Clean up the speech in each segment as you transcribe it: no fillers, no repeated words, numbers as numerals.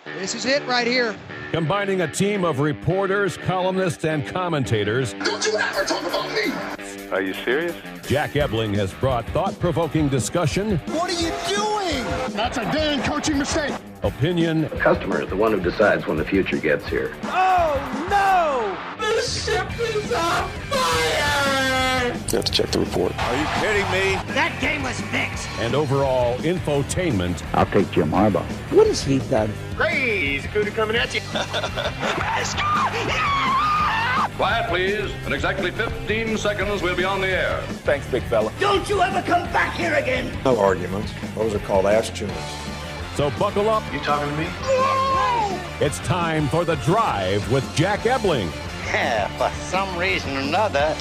This is it right here. Combining a team of reporters, columnists, and commentators. Don't you ever talk about me! Are you serious? Jack Ebling has brought thought-provoking discussion. What are you doing? That's a damn coaching mistake! Opinion. The customer is the one who decides when the future gets here. Oh, no! The ship is on fire! You have to check the report. Are you kidding me? That game was fixed. And overall infotainment. I'll take Jim Harbaugh. What has he done? Crazy Cooter coming at you. Quiet, please. In exactly 15 seconds, we'll be on the air. Thanks, big fella. Don't you ever come back here again. No arguments. Those are called ass tunes. So buckle up. You talking to me? It's time for The Drive with Jack Ebling. Yeah, for some reason or another,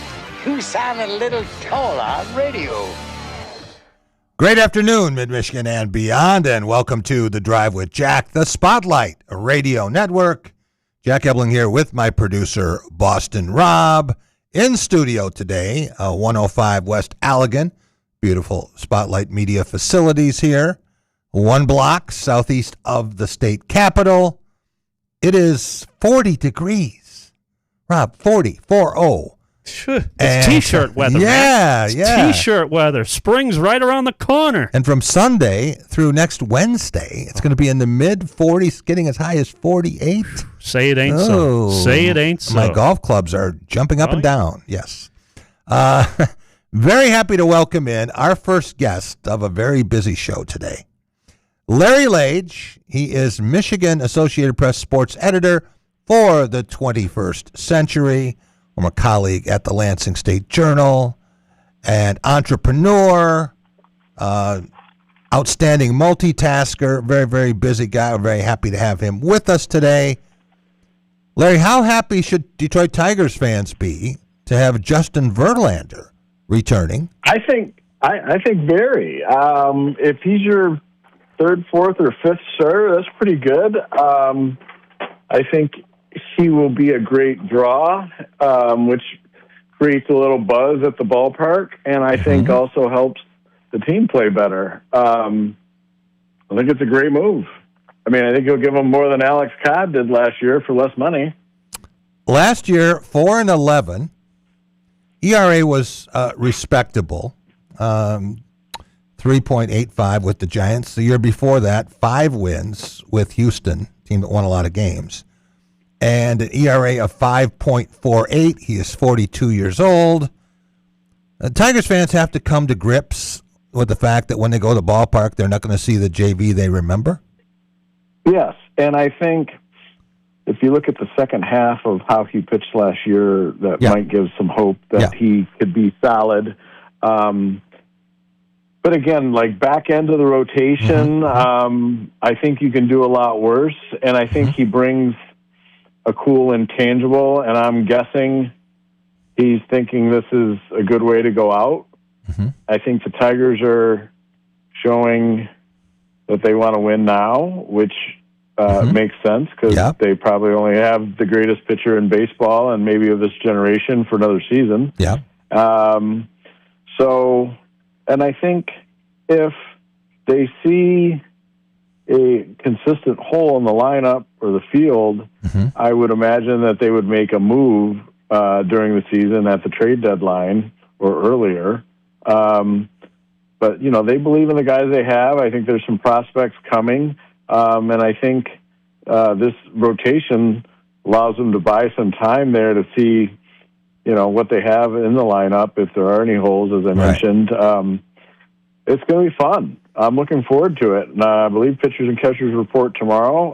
you sound a little taller on radio. Great afternoon, Mid-Michigan and beyond, and welcome to The Drive with Jack, the Spotlight Radio Network. Jack Ebling here with my producer, Boston Rob, in studio today, 105 West Allegan. Beautiful Spotlight Media facilities here. 1 block southeast of the state capitol. It is 40 degrees. Rob, 40. It's T-shirt weather, man. Yeah. T-shirt weather. Spring's right around the corner. And from Sunday through next Wednesday, it's going to be in the mid-40s, getting as high as 48. Say it ain't so. Say it ain't so. My golf clubs are jumping up and down. Yes. Very happy to welcome in our first guest of a very busy show today. Larry Lage. He is Michigan Associated Press sports editor for the 21st Century. I'm a colleague at the Lansing State Journal, and entrepreneur, outstanding multitasker, very, very busy guy. We're very happy to have him with us today. Larry, how happy should Detroit Tigers fans be to have Justin Verlander returning? I think very. If he's your third, fourth, or fifth starter, that's pretty good. I think he will be a great draw, which creates a little buzz at the ballpark, and I think also helps the team play better. I think it's a great move. I mean, I think he'll give them more than Alex Cobb did last year for less money. Last year, 4-11. ERA was respectable, 3.85 with the Giants. The year before that, 5 wins with Houston, team that won a lot of games. And an ERA of 5.48. He is 42 years old. Tigers fans have to come to grips with the fact that when they go to the ballpark, they're not going to see the JV they remember. Yes, and I think if you look at the second half of how he pitched last year, that might give some hope that he could be solid. But again, like back end of the rotation, I think you can do a lot worse, and I think he brings a cool intangible, and I'm guessing he's thinking this is a good way to go out. I think the Tigers are showing that they want to win now, which makes sense because they probably only have the greatest pitcher in baseball and maybe of this generation for another season. And I think if they see a consistent hole in the lineup or the field, I would imagine that they would make a move during the season at the trade deadline or earlier. But, you know, they believe in the guys they have. I think there's some prospects coming. And I think this rotation allows them to buy some time there to see, you know, what they have in the lineup, if there are any holes, as I mentioned. It's going to be fun. I'm looking forward to it. And I believe pitchers and catchers report tomorrow.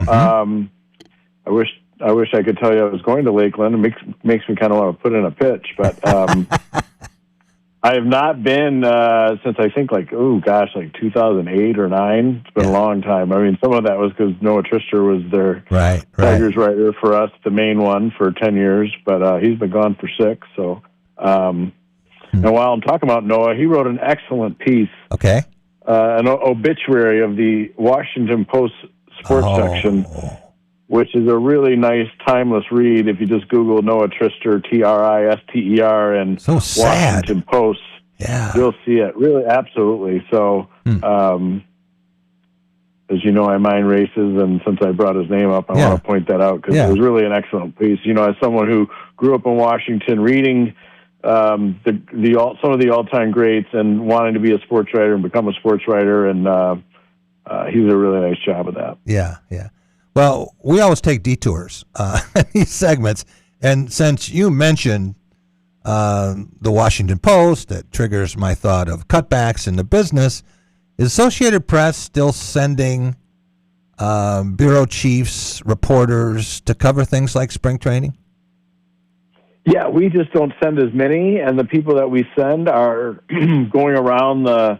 I wish I could tell you I was going to Lakeland. It makes me kind of want to put in a pitch, but I have not been since I think like 2008 or 9. It's been a long time. I mean, some of that was because Noah Trister was their Tigers writer for us, the main one for 10 years, but he's been gone for 6. So, and while I'm talking about Noah, he wrote an excellent piece. An obituary of the Washington Post sports section, which is a really nice, timeless read. If you just Google Noah Trister, Trister, and Washington Post, you'll see it. Really, absolutely. So it's as you know, I mind races, and since I brought his name up, I want to point that out because it was really an excellent piece. You know, as someone who grew up in Washington, reading some of the all-time greats and wanting to be a sports writer and become a sports writer, and he did a really nice job of that. Yeah. Well, we always take detours in these segments, and since you mentioned the Washington Post, that triggers my thought of cutbacks in the business. Is Associated Press still sending bureau chiefs, reporters to cover things like spring training? Yeah, we just don't send as many, and the people that we send are going around the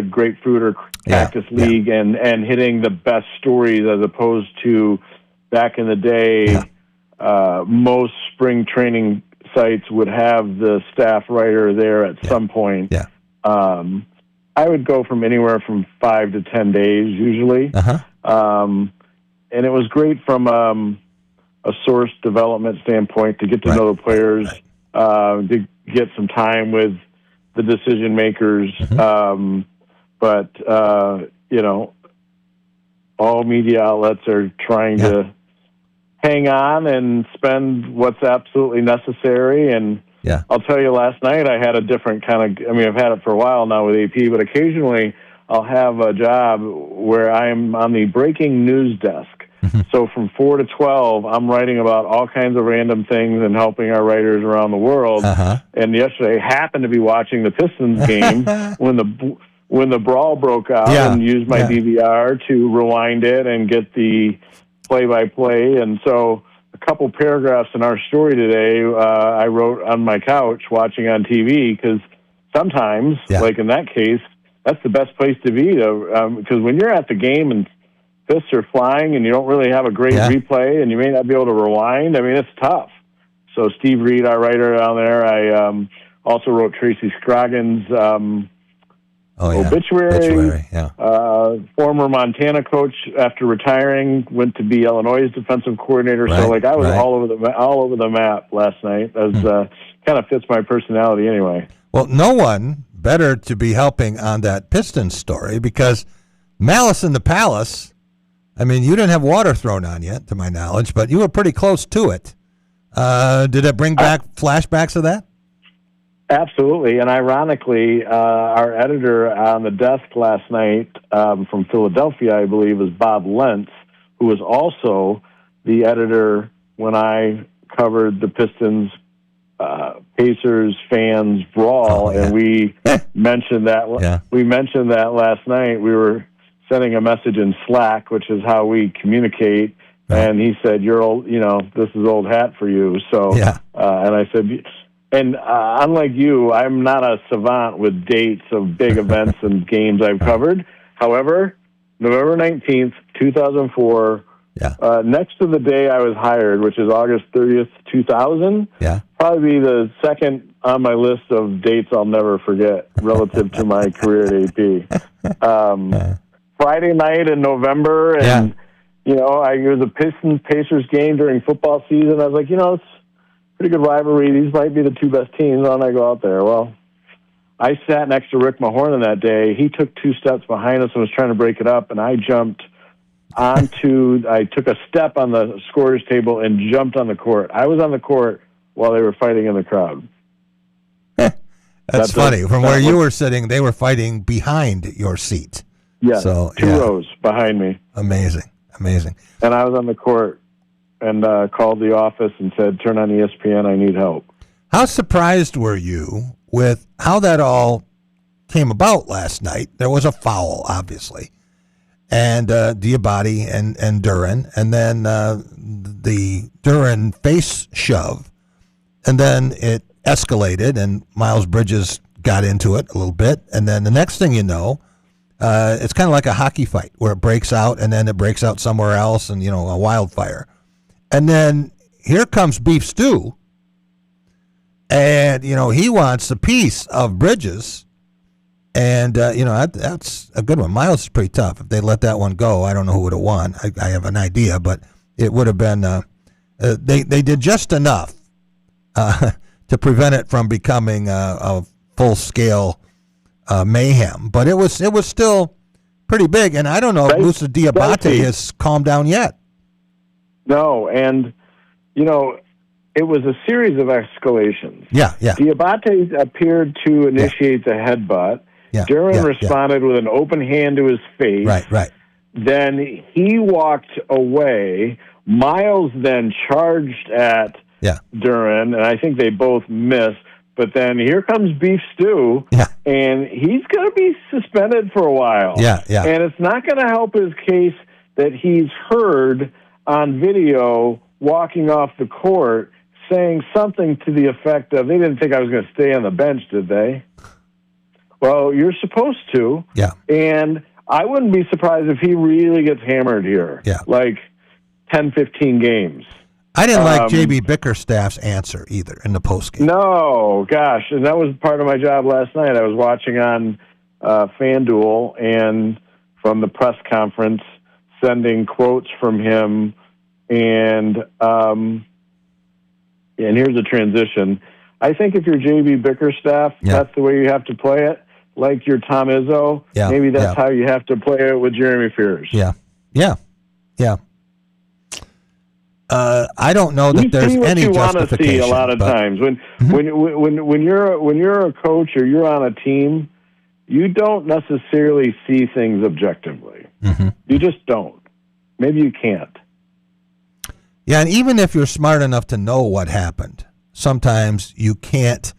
grapefruit or cactus league and hitting the best stories, as opposed to back in the day. Most spring training sites would have the staff writer there at some point. I would go from anywhere from 5 to 10 days usually. And it was great from a source development standpoint to get to know the players, to get some time with the decision makers. But all media outlets are trying to hang on and spend what's absolutely necessary. And I'll tell you, last night I had a different kind of, I've had it for a while now with AP, but occasionally I'll have a job where I'm on the breaking news desk. So from 4 to 12, I'm writing about all kinds of random things and helping our writers around the world. And yesterday I happened to be watching the Pistons game when the brawl broke out, and used my DVR to rewind it and get the play-by-play. And so a couple paragraphs in our story today, I wrote on my couch watching on TV, because sometimes, like in that case, that's the best place to be. Because when you're at the game and fists are flying and you don't really have a great replay and you may not be able to rewind, it's tough. So Steve Reed, our writer down there, I also wrote Tracy Scroggins' obituary. Former Montana coach, after retiring, went to be Illinois' defensive coordinator. So I was all over the map last night. As kind of fits my personality anyway. Well, no one better to be helping on that Pistons story, because Malice in the Palace, you didn't have water thrown on you, to my knowledge, but you were pretty close to it. Did it bring back flashbacks of that? Absolutely. And ironically, our editor on the desk last night from Philadelphia, I believe, is Bob Lentz, who was also the editor when I covered the Pistons Pacers fans brawl, and we mentioned that. We mentioned that last night. We were sending a message in Slack, which is how we communicate, and he said, "You're old. This is old hat for you." So, and I said, and unlike you, I'm not a savant with dates of big events and games I've covered. However, November 19th, 2004. Next to the day I was hired, which is August 30th, 2000, probably be the second on my list of dates I'll never forget relative to my career at AP. Friday night in November, and it was a Pacers game during football season. I was like, it's a pretty good rivalry. These might be the two best teams. Why don't I go out there? Well, I sat next to Rick Mahorn that day. He took 2 steps behind us and was trying to break it up, and I took a step on the scorer's table and jumped on the court. I was on the court while they were fighting in the crowd. That's funny. From where you were sitting, they were fighting behind your seat. Yeah, so, 2 rows behind me. Amazing. And I was on the court and called the office and said, "Turn on ESPN, I need help." How surprised were you with how that all came about last night? There was a foul, obviously, and Diabate and Duran, and then the Duran face shove, and then it escalated, and Miles Bridges got into it a little bit, and then the next thing you know, it's kind of like a hockey fight where it breaks out, and then it breaks out somewhere else, and a wildfire, and then here comes Beef Stew, and he wants a piece of Bridges. And, that's a good one. Miles is pretty tough. If they let that one go, I don't know who would have won. I have an idea, but it would have been they did just enough to prevent it from becoming a full-scale mayhem. But it was still pretty big. And I don't know if Moussa Diabate has calmed down yet. No, and, it was a series of escalations. Yeah. Diabate appeared to initiate the headbutt. Yeah. Duran responded with an open hand to his face. Right. Then he walked away. Miles then charged at Duran, and I think they both missed. But then here comes Beef Stew, and he's going to be suspended for a while. Yeah. And it's not going to help his case that he's heard on video walking off the court saying something to the effect of, they didn't think I was going to stay on the bench, did they? Well, you're supposed to. Yeah. And I wouldn't be surprised if he really gets hammered here. Yeah. Like 10, 15 games. I didn't like J.B. Bickerstaff's answer either in the postgame. No, gosh. And that was part of my job last night. I was watching on FanDuel and from the press conference sending quotes from him. And here's a transition. I think if you're J.B. Bickerstaff, that's the way you have to play it. Like you're Tom Izzo, maybe that's how you have to play it with Jeremy Fears. Yeah. I don't know that there's any justification. See a lot of times when you're a coach or you're on a team, you don't necessarily see things objectively. Mm-hmm. You just don't. Maybe you can't. Yeah, and even if you're smart enough to know what happened, sometimes you can't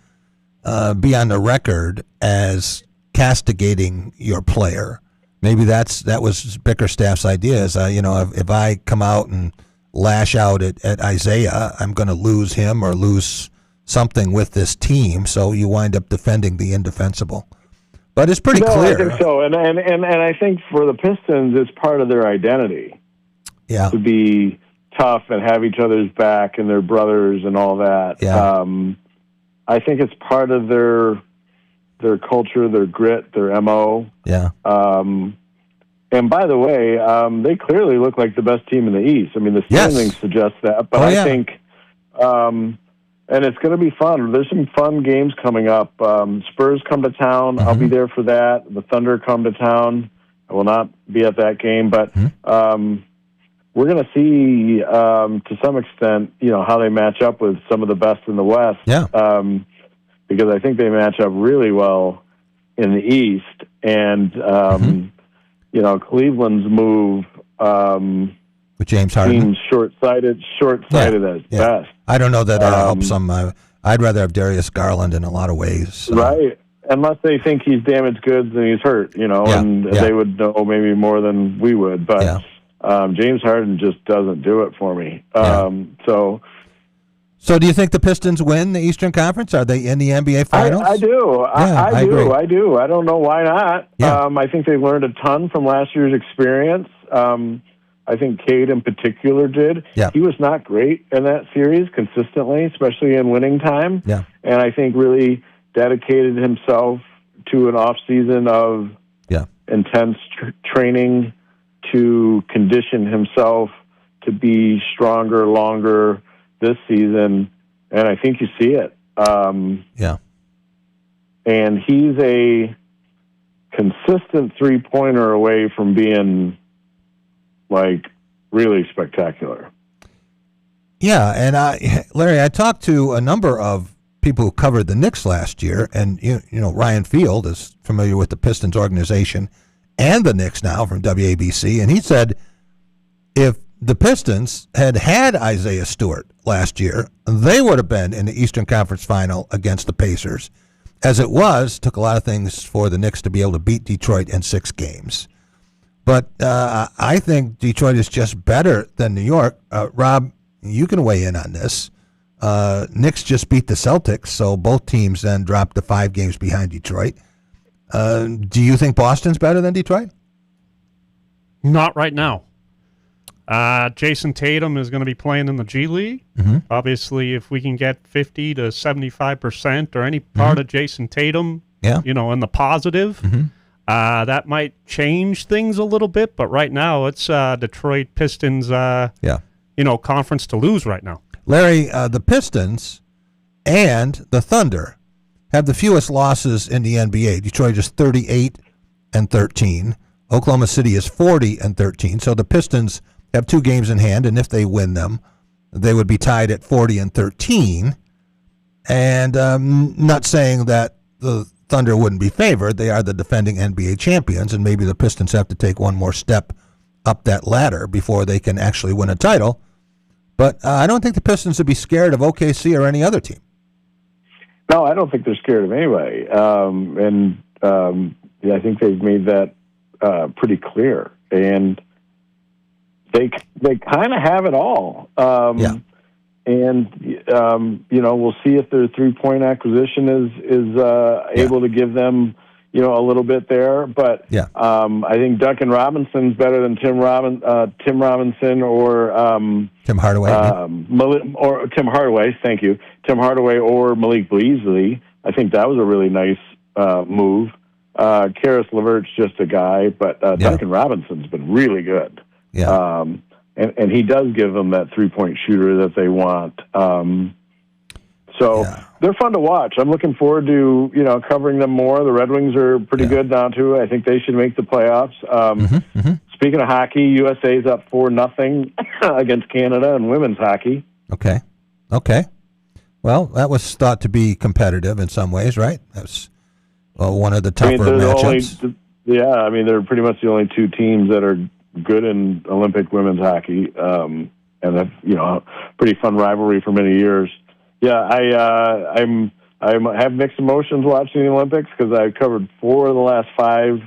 be on the record as castigating your player. Maybe that was Bickerstaff's idea. Is if I come out and lash out at Isaiah, I'm going to lose him or lose something with this team. So you wind up defending the indefensible. But it's pretty clear. I think so, and I think for the Pistons, it's part of their identity. Yeah, to be tough and have each other's back and their brothers and all that. Yeah. I think it's part of their culture, their grit, their MO. Yeah. And by the way, they clearly look like the best team in the East. I mean, the standings suggest that, but I think, and it's going to be fun. There's some fun games coming up. Spurs come to town. Mm-hmm. I'll be there for that. The Thunder come to town. I will not be at that game, but we're going to see, to some extent, how they match up with some of the best in the West. Yeah. Because I think they match up really well in the East. And, Cleveland's move with James Harden seems short-sighted at best. I don't know that helps them. I'd rather have Darius Garland in a lot of ways. So. Right. Unless they think he's damaged goods and he's hurt, and they would know maybe more than we would. But James Harden just doesn't do it for me. So do you think the Pistons win the Eastern Conference? Are they in the NBA Finals? I do. I agree. I do. I don't know why not. Yeah. I think they learned a ton from last year's experience. I think Cade in particular did. Yeah. He was not great in that series consistently, especially in winning time. Yeah. And I think really dedicated himself to an off season of intense training to condition himself to be stronger, longer this season, and I think you see it. And he's a consistent three-pointer away from being, really spectacular. Yeah, and Larry, I talked to a number of people who covered the Knicks last year, and Ryan Field is familiar with the Pistons organization and the Knicks now from WABC, and he said if the Pistons had Isaiah Stewart last year, they would have been in the Eastern Conference Final against the Pacers. As it was, took a lot of things for the Knicks to be able to beat Detroit in 6 games. But I think Detroit is just better than New York. Rob, you can weigh in on this. Knicks just beat the Celtics, so both teams then dropped to 5 games behind Detroit. Do you think Boston's better than Detroit? Not right now. Jason Tatum is going to be playing in the G League. Mm-hmm. Obviously, if we can get 50 to 75% or any part of Jason Tatum, in the positive, that might change things a little bit. But right now, it's Detroit Pistons, conference to lose right now. Larry, the Pistons and the Thunder have the fewest losses in the NBA. Detroit is 38-13. Oklahoma City is 40-13. So the Pistons have 2 games in hand, and if they win them, they would be tied at 40-13. And not saying that the Thunder wouldn't be favored. They are the defending NBA champions, and maybe the Pistons have to take one more step up that ladder before they can actually win a title. But I don't think the Pistons would be scared of OKC or any other team. No, I don't think they're scared of anybody. I think they've made that pretty clear. And they kind of have it all. And we'll see if their 3-point acquisition is able to give them, a little bit there. But I think Duncan Robinson's better than Tim Robinson or Tim Hardaway. Or Tim Hardaway. Thank you, Tim Hardaway or Malik Beasley. I think that was a really nice move. Karis LeVert's just a guy, but Duncan Robinson's been really good. Yeah. And he does give them that 3-point shooter that they want. They're fun to watch. I'm looking forward to, covering them more. The Red Wings are pretty good now, too. I think they should make the playoffs. Speaking of hockey, USA's up 4-0 against Canada in women's hockey. Okay. Well, that was thought to be competitive in some ways, right? That's one of the tougher matchups. They're pretty much the only 2 teams that are good in Olympic women's hockey, and that's pretty fun rivalry for many years. Yeah, I have mixed emotions watching the Olympics because I've covered 4 of the last 5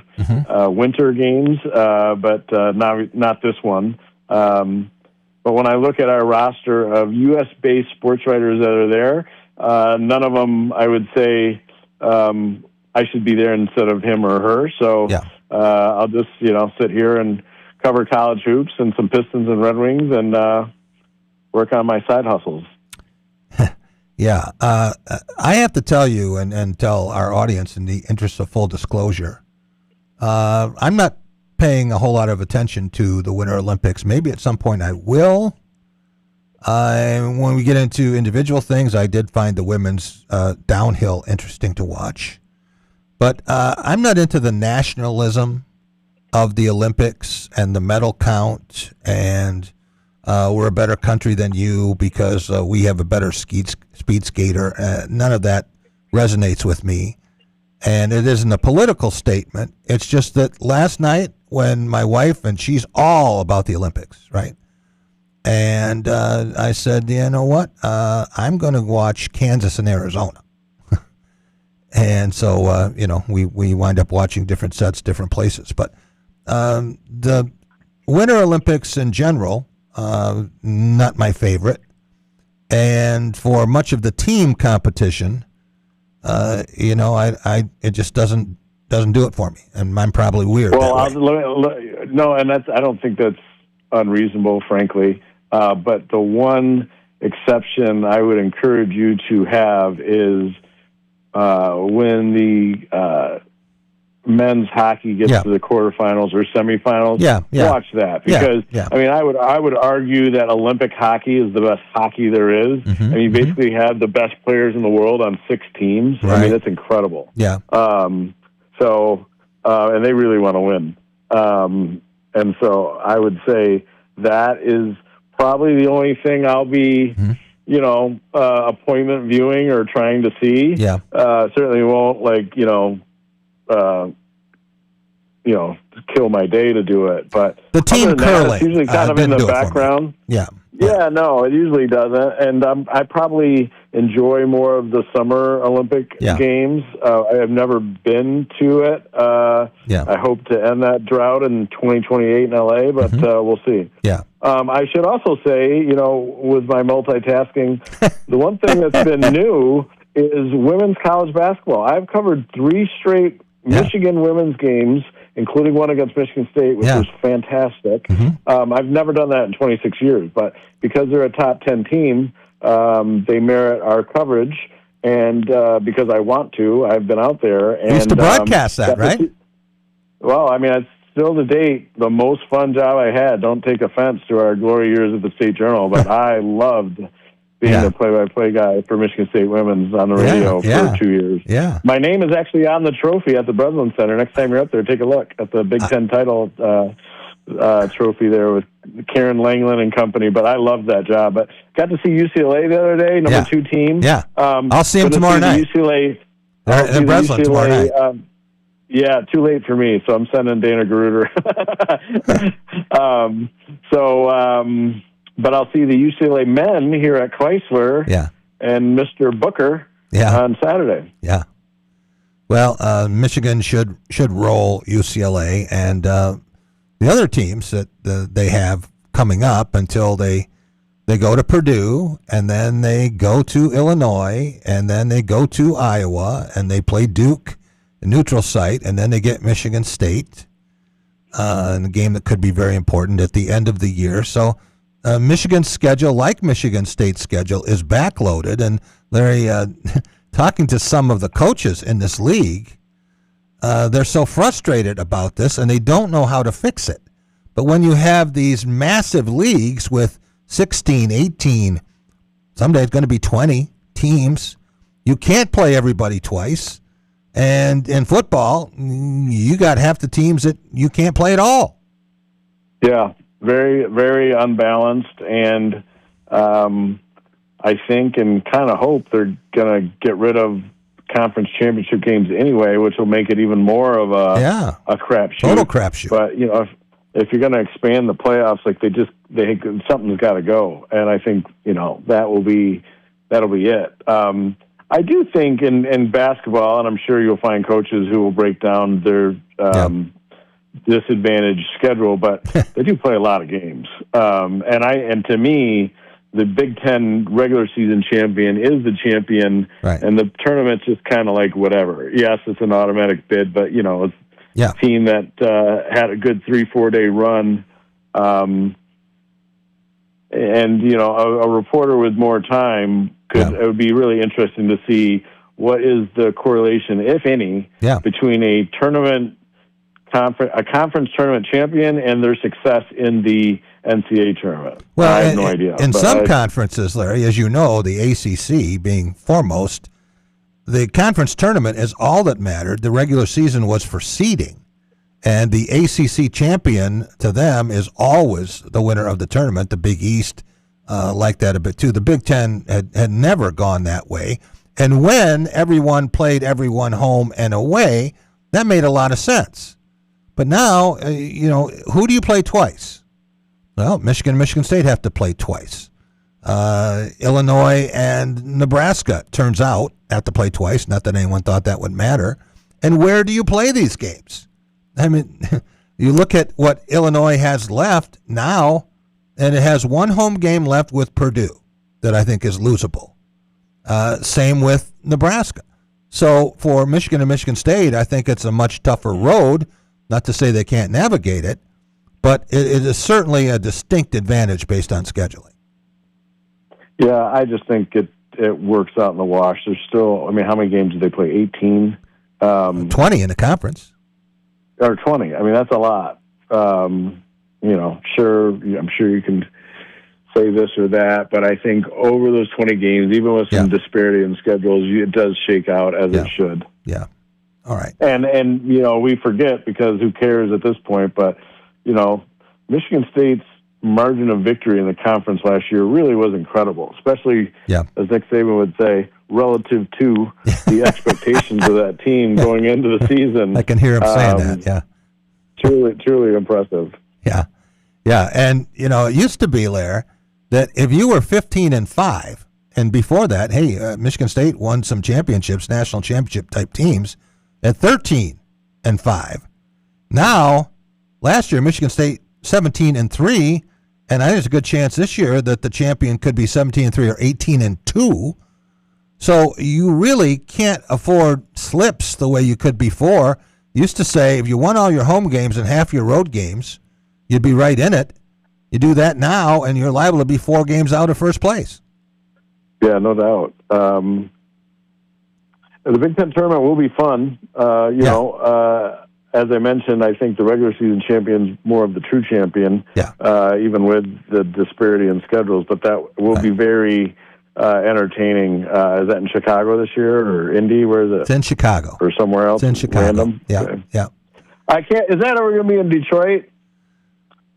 winter games, but not this one. But when I look at our roster of U.S.-based sports writers that are there, none of them I would say I should be there instead of him or her. So I'll just sit here and cover college hoops and some Pistons and Red Wings and work on my side hustles. I have to tell you and tell our audience in the interest of full disclosure, I'm not paying a whole lot of attention to the Winter Olympics. Maybe at some point I will. When we get into individual things, I did find the women's downhill interesting to watch. But I'm not into the nationalism of the Olympics and the medal count and we're a better country than you because we have a better speed skater. None of that resonates with me. And it isn't a political statement. It's just that last night when my wife, and she's all about the Olympics, right? And I said, you know what? I'm going to watch Kansas and Arizona. And so, we wind up watching different sets, different places. But the Winter Olympics in general, not my favorite. And for much of the team competition, it just doesn't do it for me. And I'm probably weird. Well, I don't think that's unreasonable, frankly. But the one exception I would encourage you to have is when the men's hockey gets to the quarterfinals or semifinals. Watch that because I would argue that Olympic hockey is the best hockey there is. Mm-hmm. You basically have the best players in the world on 6 teams. Right. I mean, that's incredible. Yeah. And they really want to win. And so I would say that is probably the only thing I'll be, appointment viewing or trying to see. Yeah. Certainly won't kill my day to do it. But the team curling, it's usually kind of in the background. No, it usuly doesn't. And I probably enjoy more of the Summer Olympic Games. I have never been to it. I hope to end that drought in 2028 in LA, but we'll see. Yeah. I should also say, with my multitasking, the one thing that's been new is women's college basketball. I've covered 3 straight Michigan women's games, including one against Michigan State, which was fantastic. Mm-hmm. I've never done that in 26 years, but because they're a top 10 team, they merit our coverage. And because I want to, I've been out there. And, you used to broadcast that, right? It's still to date the most fun job I had. Don't take offense to our glory years at the State Journal, but I loved being the play-by-play guy for Michigan State women's on the radio for 2 years. Yeah. My name is actually on the trophy at the Breslin Center. Next time you're up there, take a look at the Big Ten title trophy there with Karen Langland and company. But I loved that job. But got to see UCLA the other day, number 2 team. Yeah. I'll see them tomorrow night. UCLA. In Breslin tomorrow night. Yeah, too late for me, so I'm sending Dana Garuder. But I'll see the UCLA men here at Chrysler and Mr. Booker on Saturday. Yeah. Well, Michigan should roll UCLA and the other teams that they have coming up until they go to Purdue, and then they go to Illinois, and then they go to Iowa, and they play Duke, a neutral site, and then they get Michigan State in a game that could be very important at the end of the year. So Michigan's schedule, like Michigan State's schedule, is backloaded. And Larry, talking to some of the coaches in this league, they're so frustrated about this, and they don't know how to fix it. But when you have these massive leagues with 16, 18, someday it's going to be 20 teams, you can't play everybody twice. And in football, you got half the teams that you can't play at all. Yeah, very, very unbalanced. And I think and kind of hope they're going to get rid of conference championship games anyway, which will make it even more of a crapshoot. Total crapshoot. But, if you're going to expand the playoffs, like something's got to go. And I think, that'll be it. I do think in basketball, and I'm sure you'll find coaches who will break down their disadvantaged schedule, but they do play a lot of games. And to me, the Big Ten regular season champion is the champion, and the tournament's just kind of like whatever. Yes, it's an automatic bid, but it's a team that had a good 3-4 day run. A reporter with more time it would be really interesting to see what is the correlation, if any, between a conference tournament champion and their success in the NCAA tournament. Well, I have no idea. In some conferences, Larry, as you know, the ACC being foremost, the conference tournament is all that mattered. The regular season was for seeding. And the ACC champion to them is always the winner of the tournament. The Big East like that a bit too. The Big Ten had never gone that way. And when everyone played everyone home and away, that made a lot of sense. But now, who do you play twice? Well, Michigan and Michigan State have to play twice. Illinois and Nebraska, turns out, have to play twice. Not that anyone thought that would matter. And where do you play these games? I mean, you look at what Illinois has left now, and it has one home game left with Purdue that I think is losable. Same with Nebraska. So for Michigan and Michigan State, I think it's a much tougher road. Not to say they can't navigate it, but it is certainly a distinct advantage based on scheduling. Yeah, I just think it works out in the wash. There's still, how many games did they play? 18? 20 in the conference. Or 20. That's a lot. Sure, I'm sure you can say this or that, but I think over those 20 games, even with some disparity in schedules, it does shake out as it should. Yeah. All right. And we forget because who cares at this point, but, Michigan State's margin of victory in the conference last year really was incredible, especially, as Nick Saban would say, relative to the expectations of that team going into the season. I can hear him saying that, yeah. Truly impressive. Yeah. Yeah, and, it used to be, Lair, that if you were 15-5, and before that, Michigan State won some championships, national championship-type teams, at 13-5. Now, last year, Michigan State 17-3, and I think there's a good chance this year that the champion could be 17-3 or 18-2. So you really can't afford slips the way you could before. You used to say if you won all your home games and half your road games, you'd be right in it. You do that now, and you're liable to be 4 games out of first place. Yeah, no doubt. The Big Ten tournament will be fun. As I mentioned, I think the regular season champion's more of the true champion, even with the disparity in schedules. But that will be very entertaining. Is that in Chicago this year or Indy? Where is it? It's in Chicago. Or somewhere else? It's in Chicago. Random? Yeah, Okay. yeah. I can't. Is that ever going to be in Detroit?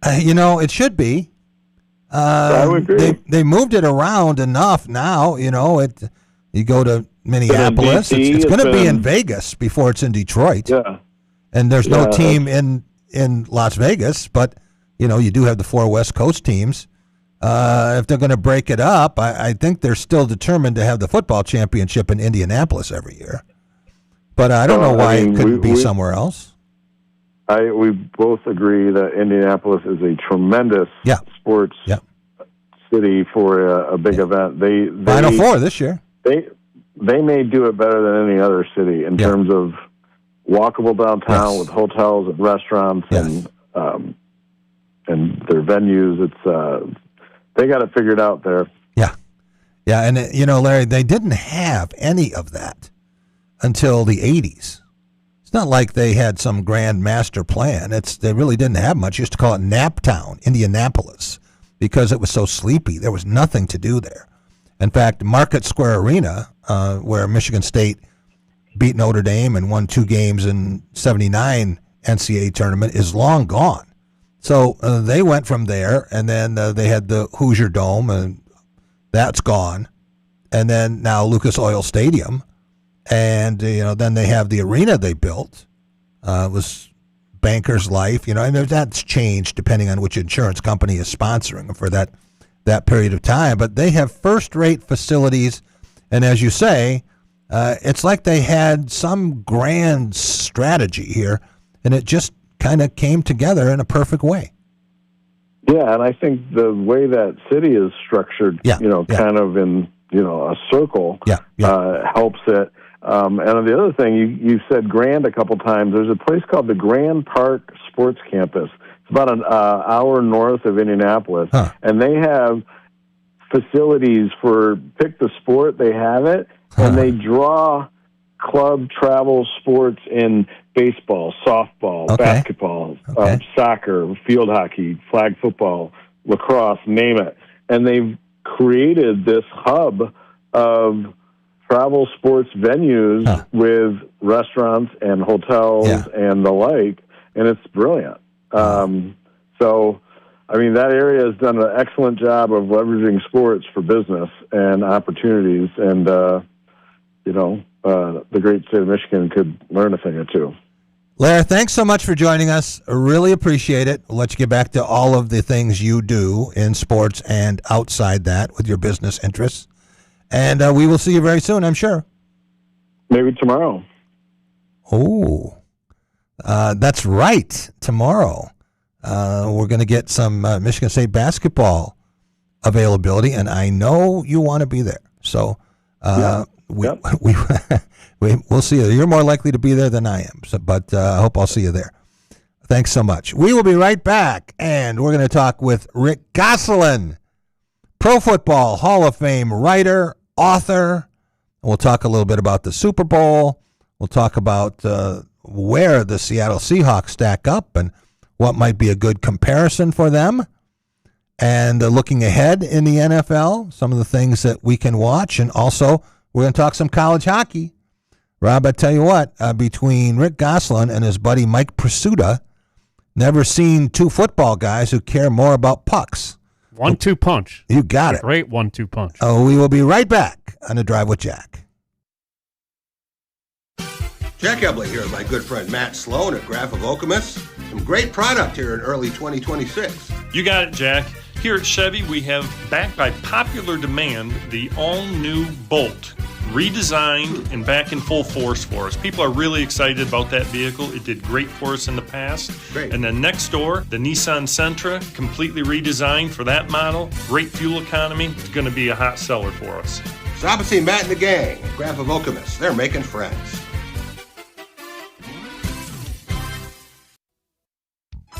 It should be. I would agree. They moved it around enough now. You go to Minneapolis. It's going to be in Vegas before it's in Detroit. Yeah. And there's no team in Las Vegas, but you do have the 4 West Coast teams. If they're going to break it up, I think they're still determined to have the football championship in Indianapolis every year. But I don't know why it couldn't be somewhere else. We both agree that Indianapolis is a tremendous sports city for a big event. They Final Four this year. They may do it better than any other city in terms of walkable downtown with hotels and restaurants and their venues. It's they got it figured out there. Yeah, and Larry, they didn't have any of that until the 80s. It's not like they had some grand master plan. They really didn't have much. Used to call it Naptown, Indianapolis, because it was so sleepy. There was nothing to do there. In fact, Market Square Arena, where Michigan State beat Notre Dame and won 2 games in '79 NCAA tournament, is long gone. So they went from there, and then they had the Hoosier Dome, and that's gone. And then now Lucas Oil Stadium. And, then they have the arena they built. It was Bankers Life, and that's changed depending on which insurance company is sponsoring them for that period of time. But they have first-rate facilities. And as you say, it's like they had some grand strategy here, and it just kind of came together in a perfect way. Yeah, and I think the way that city is structured, kind of in, a circle, helps it. And the other thing, you said Grand a couple times. There's a place called the Grand Park Sports Campus. It's about an hour north of Indianapolis, and they have facilities for pick the sport. They have it, and they draw club travel sports in baseball, softball, basketball, soccer, field hockey, flag football, lacrosse, name it. And they've created this hub of travel sports venues with restaurants and hotels and the like, and it's brilliant. So, that area has done an excellent job of leveraging sports for business and opportunities, and, the great state of Michigan could learn a thing or two. Larry, thanks so much for joining us. I really appreciate it. We'll let you get back to all of the things you do in sports and outside that with your business interests. And we will see you very soon, I'm sure. Maybe tomorrow. Oh, that's right. Tomorrow. We're going to get some Michigan State basketball availability, and I know you want to be there. So we'll see you. You're more likely to be there than I am, but I hope I'll see you there. Thanks so much. We will be right back, and we're going to talk with Rick Gosselin, Pro Football Hall of Fame writer, author. We'll talk a little bit about the Super Bowl. We'll talk about where the Seattle Seahawks stack up and what might be a good comparison for them. And looking ahead in the NFL, some of the things that we can watch. And also, we're going to talk some college hockey. Rob, I tell you what, between Rick Gosselin and his buddy Mike Prisuta, never seen 2 football guys who care more about pucks. 1-2 punch. You got it. Great 1-2 punch. Oh, we will be right back on The Drive with Jack. Jack Ebling here with my good friend Matt Sloan at Graph of Okemos. Some great product here in early 2026. You got it, Jack. Here at Chevy, we have, backed by popular demand, the all-new Bolt. Redesigned and back in full force for us. People are really excited about that vehicle. It did great for us in the past. Great. And then next door, the Nissan Sentra, completely redesigned for that model. Great fuel economy. It's going to be a hot seller for us. Stop and see Matt and the gang at Graph of Okemos. They're making friends.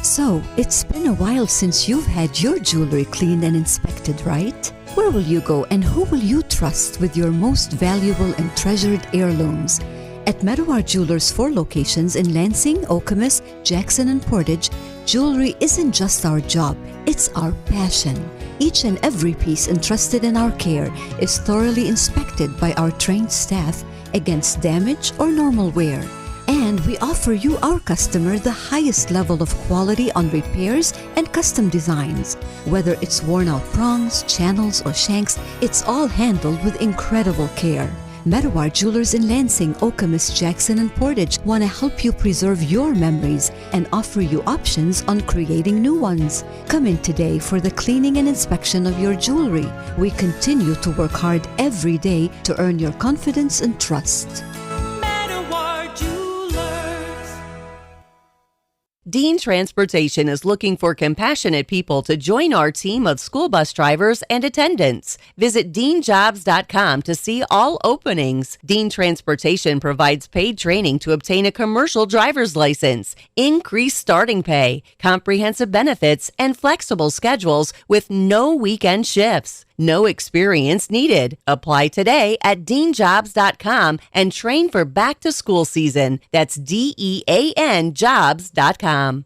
So, it's been a while since you've had your jewelry cleaned and inspected, right? Where will you go and who will you trust with your most valuable and treasured heirlooms? At Meadowar Jewelers' 4 locations in Lansing, Okemos, Jackson, and Portage, Jewelry isn't just our job, it's our passion. Each and every piece entrusted in our care is thoroughly inspected by our trained staff against damage or normal wear. And we offer you, our customer, the highest level of quality on repairs and custom designs. Whether it's worn out prongs, channels, or shanks, it's all handled with incredible care. Meadowar Jewelers in Lansing, Okemos, Jackson, and Portage want to help you preserve your memories and offer you options on creating new ones. Come in today for the cleaning and inspection of your jewelry. We continue to work hard every day to earn your confidence and trust. Dean Transportation is looking for compassionate people to join our team of school bus drivers and attendants. Visit deanjobs.com to see all openings. Dean Transportation provides paid training to obtain a commercial driver's license, increased starting pay, comprehensive benefits, and flexible schedules with no weekend shifts. No experience needed. Apply today at deanjobs.com and train for back-to-school season. That's DEAN jobs.com.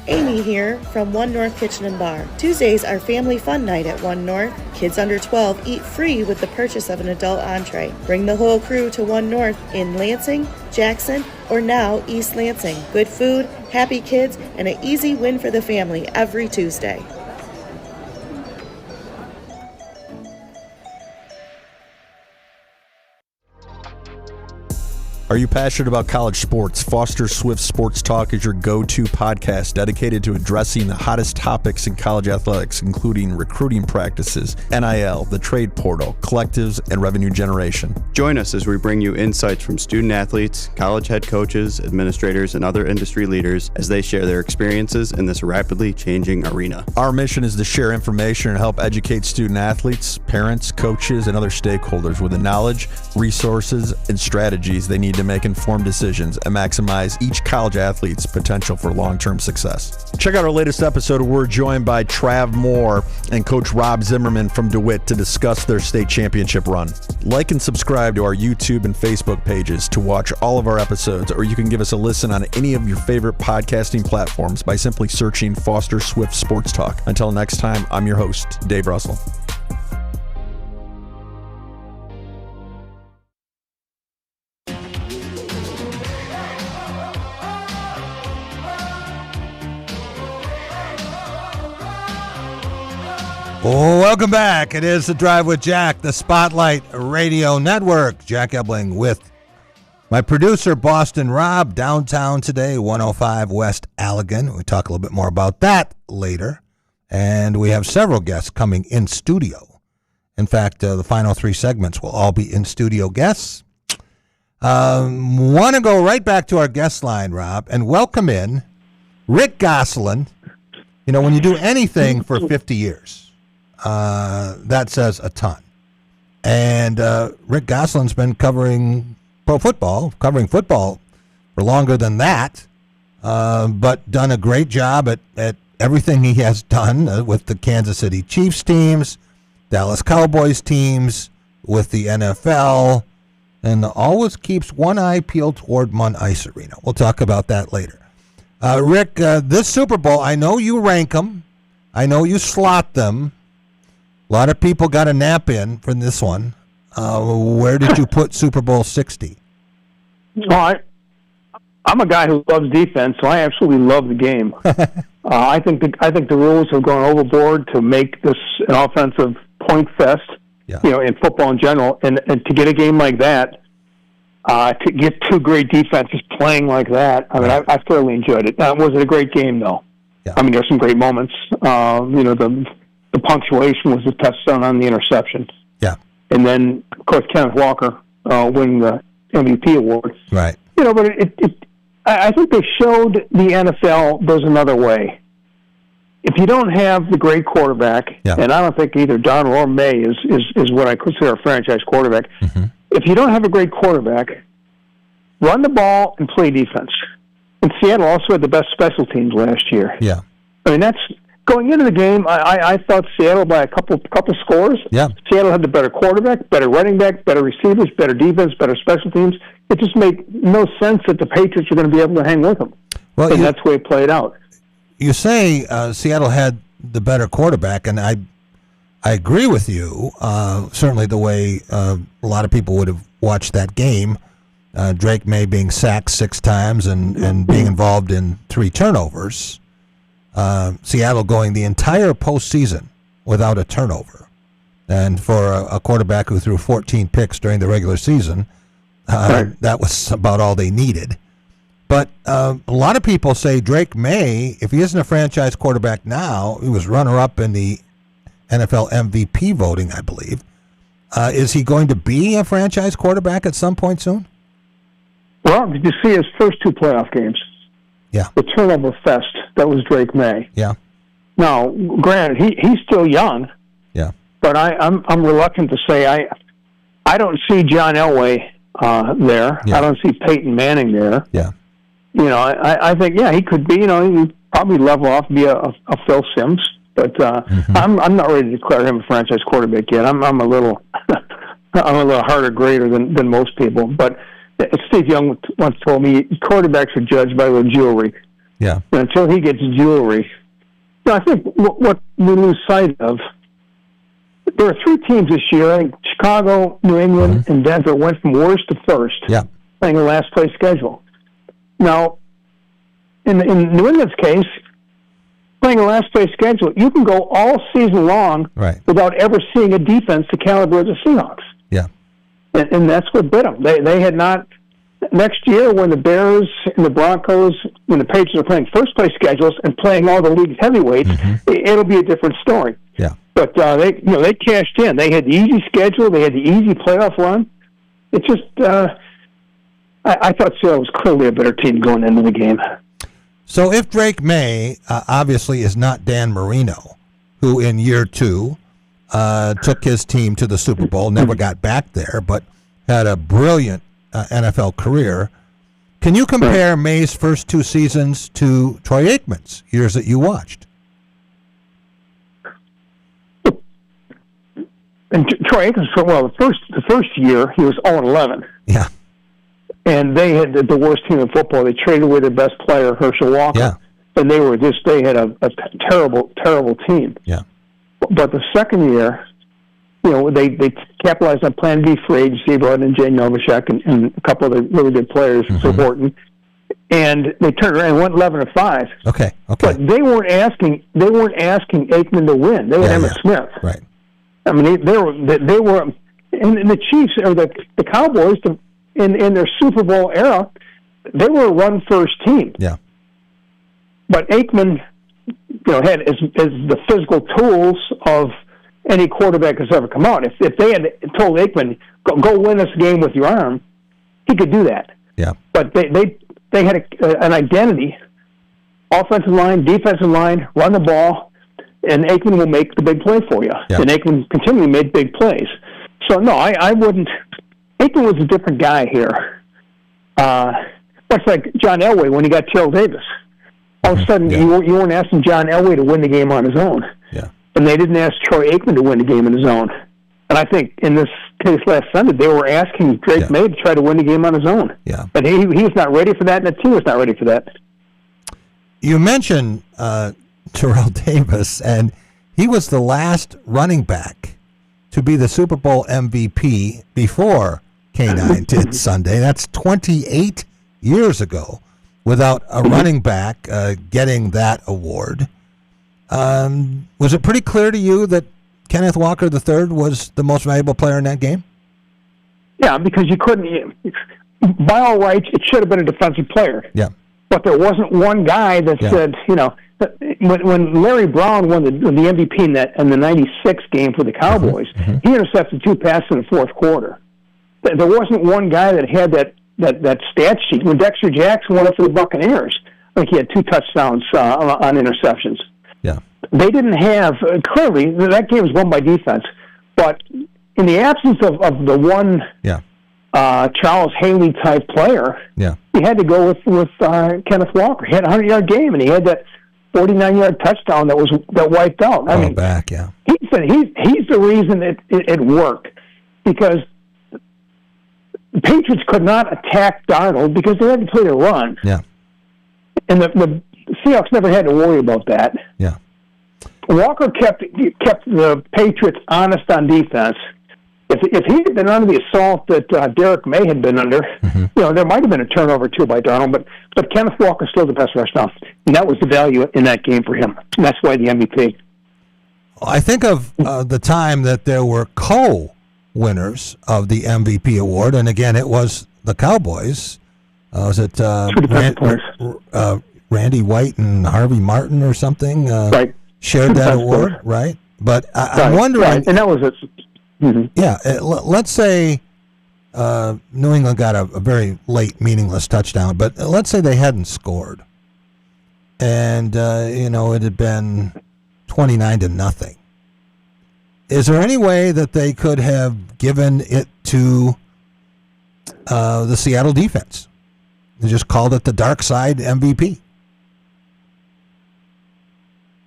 Amy here from One North Kitchen and Bar. Tuesdays are family fun night at One North. Kids under 12 eat free with the purchase of an adult entree. Bring the whole crew to One North in Lansing, Jackson, or now East Lansing. Good food, happy kids, and an easy win for the family every Tuesday. Are you passionate about college sports? Foster Swift Sports Talk is your go-to podcast dedicated to addressing the hottest topics in college athletics, including recruiting practices, NIL, the trade portal, collectives, and revenue generation. Join us as we bring you insights from student athletes, college head coaches, administrators, and other industry leaders as they share their experiences in this rapidly changing arena. Our mission is to share information and help educate student athletes, parents, coaches, and other stakeholders with the knowledge, resources, and strategies they need to make informed decisions and maximize each college athlete's potential for long-term success. Check out our latest episode where we're joined by Trav Moore and Coach Rob Zimmerman from DeWitt to discuss their state championship run. Like and subscribe to our YouTube and Facebook pages to watch all of our episodes, or you can give us a listen on any of your favorite podcasting platforms by simply searching Foster Swift Sports Talk. Until next time, I'm your host, Dave Russell. Welcome back. It is The Drive with Jack, the Spotlight Radio Network. Jack Ebling with my producer, Boston Rob, downtown today, 105 West Allegan. We talk a little bit more about that later. And we have several guests coming in studio. In fact, the final three segments will all be in studio guests. Want to go right back to our guest line, Rob, and welcome in Rick Gosselin. You know, when you do anything for 50 years, that says a ton. And Rick Gosselin's been covering football for longer than that, but done a great job at everything he has done with the Kansas City Chiefs teams, Dallas Cowboys teams, with the NFL, and always keeps one eye peeled toward Munn Ice Arena. We'll talk about that later. Rick, this Super Bowl, I know you rank them. I know you slot them. A lot of people got a nap in from this one. Where did you put Super Bowl 60? Well, I'm a guy who loves defense, so I absolutely love the game. I think the rules have gone overboard to make this an offensive point fest. Yeah. You know, in football in general, and to get a game like that, to get two great defenses playing like that, I mean, I thoroughly enjoyed it. Was it a great game though? Yeah. I mean, there's some great moments. You know, the punctuation was the touchdown on the interception. Yeah. And then, of course, Kenneth Walker winning the MVP award. Right. You know, but I think they showed the NFL there's another way. If you don't have the great quarterback, and I don't think either Donald or May is what I consider a franchise quarterback. Mm-hmm. If you don't have a great quarterback, run the ball and play defense. And Seattle also had the best special teams last year. Yeah. I mean, that's going into the game. I thought Seattle by a couple scores. Yeah. Seattle had the better quarterback, better running back, better receivers, better defense, better special teams. It just made no sense that the Patriots were going to be able to hang with them. Well, and that's the way it played out. you say Seattle had the better quarterback, and I agree with you. Certainly the way a lot of people would have watched that game. Drake May being sacked 6 times and being involved in 3 turnovers. Seattle going the entire postseason without a turnover. And for a quarterback who threw 14 picks during the regular season, that was about all they needed. But a lot of people say Drake May, if he isn't a franchise quarterback now, he was runner-up in the NFL MVP voting, I believe. Is he going to be a franchise quarterback at some point soon? Well, did you see his first 2 playoff games? Yeah. The turnover fest, that was Drake May. Yeah. Now, granted, he's still young. Yeah. But I'm reluctant to say I don't see John Elway there. Yeah. I don't see Peyton Manning there. Yeah. You know, I think he could be. You know, he'd probably level off, be a Phil Simms. But I'm not ready to declare him a franchise quarterback yet. I'm a little harder grader than most people. But Steve Young once told me quarterbacks are judged by their jewelry. Yeah. And until he gets jewelry, I think what we lose sight of. There are 3 teams this year. I think Chicago, New England, and Denver went from worst to first, playing a last place schedule. Now, in New England's case, playing a last place schedule, you can go all season long without ever seeing a defense to caliber the Seahawks. Yeah, and that's what bit them. They had not. Next year, when the Bears and the Broncos, when the Patriots are playing first place schedules and playing all the league's heavyweights, it'll be a different story. Yeah. But they cashed in. They had the easy schedule. They had the easy playoff run. It just, I thought Seattle was clearly a better team going into the game. So if Drake May obviously is not Dan Marino, who in year 2 took his team to the Super Bowl, never got back there, but had a brilliant NFL career, can you compare May's first 2 seasons to Troy Aikman's years that you watched? And Troy Aikman, the first year he was 0-11. Yeah. And they had the worst team in football. They traded away their best player, Herschel Walker. Yeah. And they had a terrible, terrible team. Yeah. But the second year, you know, they capitalized on Plan B free agency, brought in Jay Novacek and a couple of the really good players for Horton. And they turned around and went 11-5. Okay. But they weren't asking Aikman to win. They had Emmitt Smith. Right. I mean, they were, and the Chiefs or the Cowboys in their Super Bowl era, they were a run first team. Yeah. But Aikman, you know, had as the physical tools of any quarterback that's ever come out. If they had told Aikman go win this game with your arm, he could do that. Yeah. But they had an identity, offensive line, defensive line, run the ball. And Aikman will make the big play for you. Yeah. And Aikman continually made big plays. So, no, I wouldn't. Aikman was a different guy here. Much like John Elway when he got Terrell Davis. All of a sudden, you weren't asking John Elway to win the game on his own. Yeah. And they didn't ask Troy Aikman to win the game on his own. And I think in this case last Sunday, they were asking Drake May to try to win the game on his own. Yeah. But he was not ready for that, and the team was not ready for that. You mentioned Terrell Davis, and he was the last running back to be the Super Bowl MVP before K9 did Sunday. That's 28 years ago without a running back getting that award. Was it pretty clear to you that Kenneth Walker III was the most valuable player in that game? Yeah, because you couldn't. By all rights, it should have been a defensive player. Yeah. But there wasn't one guy that said, you know, when Larry Brown won the MVP in the '96 game for the Cowboys, he intercepted 2 passes in the fourth quarter. There wasn't one guy that had that stat sheet. When Dexter Jackson won it for the Buccaneers, I think he had 2 touchdowns on interceptions. Yeah, they didn't have clearly that game was won by defense, but in the absence of the one Charles Haley type player, he had to go with Kenneth Walker. He had a 100-yard game, and he had that 49-yard touchdown that wiped out. I mean, back, yeah. He's the reason it worked, because the Patriots could not attack Darnold because they had to play the run. Yeah. And the the Seahawks never had to worry about that. Yeah. Walker kept the Patriots honest on defense. If he had been under the assault that Derek May had been under, there might have been a turnover too by Darnold, but Kenneth Walker's still the best rush now, and that was the value in that game for him. And that's why the MVP. I think of the time that there were co-winners of the MVP award, and again, it was the Cowboys. Was it Randy White and Harvey Martin or something? Right. Shared that award, right? But I'm wondering, right. And that was it. Mm-hmm. Yeah, let's say New England got a very late, meaningless touchdown, but let's say they hadn't scored, and it had been 29-0. Is there any way that they could have given it to the Seattle defense? They just called it the dark side MVP.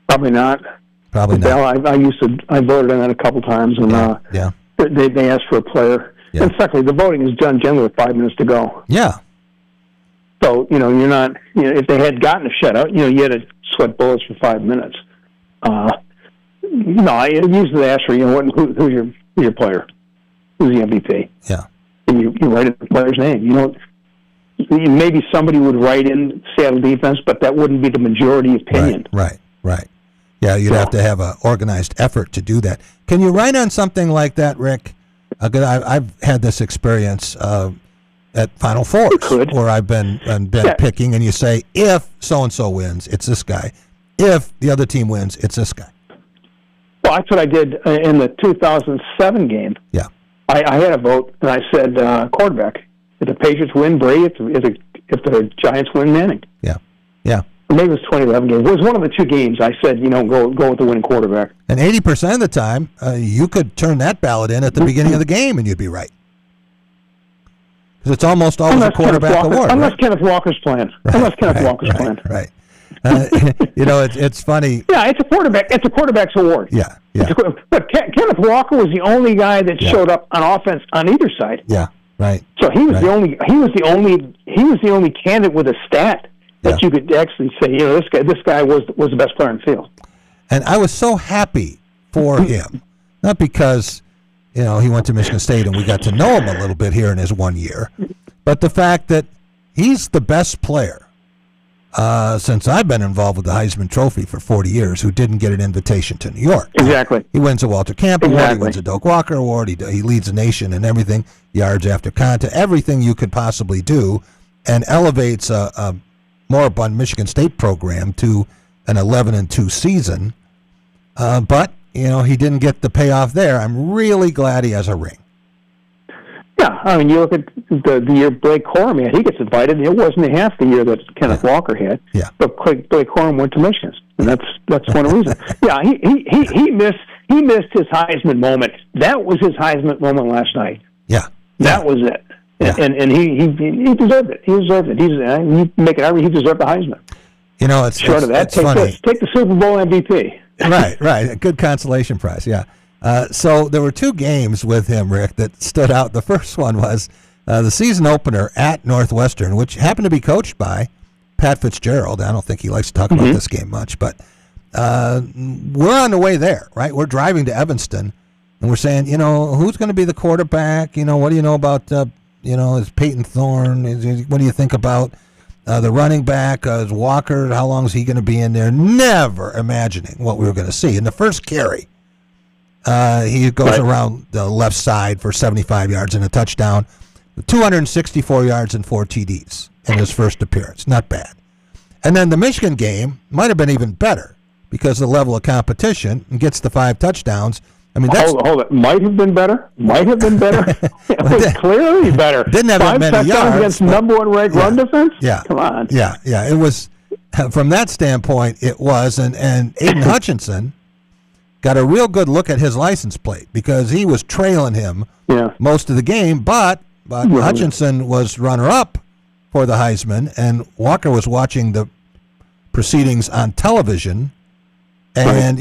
Probably not. Probably not. Well, I voted on that a couple times, and they asked for a player. Yeah. And secondly, the voting is done generally with 5 minutes to go. Yeah. So you're not. If they had gotten a shutout, you had to sweat bullets for 5 minutes. No, I usually ask for who's your player, who's the MVP. Yeah. And you write in the player's name. Maybe somebody would write in Seattle defense, but that wouldn't be the majority opinion. Right. Yeah, you'd have to have an organized effort to do that. Can you write on something like that, Rick? I've had this experience at Final Fours where I've been picking, and you say, if so-and-so wins, it's this guy. If the other team wins, it's this guy. Well, that's what I did in the 2007 game. Yeah. I had a vote, and I said quarterback. If the Patriots win, Brady. If the Giants win, Manning. Yeah. Maybe it was 2011 game. It was one of the two games. I said, go with the winning quarterback. And 80% of the time, you could turn that ballot in at the beginning of the game, and you'd be right. Because it's almost always a quarterback award. Unless Kenneth Walker's playing. Right. It's funny. Yeah, it's a quarterback. It's a quarterback's award. Yeah. But Kenneth Walker was the only guy that showed up on offense on either side. Yeah. Right. So he was the only candidate with a stat that you could actually say, this guy was the best player in the field. And I was so happy for him, not because he went to Michigan State and we got to know him a little bit here in his 1 year, but the fact that he's the best player since I've been involved with the Heisman Trophy for 40 years who didn't get an invitation to New York. Exactly. He wins a Walter Camp Award, he wins a Doak Walker Award, he leads the nation in everything, yards after contact, everything you could possibly do, and elevates a moribund Michigan State program to an 11-2 season. But, he didn't get the payoff there. I'm really glad he has a ring. Yeah, I mean, you look at the year Blake Corum had, he gets invited. It wasn't half the year that Kenneth Walker had. Yeah. But Blake Corum went to Michigan, and that's one of the reasons. Yeah, he missed his Heisman moment. That was his Heisman moment last night. Yeah. That was it. Yeah. And he deserved it. He deserved it. He deserved the Heisman. It's short of that. Take the Super Bowl MVP. Right. A good consolation prize. Yeah. So there were two games with him, Rick, that stood out. The first one was the season opener at Northwestern, which happened to be coached by Pat Fitzgerald. I don't think he likes to talk about this game much, but we're on the way there, right? We're driving to Evanston, and we're saying, who's going to be the quarterback? What do you know about, is Peyton Thorne? What do you think about the running back? Is Walker? How long is he going to be in there? Never imagining what we were going to see. In the first carry, he goes around the left side for 75 yards and a touchdown, 264 yards and 4 TDs in his first appearance. Not bad. And then the Michigan game might have been even better because of the level of competition, and gets the 5 touchdowns. I mean, that's hold it. Might have been better. It was clearly better. Didn't have that many yards against number 1 ranked run defense. Yeah, come on. Yeah. It was from that standpoint. It was, and Aiden Hutchinson got a real good look at his license plate because he was trailing him most of the game. But Hutchinson was runner-up for the Heisman, and Walker was watching the proceedings on television. And,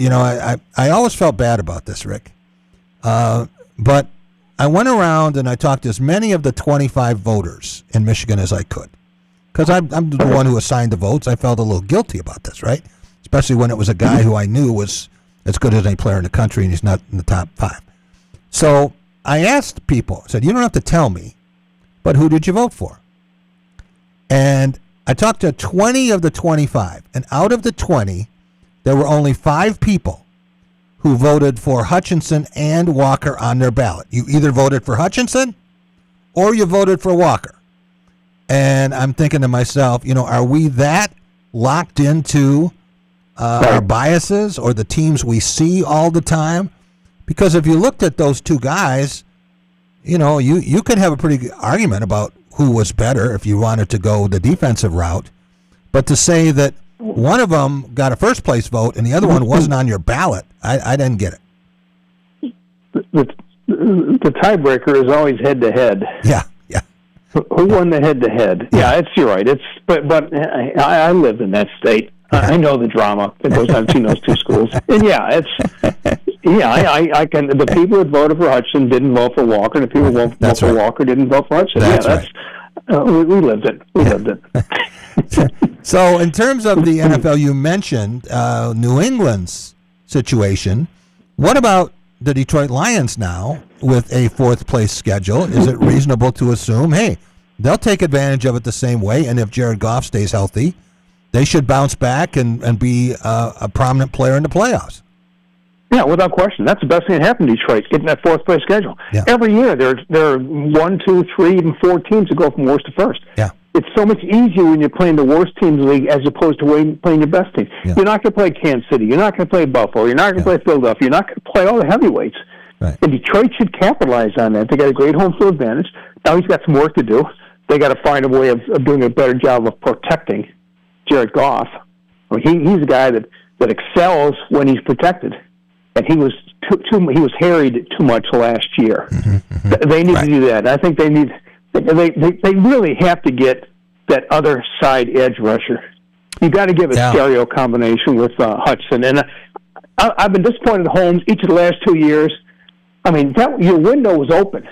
I always felt bad about this, Rick. But I went around and I talked to as many of the 25 voters in Michigan as I could. because I'm the one who assigned the votes. I felt a little guilty about this, right? Especially when it was a guy who I knew was as good as any player in the country, and he's not in the top 5. So I asked people, I said, you don't have to tell me, but who did you vote for? And I talked to 20 of the 25, and out of the 20, there were only 5 people who voted for Hutchinson and Walker on their ballot. You either voted for Hutchinson or you voted for Walker. And I'm thinking to myself, are we that locked into our biases or the teams we see all the time? Because if you looked at those 2 guys, you could have a pretty good argument about who was better if you wanted to go the defensive route. But to say that one of them got a first-place vote and the other one wasn't on your ballot, I didn't get it. The tiebreaker is always head-to-head. Yeah. Who won the head-to-head? Yeah, you're right. But I lived in that state. I know the drama that goes on between those 2 schools. And I can. The people that voted for Hutchinson didn't vote for Walker. The people who voted for Walker didn't vote for Hutchinson. That's right. We lived it. We lived it. So, in terms of the NFL, you mentioned New England's situation. What about the Detroit Lions now with a 4th-place schedule? Is it reasonable to assume, hey, they'll take advantage of it the same way, and if Jared Goff stays healthy, they should bounce back and be a prominent player in the playoffs? Yeah, without question. That's the best thing that happened to Detroit, getting that 4th-place schedule. Yeah. Every year, there are 1, 2, 3, even 4 teams that go from worst to first. Yeah. It's so much easier when you're playing the worst teams in the league as opposed to playing your best team. Yeah. You're not going to play Kansas City. You're not going to play Buffalo. You're not going to play Philadelphia. You're not going to play all the heavyweights. Right. And Detroit should capitalize on that. They got a great home field advantage. Now he's got some work to do. They got to find a way of doing a better job of protecting Jared Goff. I mean, he's a guy that excels when he's protected, and he was harried too much last year. Mm-hmm. They need to do that. I think they need. They really have to get that other side edge rusher. You got to give a stereo combination with Hudson. And I've been disappointed in Holmes each of the last 2 years. I mean, your window was open.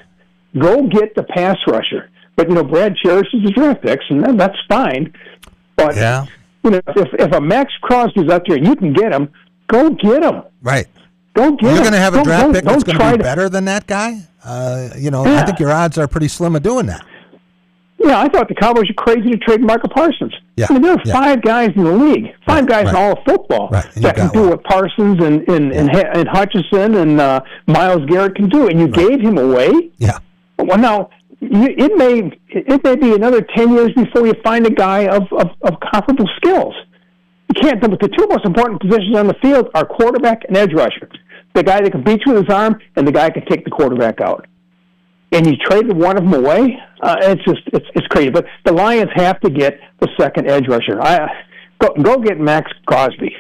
Go get the pass rusher. But Brad cherishes his draft picks, and that's fine. But if a Max Crosby's out there and you can get him, go get him. Right. Go get him. You're going to have a draft pick that's going to be better than that guy. I think your odds are pretty slim of doing that. Yeah, I thought the Cowboys were crazy to trade Michael Parsons. Yeah. I mean, there are 5 guys in the league, 5 guys in all of football that can do what Parsons and Hutchinson and Myles Garrett can do, and you gave him away. Yeah. Well, now it may be another 10 years before you find a guy of comparable skills. You can't. The 2 most important positions on the field are quarterback and edge rusher. The guy that can beat you with his arm and the guy that can take the quarterback out. And you traded one of them away. It's crazy. But the Lions have to get the second edge rusher. Go get Max Crosby.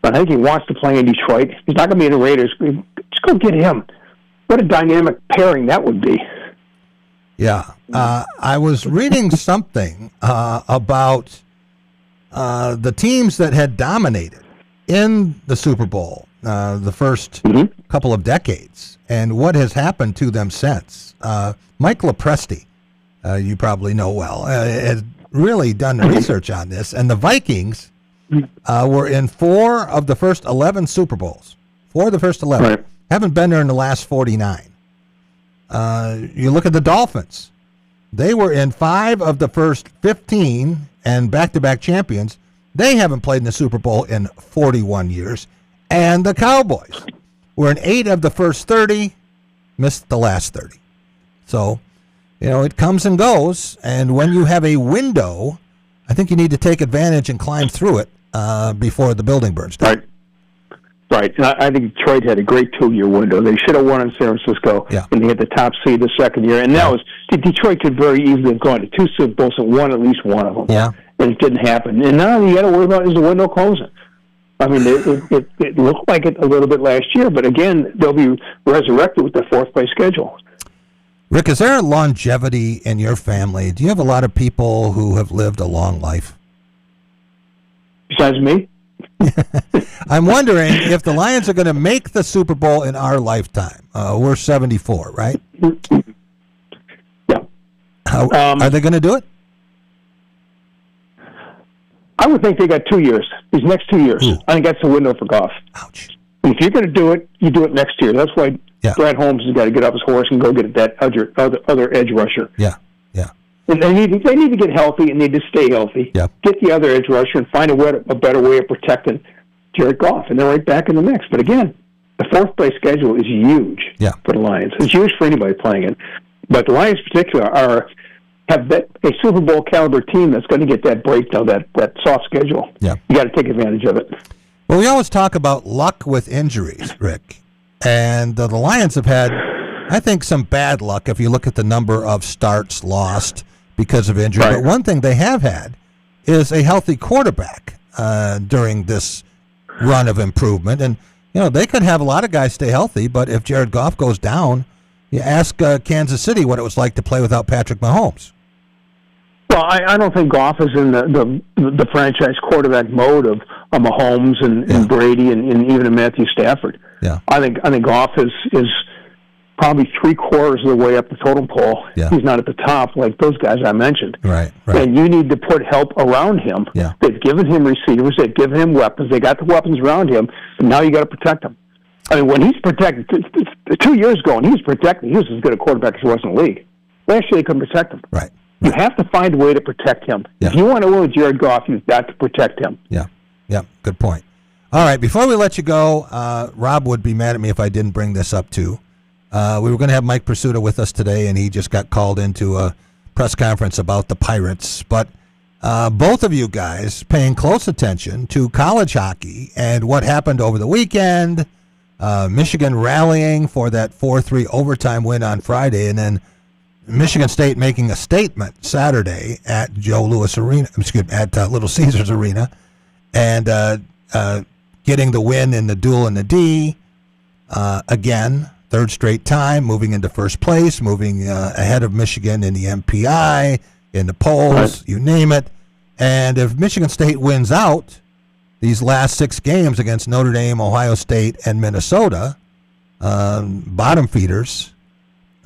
I think he wants to play in Detroit. He's not going to be in the Raiders. Just go get him. What a dynamic pairing that would be. Yeah. I was reading something about the teams that had dominated in the Super Bowl the first couple of decades and what has happened to them since. Mike Lepresti, you probably know well, has really done research on this, and the Vikings were in 4 of the first 11 Super Bowls. 4 of the first 11. Right. Haven't been there in the last 49. You look at the Dolphins. They were in 5 of the first 15 and back-to-back champions. They haven't played in the Super Bowl in 41 years. And the Cowboys were in 8 of the first 30, missed the last 30. So, it comes and goes. And when you have a window, I think you need to take advantage and climb through it before the building burns down. Right. I think Detroit had a great 2-year window. They should have won in San Francisco, and they had the top seed the second year. And that was Detroit could very easily have gone to 2 Super Bowls and won at least one of them. Yeah. And it didn't happen. And now you got to worry about is the window closing. I mean, it looked like it a little bit last year, but again, they'll be resurrected with their 4th-place schedule. Rick, is there longevity in your family? Do you have a lot of people who have lived a long life? Besides me? I'm wondering if the Lions are going to make the Super Bowl in our lifetime. We're 74, right? Yeah. Are they going to do it? I would think they got 2 years. These next 2 years. I think that's the window for Goff. Ouch. And if you're going to do it, you do it next year. That's why Brad Holmes has got to get off his horse and go get that other edge rusher. Yeah. And they need to get healthy and need to stay healthy. Yeah. Get the other edge rusher and find a better way of protecting Jared Goff, and they're right back in the mix. But again, the fourth place schedule is huge for the Lions. It's huge for anybody playing it. But the Lions in particular have a Super Bowl caliber team that's going to get that breakdown, that soft schedule. Yeah. You got to take advantage of it. Well, we always talk about luck with injuries, Rick. And the Lions have had, I think, some bad luck if you look at the number of starts lost because of injury. But one thing they have had is a healthy quarterback during this run of improvement. And, they could have a lot of guys stay healthy, but if Jared Goff goes down, you ask Kansas City what it was like to play without Patrick Mahomes. Well, I don't think Goff is in the franchise quarterback mode of Mahomes and Brady and even Matthew Stafford. Yeah. I think Goff is probably 3/4 of the way up the totem pole. Yeah. He's not at the top like those guys I mentioned. Right. And you need to put help around him. Yeah. They've given him receivers. They've given him weapons. They got the weapons around him. And now you got to protect him. I mean, when he's protected, 2 years ago, when he was protected, he was as good a quarterback as he was in the league. Last year, they couldn't protect him. Right. You have to find a way to protect him. Yeah. If you want to win with Jared Goff, you've got to protect him. Yeah. Good point. All right, before we let you go, Rob would be mad at me if I didn't bring this up too. We were going to have Mike Prisuta with us today, and he just got called into a press conference about the Pirates. But both of you guys paying close attention to college hockey and what happened over the weekend, Michigan rallying for that 4-3 overtime win on Friday, and then Michigan State making a statement Saturday at Joe Louis Arena, at Little Caesars Arena, and getting the win in the duel in the D. Again, third straight time, moving into first place, moving ahead of Michigan in the MPI, in the polls, you name it. And if Michigan State wins out these last 6 games against Notre Dame, Ohio State, and Minnesota, bottom feeders,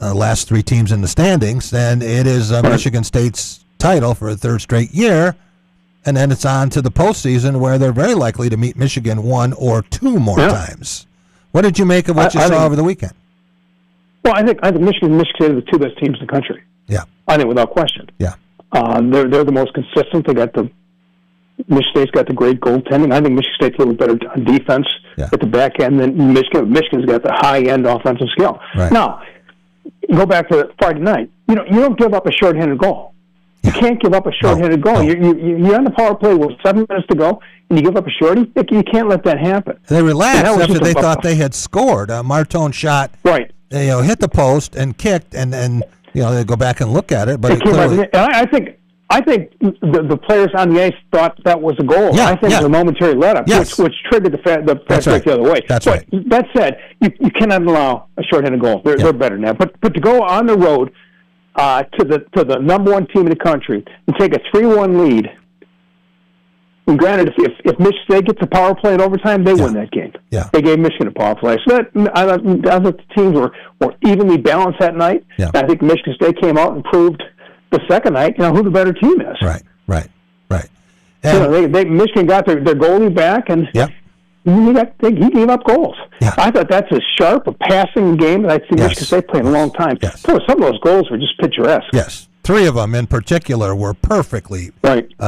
last 3 teams in the standings, then it is Michigan State's title for a third straight year. And then it's on to the postseason where they're very likely to meet Michigan 1 or 2 more times. What did you make of what you saw over the weekend? Well, I think Michigan and Michigan State are the 2 best teams in the country. Yeah. I think without question. Yeah. They're the most consistent. Michigan State's got the great goaltending. I think Michigan State's a little better on defense at the back end than Michigan. Michigan's got the high-end offensive skill. Right. Now, go back to Friday night. You don't give up a shorthanded goal. You can't give up a shorthanded goal. You're on the power play with 7 minutes to go, and you give up a shorty. You can't let that happen. They relaxed after they thought they had scored. Martone shot, hit the post and kicked, and they go back and look at it. But I think the players on the ice thought that was a goal. I think it was a momentary let-up, which triggered the fast break the other way. That's right. That said, you cannot allow a shorthanded goal. They're better than that. But to go on the road to the number 1 team in the country and take a 3-1 lead. And granted, if Michigan State gets a power play in overtime, they win that game. Yeah. They gave Michigan a power play. So I thought the teams were evenly balanced that night. Yeah. I think Michigan State came out and proved the second night who the better team is. Right. And Michigan got their goalie back, and he gave up goals. Yeah. I thought that's as sharp a passing game that I've seen Michigan State play in a long time. Yes. So some of those goals were just picturesque. Yes. 3 of them in particular were perfectly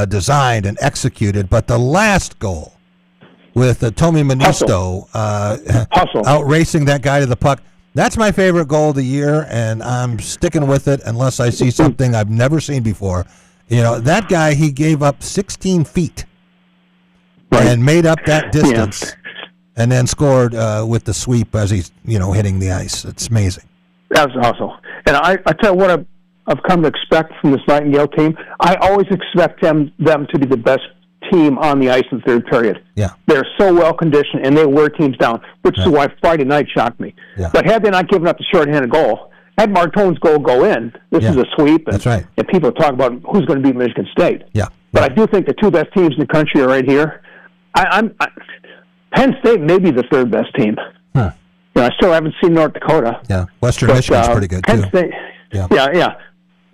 designed and executed, but the last goal with Tommy Manisto outracing that guy to the puck, that's my favorite goal of the year, and I'm sticking with it unless I see something I've never seen before. That guy, he gave up 16 feet and made up that distance and then scored with the sweep as he's hitting the ice. It's amazing. That was awesome. And I tell you what I've come to expect from this Nightingale team. I always expect them to be the best team on the ice in the third period. Yeah. They're so well conditioned and they wear teams down, which is why Friday night shocked me. Yeah. But had they not given up the shorthanded goal, had Martone's goal go in, this is a sweep. And, that's right. And people talk about who's going to beat Michigan State. Yeah. But I do think the 2 best teams in the country are right here. Penn State may be the 3rd best team. Huh. I still haven't seen North Dakota. Yeah. Western Michigan's pretty good Penn too. State, yeah.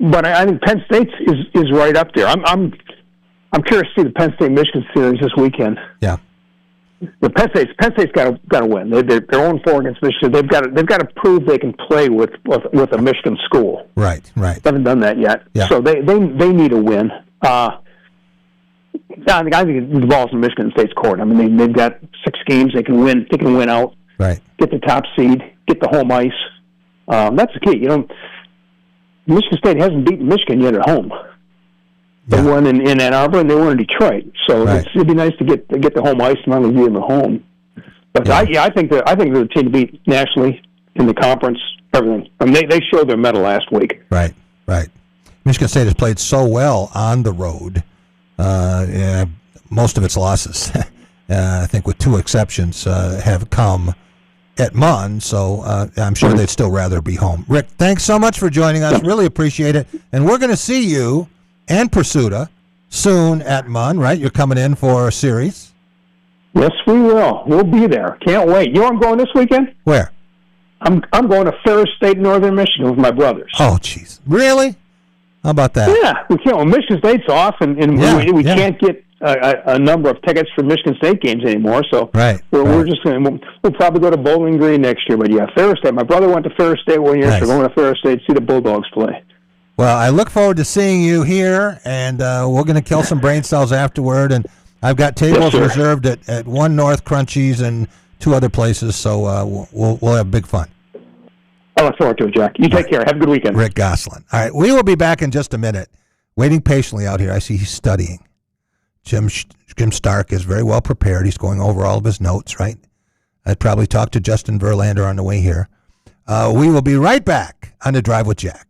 But I think Penn State is right up there. I'm curious to see the Penn State-Michigan series this weekend. Yeah. The Penn State's got to win. They're 0-4 against Michigan. They've got to prove they can play with a Michigan school. Right. They haven't done that yet. Yeah. So they need a win. I think the ball's in Michigan State's court. I mean, they've got 6 games they can win. They can win out. Right. Get the top seed. Get the home ice. That's the key. Michigan State hasn't beaten Michigan yet at home. They won in Ann Arbor and they won in Detroit. So it'd be nice to get the home ice and not only be in the home. But I think they're the team to beat nationally in the conference. Everything. I mean, they showed their mettle last week. Right. Michigan State has played so well on the road. Most of its losses, I think, with 2 exceptions, have come at Munn. So I'm sure they'd still rather be home. Rick, thanks so much for joining us. Really appreciate it. And we're going to see you and Prisuta soon at Munn, right? You're coming in for a series. Yes, we will. We'll be there. Can't wait. You know where I'm going this weekend? Where? I'm going to Ferris State, Northern Michigan with my brothers. Oh, jeez. Really? How about that? Yeah, we can't. Well, Michigan State's off, and we can't get a number of tickets for Michigan State games anymore. So we're just going to. We'll probably go to Bowling Green next year. But yeah, Ferris State. My brother went to Ferris State 1 year, so we're going to Ferris State to see the Bulldogs play. Well, I look forward to seeing you here, and we're going to kill some brain cells afterward. And I've got tables reserved at 1 North Crunchies and 2 other places, so we'll have big fun. I look forward to it, Jack. You take care. Have a good weekend. Rick Gosselin. All right, we will be back in just a minute. Waiting patiently out here. I see he's studying. Jim Stark is very well prepared. He's going over all of his notes, right? I'd probably talk to Justin Verlander on the way here. We will be right back on The Drive with Jack.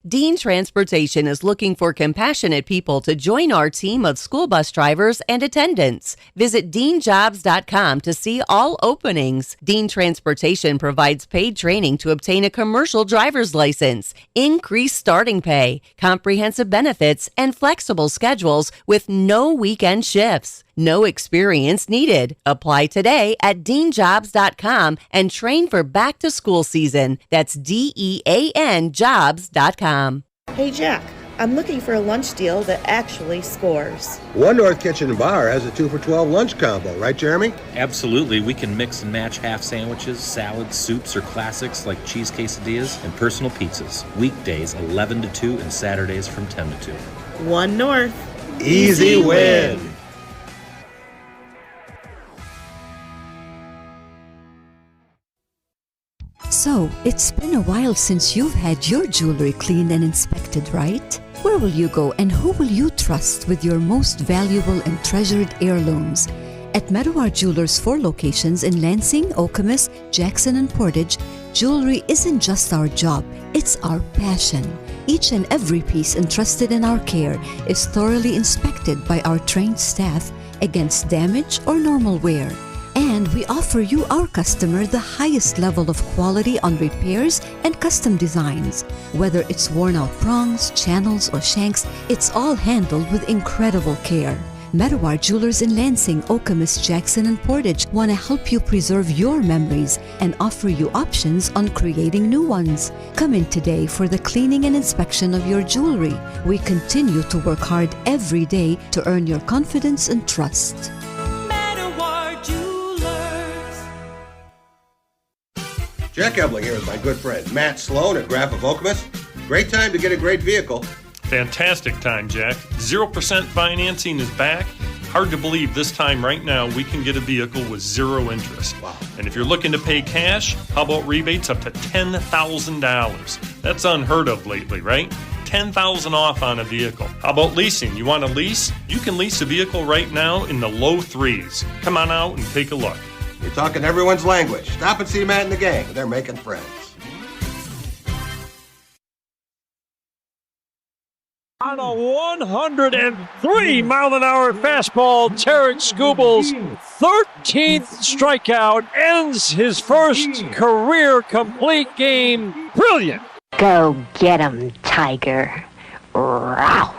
Dean Transportation is looking for compassionate people to join our team of school bus drivers and attendants. Visit deanjobs.com to see all openings. Dean Transportation provides paid training to obtain a commercial driver's license, increased starting pay, comprehensive benefits, and flexible schedules with no weekend shifts. No experience needed. Apply today at deanjobs.com and train for back to school season. That's DEAN jobs.com. Hey, Jack, I'm looking for a lunch deal that actually scores. 1 North Kitchen and Bar has a 2 for $12 lunch combo, right, Jeremy? Absolutely. We can mix and match half sandwiches, salads, soups, or classics like cheese quesadillas and personal pizzas. Weekdays 11 to 2 and Saturdays from 10 to 2. 1 North. Easy win. So, it's been a while since you've had your jewelry cleaned and inspected, right? Where will you go and who will you trust with your most valuable and treasured heirlooms? At Meadowar Jewelers' 4 locations in Lansing, Okemos, Jackson, and Portage, jewelry isn't just our job, it's our passion. Each and every piece entrusted in our care is thoroughly inspected by our trained staff against damage or normal wear. And we offer you, our customer, the highest level of quality on repairs and custom designs. Whether it's worn out prongs, channels, or shanks, it's all handled with incredible care. Meadowar Jewelers in Lansing, Okemos, Jackson, and Portage want to help you preserve your memories and offer you options on creating new ones. Come in today for the cleaning and inspection of your jewelry. We continue to work hard every day to earn your confidence and trust. Jack Ebling here with my good friend Matt Sloan at Graf of Okemos. Great time to get a great vehicle. Fantastic time, Jack. 0% financing is back. Hard to believe this time right now we can get a vehicle with 0 interest. Wow. And if you're looking to pay cash, how about rebates up to $10,000? That's unheard of lately, right? $10,000 off on a vehicle. How about leasing? You want to lease? You can lease a vehicle right now in the low 3s. Come on out and take a look. You're talking everyone's language. Stop and see Matt and the gang. They're making friends. On a 103-mile-an-hour fastball, Tarek Skubal's 13th strikeout ends his first career complete game. Brilliant. Go get him, Tiger. Row.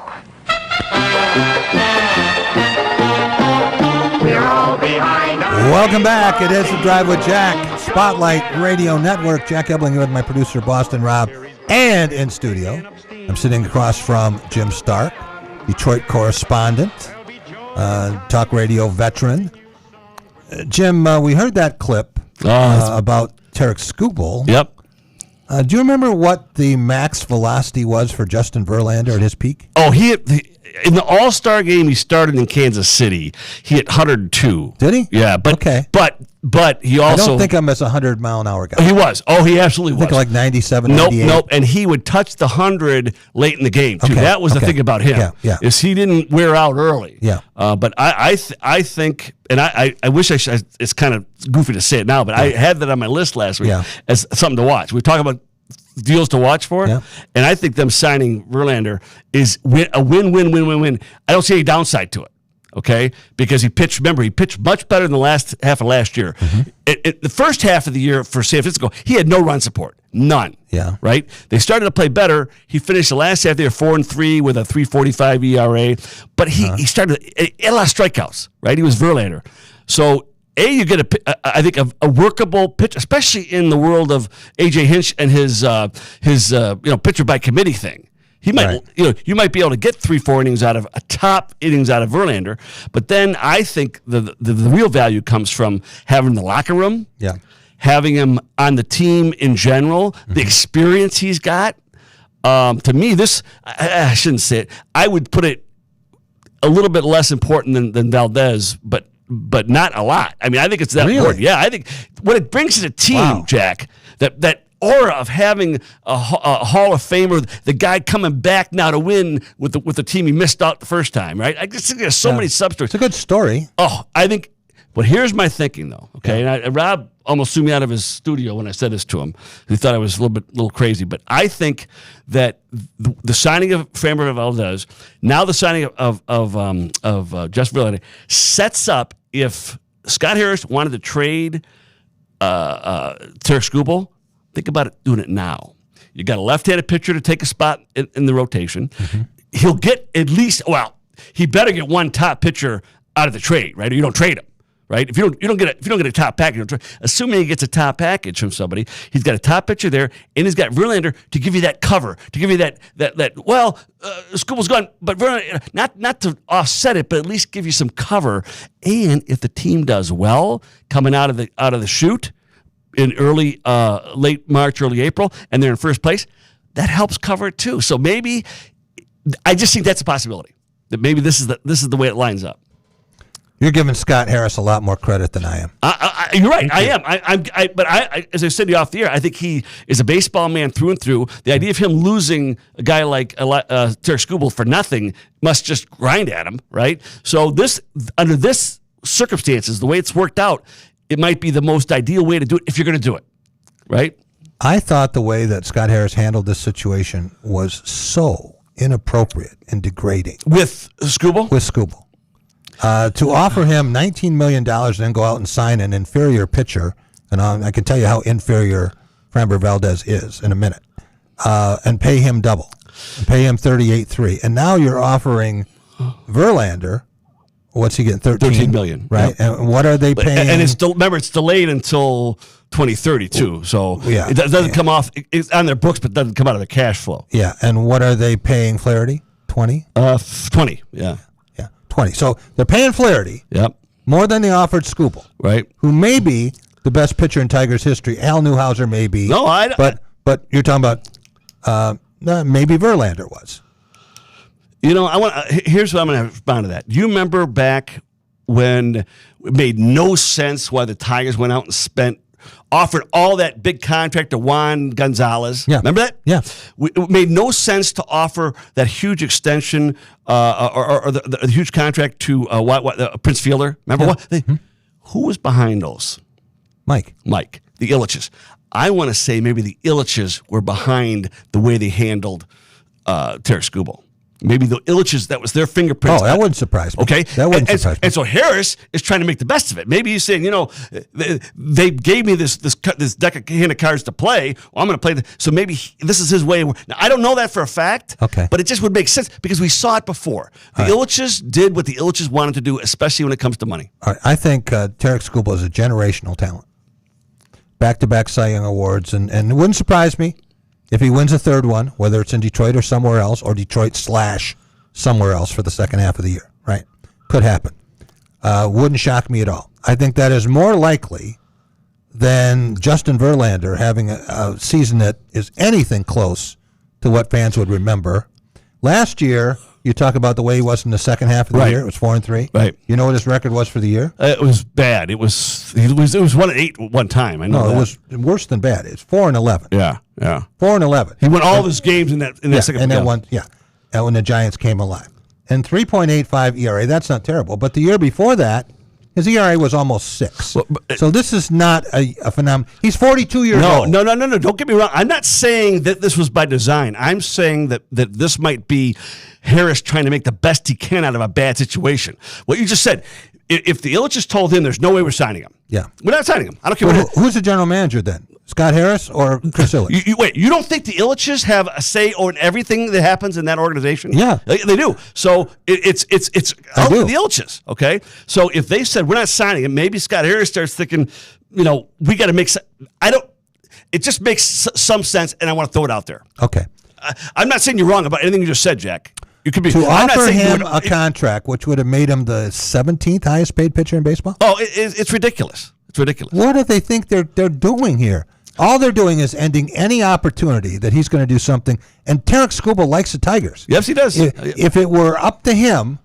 We're all behind us. Welcome back. It is The Drive with Jack, Spotlight Radio Network. Jack Ebling here with my producer, Boston Rob, and in studio, I'm sitting across from Jim Stark, Detroit correspondent, talk radio veteran. Jim, we heard that clip about Tarek Skubal. Yep. Do you remember what the max velocity was for Justin Verlander at his peak? Oh, in the All-Star game he started in Kansas City, he hit 102. Did he? Yeah, but he also... I don't think I'm as a 100-mile-an-hour guy. He was. Oh, he absolutely was. I think like 97, 98. Nope. And he would touch the 100 late in the game, too. That was the thing about him, is he didn't wear out early. Yeah. But I think, and I wish it's kind of goofy to say it now, but I had that on my list last week as something to watch. We talk about deals to watch for, and I think them signing Verlander is a win-win-win-win-win. I don't see any downside to it. Okay, because he pitched much better than the last half of last year. The first half of the year for San Francisco, he had no run support, none. Yeah, right. They started to play better. He finished the last half of the year 4-3 with a 3.45 ERA, but he started he had a lot of strikeouts. Right, he was Verlander. So you get I think a workable pitch, especially in the world of AJ Hinch and his pitcher by committee thing. He might, you might be able to get 3-4 innings out of Verlander, but then I think the real value comes from having the locker room, having him on the team in general, the experience he's got. To me, I shouldn't say it. I would put it a little bit less important than Valdez, but not a lot. I mean, I think it's that important. Yeah, I think what it brings to the team, Jack, that aura of having a Hall of Famer, the guy coming back now to win with the team he missed out the first time, right? I just think there's so many sub-stories. It's a good story. Oh, I think, but here's my thinking, though, okay? And Rob almost threw me out of his studio when I said this to him. He thought I was a little crazy. But I think that the signing of Framber Valdez, now the signing of Justin Verlander, sets up, if Scott Harris wanted to trade Tarek Skubal, think about it, doing it now. You got a left-handed pitcher to take a spot in the rotation. He'll get at least, he better get one top pitcher out of the trade, right? Or you don't trade him, right? If you don't get a top package, assuming he gets a top package from somebody, he's got a top pitcher there, and he's got Verlander to give you that cover, to give you that Skubal's gone, but Verlander, not to offset it, but at least give you some cover. And if the team does well coming out of the chute in late March, early April, and they're in first place, that helps cover it too. So maybe, I just think that's a possibility, that maybe this is the way it lines up. You're giving Scott Harris a lot more credit than I am. You're right. I am. But as I said to you off the air, I think he is a baseball man through and through. The idea of him losing a guy like Tarek Skubal for nothing must just grind at him, right? So under this circumstances, the way it's worked out, it might be the most ideal way to do it if you're going to do it, right? I thought the way that Scott Harris handled this situation was so inappropriate and degrading. With Skubal? With Skubal. To offer him $19 million and then go out and sign an inferior pitcher, and I can tell you how inferior Framber Valdez is in a minute, and pay him double, and pay him $38.3. And now you're offering Verlander, what's he getting? $13 million, right? Yep. And what are they paying? And it's delayed until 2032, so it doesn't come off. It's on their books, but doesn't come out of the cash flow. Yeah, and what are they paying Flaherty? 20? 20. Yeah, 20. So they're paying Flaherty. Yep. More than they offered Skubal, right? Who may be the best pitcher in Tigers history. Al Newhouser may be. No, But you're talking about maybe Verlander was. You know, here's what I'm going to respond to that. Do you remember back when it made no sense why the Tigers went out and offered all that big contract to Juan Gonzalez? Yeah. Remember that? Yeah. It made no sense to offer that huge extension or the huge contract to Prince Fielder. Remember what? Who was behind those? Mike, the Ilitches. I want to say maybe the Ilitches were behind the way they handled Tarek Skubal. Maybe the Ilitches, that was their fingerprints. Oh, that wouldn't surprise me. Okay? That wouldn't surprise me. And so Harris is trying to make the best of it. Maybe he's saying, they gave me this deck of cards to play. Well, I'm going to play so maybe this is his way. Now, I don't know that for a fact, but it just would make sense because we saw it before. The Ilitches did what the Ilitches wanted to do, especially when it comes to money. All right. I think Tarek Skubal is a generational talent. Back-to-back Cy Young Awards, and it wouldn't surprise me If he wins a third one, whether it's in Detroit or somewhere else, or Detroit / somewhere else for the second half of the year, right? Could happen. Wouldn't shock me at all. I think that is more likely than Justin Verlander having a season that is anything close to what fans would remember. Last year, you talk about the way he was in the second half of the year. It was 4-3. Right. You know what his record was for the year? It was bad. It was 1-8 one time. I know. No, that. it was worse than bad. It's 4-11. Yeah. 4-11. He won all of his games in that second. And then one. Yeah, and when the Giants came alive. And 3.85 ERA. That's not terrible. But the year before that, his ERA was almost 6. So this is not a phenomenon. He's 42 years old. No. Don't get me wrong. I'm not saying that this was by design. I'm saying that this might be Harris trying to make the best he can out of a bad situation. What you just said, if the Ilitches told him there's no way we're signing him. Yeah. We're not signing him. I don't care what. Who's the general manager then? Scott Harris or Chris Ilitch? Wait, you don't think the Ilitches have a say on everything that happens in that organization? Yeah. They do. So it's up to the Ilitches, okay? So if they said we're not signing him, maybe Scott Harris starts thinking, we got to make it just makes some sense, and I want to throw it out there. Okay. I'm not saying you're wrong about anything you just said, Jack. You could be to offer him a contract, which would have made him the 17th highest paid pitcher in baseball. Oh, it's ridiculous. It's ridiculous. What do they think they're doing here? All they're doing is ending any opportunity that he's going to do something. And Tarik Skubal likes the Tigers. Yes, he does. If it were up to him,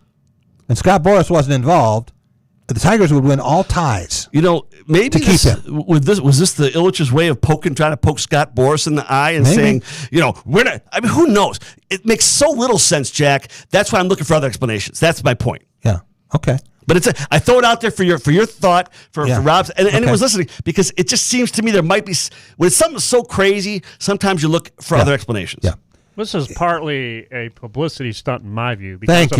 and Scott Boras wasn't involved, the Tigers would win all ties. Maybe to keep him. Was this the Ilitch's way of trying to poke Scott Boras in the eye and saying, we're not? I mean, who knows? It makes so little sense, Jack. That's why I'm looking for other explanations. That's my point. Yeah. Okay. But I throw it out there for your thought for Rob's and it was listening because it just seems to me there might be when it's something so crazy. Sometimes you look for other explanations. Yeah. This is partly a publicity stunt, in my view, because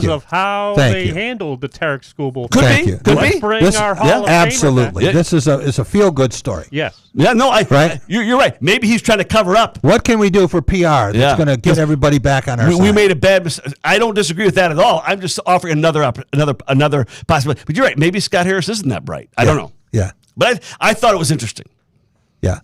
of how they handled the Tarik Skubal. Could be. Bring our Hall of absolutely. Famer back. This is a feel good story. Yes. Yeah. No. Right. You're right. Maybe he's trying to cover up. What can we do for PR that's going to get everybody back on our side? We made a bad mistake. I don't disagree with that at all. I'm just offering another possibility. But you're right. Maybe Scott Harris isn't that bright. I don't know. Yeah. But I thought it was interesting. Yeah.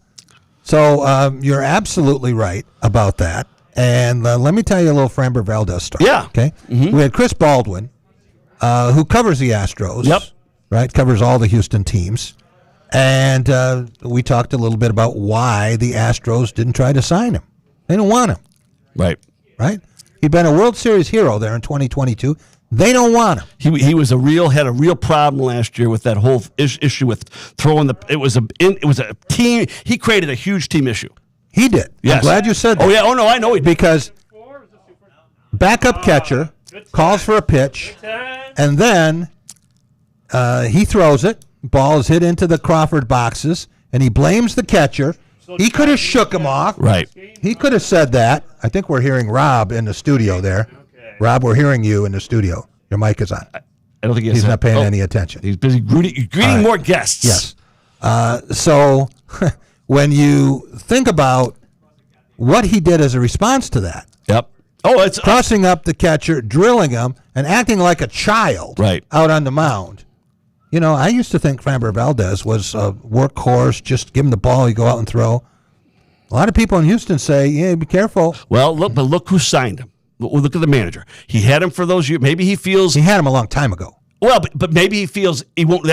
So you're absolutely right about that. And let me tell you a little Framber Valdez story. Yeah. Okay. Mm-hmm. We had Chris Baldwin, who covers the Astros. Yep. Right. Covers all the Houston teams. And we talked a little bit about why the Astros didn't try to sign him. They didn't want him. Right. Right. He'd been a World Series hero there in 2022. They don't want him. He had a real problem last year with that whole issue with throwing it was a team. He created a huge team issue. He did. Yes. I'm glad you said that. Oh yeah. Oh no, I know he did. Because backup catcher calls for a pitch, and then he throws it. Ball is hit into the Crawford boxes, and he blames the catcher. He could have shook him off. Right. He could have said that. I think we're hearing Rob in the studio there. Rob, we're hearing you in the studio. Your mic is on. I don't think he's not paying any attention. He's busy greeting more guests. Yes. So when you think about what he did as a response to that. Yep. Oh, it's crossing up the catcher, drilling him, and acting like a child out on the mound. I used to think Framber Valdez was a workhorse. Just give him the ball, you go out and throw. A lot of people in Houston say, "Yeah, be careful." Well, look who signed him. Look at the manager. He had him for those years. Maybe he feels he had him a long time ago. Well, but maybe he feels he won't.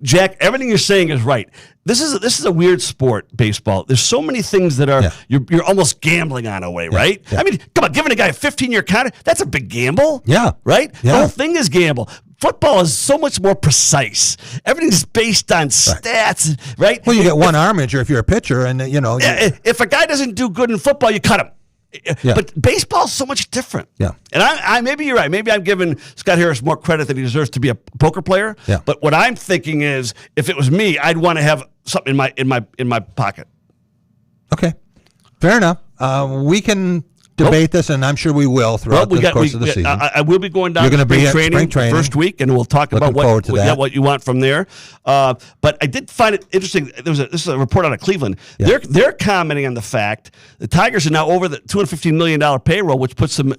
Jack, everything you're saying is right. This is a weird sport, baseball. There's so many things that are you're almost gambling on a way, right? Yeah. I mean, come on, giving a guy a 15-year contract, that's a big gamble. Yeah. Right? Yeah. The whole thing is gamble. Football is so much more precise. Everything's based on stats, right? Well, you get one arm injury if you're a pitcher, and if a guy doesn't do good in football, you cut him. Yeah. But baseball's so much different. Yeah. And I maybe you're right. Maybe I'm giving Scott Harris more credit than he deserves to be a poker player. Yeah. But what I'm thinking is, if it was me, I'd want to have something in my pocket. Okay. Fair enough. We can debate this, and I'm sure we will throughout the course of the season. I will be going down You're to going to be at spring training first week, and we'll talk about what you want from there. But I did find it interesting. This is a report out of Cleveland. Yeah. They're commenting on the fact the Tigers are now over the $215 million payroll, which puts them.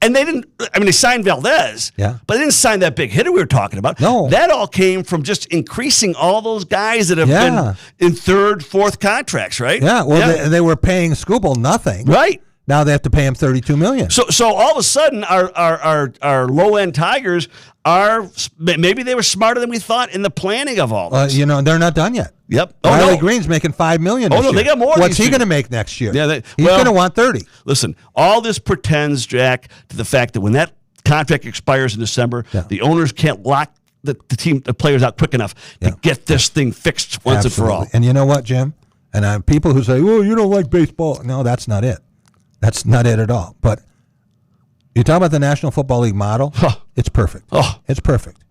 And they didn't. I mean, they signed Valdez, but they didn't sign that big hitter we were talking about. No, that all came from just increasing all those guys that have been in third, fourth contracts, right? Yeah. Well, they were paying Skubal nothing, right? Now they have to pay him $32 million. So all of a sudden, our low end Tigers are maybe they were smarter than we thought in the planning of all this. They're not done yet. Yep. Riley Green's making $5 million. Oh no, they got more. What's he going to make next year? Yeah, he's going to want $30. Listen, all this pretends, Jack, to the fact that when that contract expires in December, the owners can't lock the players out quick enough to get this thing fixed once and for all. And you know what, Jim? And people who say, "Oh, you don't like baseball," no, that's not it. That's not it at all. But you talk about the National Football League model, it's perfect. It's perfect.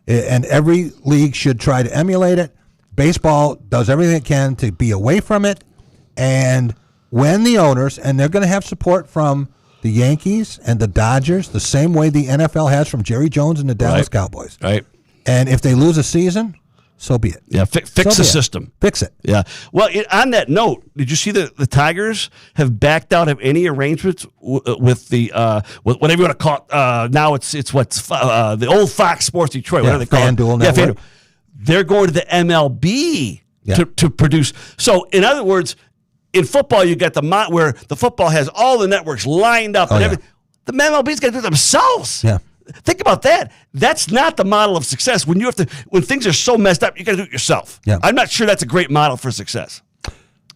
And every league should try to emulate it. Baseball does everything it can to be away from it. And when the owners, and they're going to have support from the Yankees and the Dodgers, the same way the NFL has from Jerry Jones and the Dallas Cowboys. Right. And if they lose a season, so be it. Yeah, fix the system. Fix it. Yeah. Well, on that note, did you see that the Tigers have backed out of any arrangements with the whatever you want to call it? Now it's what's the old Fox Sports Detroit. What do they call FanDuel it? Network. FanDuel. They're going to the MLB to produce. So, in other words, in football, you got where the football has all the networks lined up and everything. The MLB's got to do it themselves. Yeah. Think about that. That's not the model of success. When things are so messed up, you got to do it yourself. Yeah. I'm not sure that's a great model for success.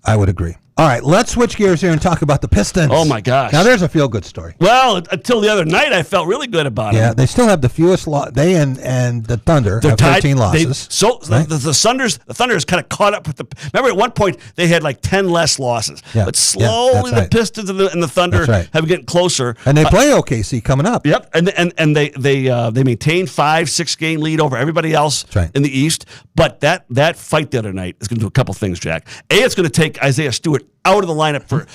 I would agree. All right, let's switch gears here and talk about the Pistons. Oh my gosh! Now there's a feel-good story. Well, until the other night, I felt really good about it. Yeah, they still have the fewest They and the Thunder have 13 losses. The Thunder has kind of caught up with the. Remember, at one point they had like 10 less losses, but slowly the Pistons and the Thunder have been getting closer. And they play OKC coming up. Yep, and they maintain 5-6 game lead over everybody else in the East. But that fight the other night is going to do a couple things, Jack. It's going to take Isaiah Stewart out of the lineup for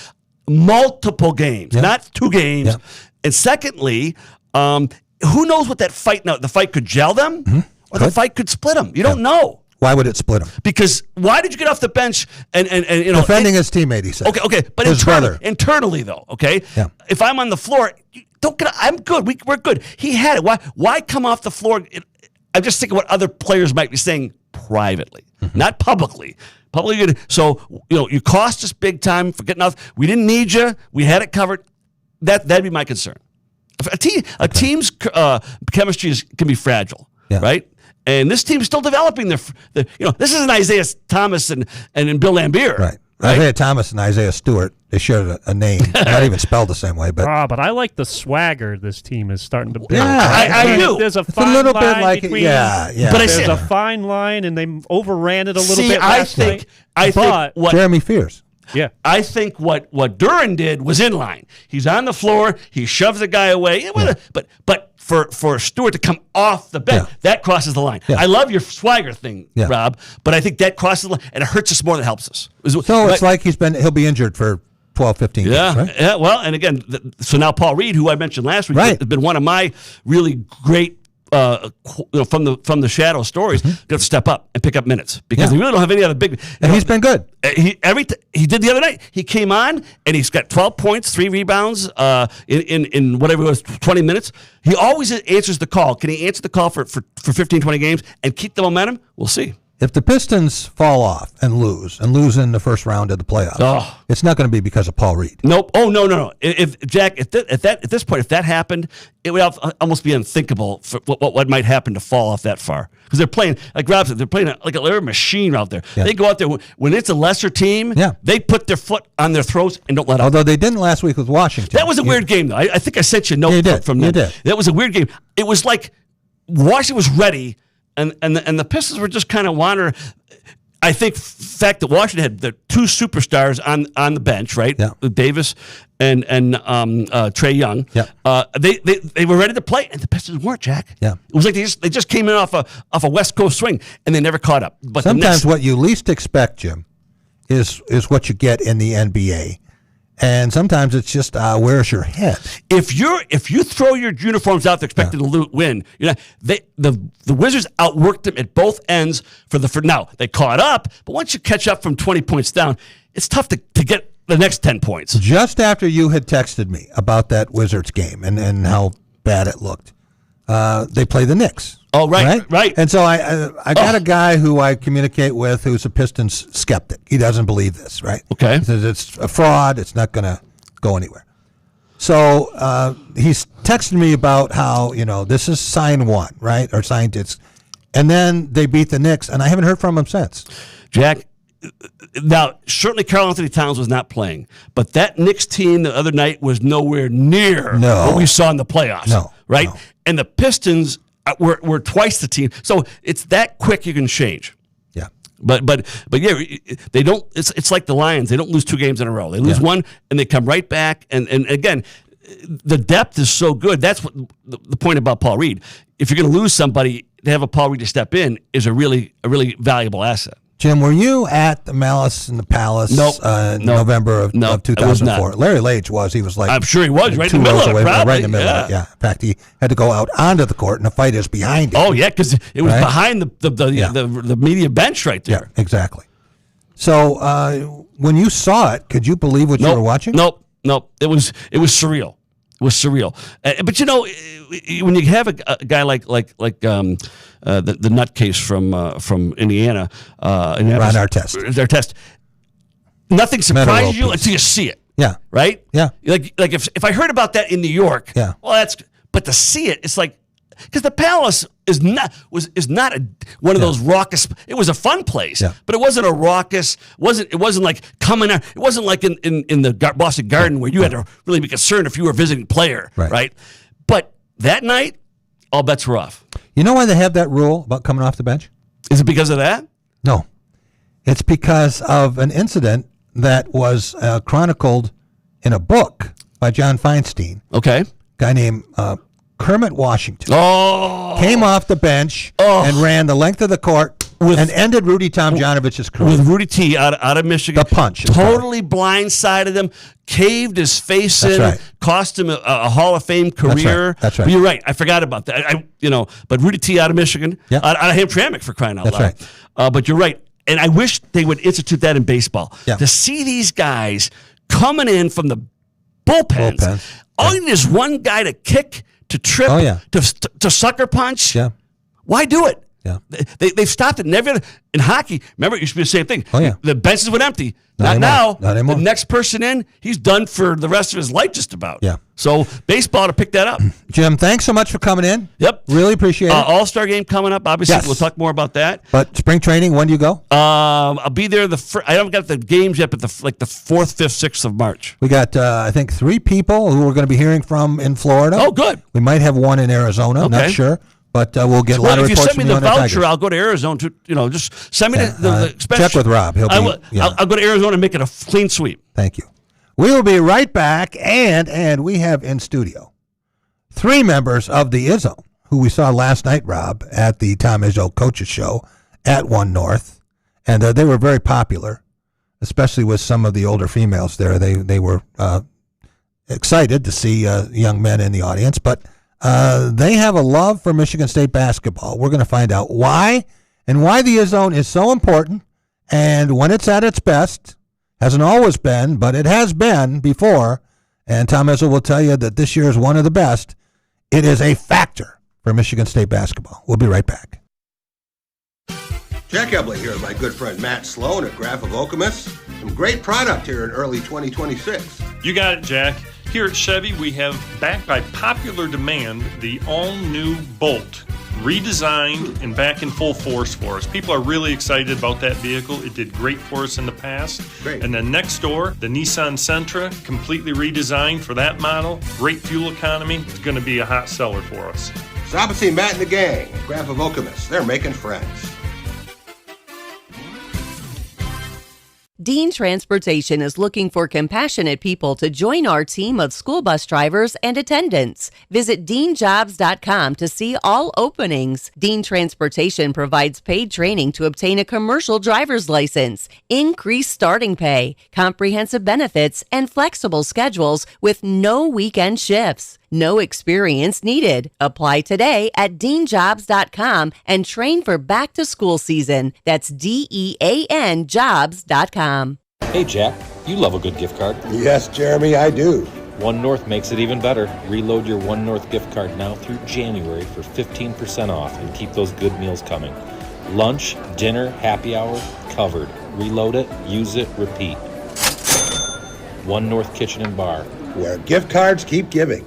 multiple games, not 2 games. Yeah. And secondly, who knows what that fight now? The fight could gel them, or the fight could split them. You don't know. Why would it split them? Because why did you get off the bench and defending his teammate? He said. Okay, but internally though, okay. Yeah. If I'm on the floor, don't get. I'm good. We're good. He had it. Why come off the floor? I'm just thinking what other players might be saying privately, not publicly. So you cost us big time for getting off. We didn't need you. We had it covered. That'd be my concern. A team's chemistry can be fragile, right? And this team's still developing this isn't Isaiah Thomas and Bill Laimbeer, right? Isaiah Thomas and Isaiah Stewart, they share a name, not even spelled the same way. But I like the swagger this team is starting to build. Yeah, I do. There's a fine line bit between, yeah. But there's a fine line, and they overran it a little bit last night. I think what Jeremy Fears. Yeah, I think what Duran did was in line. He's on the floor. He shoves the guy away. But for Stewart to come off the bench, that crosses the line. Yeah. I love your swagger thing, Rob, but I think that crosses the line, and it hurts us more than it helps us. It's like he'll be injured for 12, 15 games, right? Yeah, well, and again, so now Paul Reed, who I mentioned last week, has been one of my really great from the shadow stories, got to step up and pick up minutes because they really don't have any other big. And he's been good. He did the other night. He came on and he's got 12 points, 3 rebounds in whatever it was, 20 minutes. He always answers the call. Can he answer the call for 15, 20 games and keep the momentum? We'll see. If the Pistons fall off and lose in the first round of the playoffs, it's not going to be because of Paul Reed. Nope. Oh, no. If Jack, at this point, if that happened, it would almost be unthinkable for what might happen to fall off that far. Because they're playing, like Rob said, they're playing like a machine out there. Yeah. They go out there when it's a lesser team. Yeah. They put their foot on their throats and don't let up. Although they didn't last week with Washington. That was a weird game, though. I think I sent you a note from them. You did. That was a weird game. It was like Washington was ready. And the Pistons were just kind of wandering. I think the fact that Washington had the 2 superstars on the bench, right? Yeah. Davis and Trae Young. Yeah. They were ready to play, and the Pistons weren't, Jack. Yeah. It was like they just came in off a West Coast swing, and they never caught up. But sometimes what you least expect, Jim, is what you get in the NBA. And sometimes it's just where's your head? If you throw your uniforms out there expecting to win, the Wizards outworked them at both ends for now. They caught up, but once you catch up from 20 points down, it's tough to get the next 10 points. Just after you had texted me about that Wizards game and how bad it looked, they play the Knicks. Oh, right. And so I got a guy who I communicate with who's a Pistons skeptic. He doesn't believe this, right? Okay. He says it's a fraud. It's not going to go anywhere. So he's texting me about how, this is sign one, right? Or sign two. And then they beat the Knicks, and I haven't heard from him since. Jack, now, certainly Karl Anthony Towns was not playing, but that Knicks team the other night was nowhere near what we saw in the playoffs, right? No. And the Pistons were twice the team. So it's that quick you can change. Yeah. But yeah, they don't. It's like the Lions. They don't lose 2 games in a row. They lose one and they come right back. And again, the depth is so good. That's what the point about Paul Reed. If you're going to lose somebody, to have a Paul Reed to step in is a really valuable asset. Jim, were you at the Malice in the Palace in November of 2004? Larry Lage was. He was like, I'm sure he was right in the middle of it. Right in the middle of it, yeah. In fact, he had to go out onto the court, and the fight is behind him. Oh, yeah, because it was behind the media bench right there. Yeah, exactly. So when you saw it, could you believe what you were watching? Nope. It was surreal. It was surreal. But when you have a guy like the nutcase from Indiana, Ron Artest, nothing surprises you until you see it. Yeah. Right. Yeah. Like if I heard about that in New York, well, but to see it, it's like because the Palace is not one of those raucous. It was a fun place, but it wasn't a raucous. It wasn't like coming out. It wasn't like in the Boston Garden where you had to really be concerned if you were a visiting player, right? But that night, all bets were off. You know why they have that rule about coming off the bench? Is it because of that? No, it's because of an incident that was chronicled in a book by John Feinstein. Okay, guy named Kermit Washington came off the bench and ran the length of the court and ended Rudy Tomjanovich's career. With Rudy T out of Michigan. The punch. Totally blindsided him, caved his face in, cost him a Hall of Fame career. That's right. But you're right. I forgot about that. But Rudy T out of Michigan, out of Hamtramck for crying out loud. Right. But you're right. And I wish they would institute that in baseball. Yeah. To see these guys coming in from the bullpens. All you need is one guy to kick, to trip, to sucker punch. Yeah. Why do it? Yeah. They've stopped it. Never in hockey. Remember, it used to be the same thing. Oh, yeah. The benches would empty. Not anymore. The next person in, he's done for the rest of his life just about. Yeah. So baseball to pick that up. Jim, thanks so much for coming in. Yep. Really appreciate it. All-Star game coming up. Obviously, we'll talk more about that. But spring training, when do you go? I'll be there. I haven't got the games yet, but the 4th, 5th, 6th of March. We got, I think, 3 people who we're going to be hearing from in Florida. Oh, good. We might have one in Arizona. Okay. Not sure. But we'll get a lot of reports. If you send me from the voucher, Tigers. I'll go to Arizona. Just send me the special. Check with Rob. I'll go to Arizona and make it a clean sweep. Thank you. We will be right back, and we have in studio 3 members of the Izzone, who we saw last night, Rob, at the Tom Izzo Coaches Show at 1 North, and they were very popular, especially with some of the older females there. They were excited to see young men in the audience, but they have a love for Michigan State basketball. We're going to find out why and why the Izzone is so important, and when it's at its best. Hasn't always been, but it has been before, and Tom Izzo will tell you that this year is one of the best. It is a factor for Michigan State basketball. We'll be right back. Jack Ebling here with my good friend Matt Sloan at Graph of Okemos. Some great product here in early 2026. You got it, Jack. Here at Chevy, we have, backed by popular demand, the all-new Bolt. Redesigned and back in full force for us. People are really excited about that vehicle. It did great for us in the past. Great. And then next door, the Nissan Sentra, completely redesigned for that model. Great fuel economy. It's going to be a hot seller for us. Stop and see Matt and the gang at Graph of Okemos. They're making friends. Dean Transportation is looking for compassionate people to join our team of school bus drivers and attendants. Visit deanjobs.com to see all openings. Dean Transportation provides paid training to obtain a commercial driver's license, increased starting pay, comprehensive benefits, and flexible schedules with no weekend shifts. No experience needed. Apply today at deanjobs.com and train for back to school season. That's DEAN jobs.com. Hey, Jack, you love a good gift card. Yes, Jeremy, I do. One North makes it even better. Reload your One North gift card now through January for 15% off and keep those good meals coming. Lunch, dinner, happy hour, covered. Reload it, use it, repeat. One North Kitchen and Bar. Where gift cards keep giving.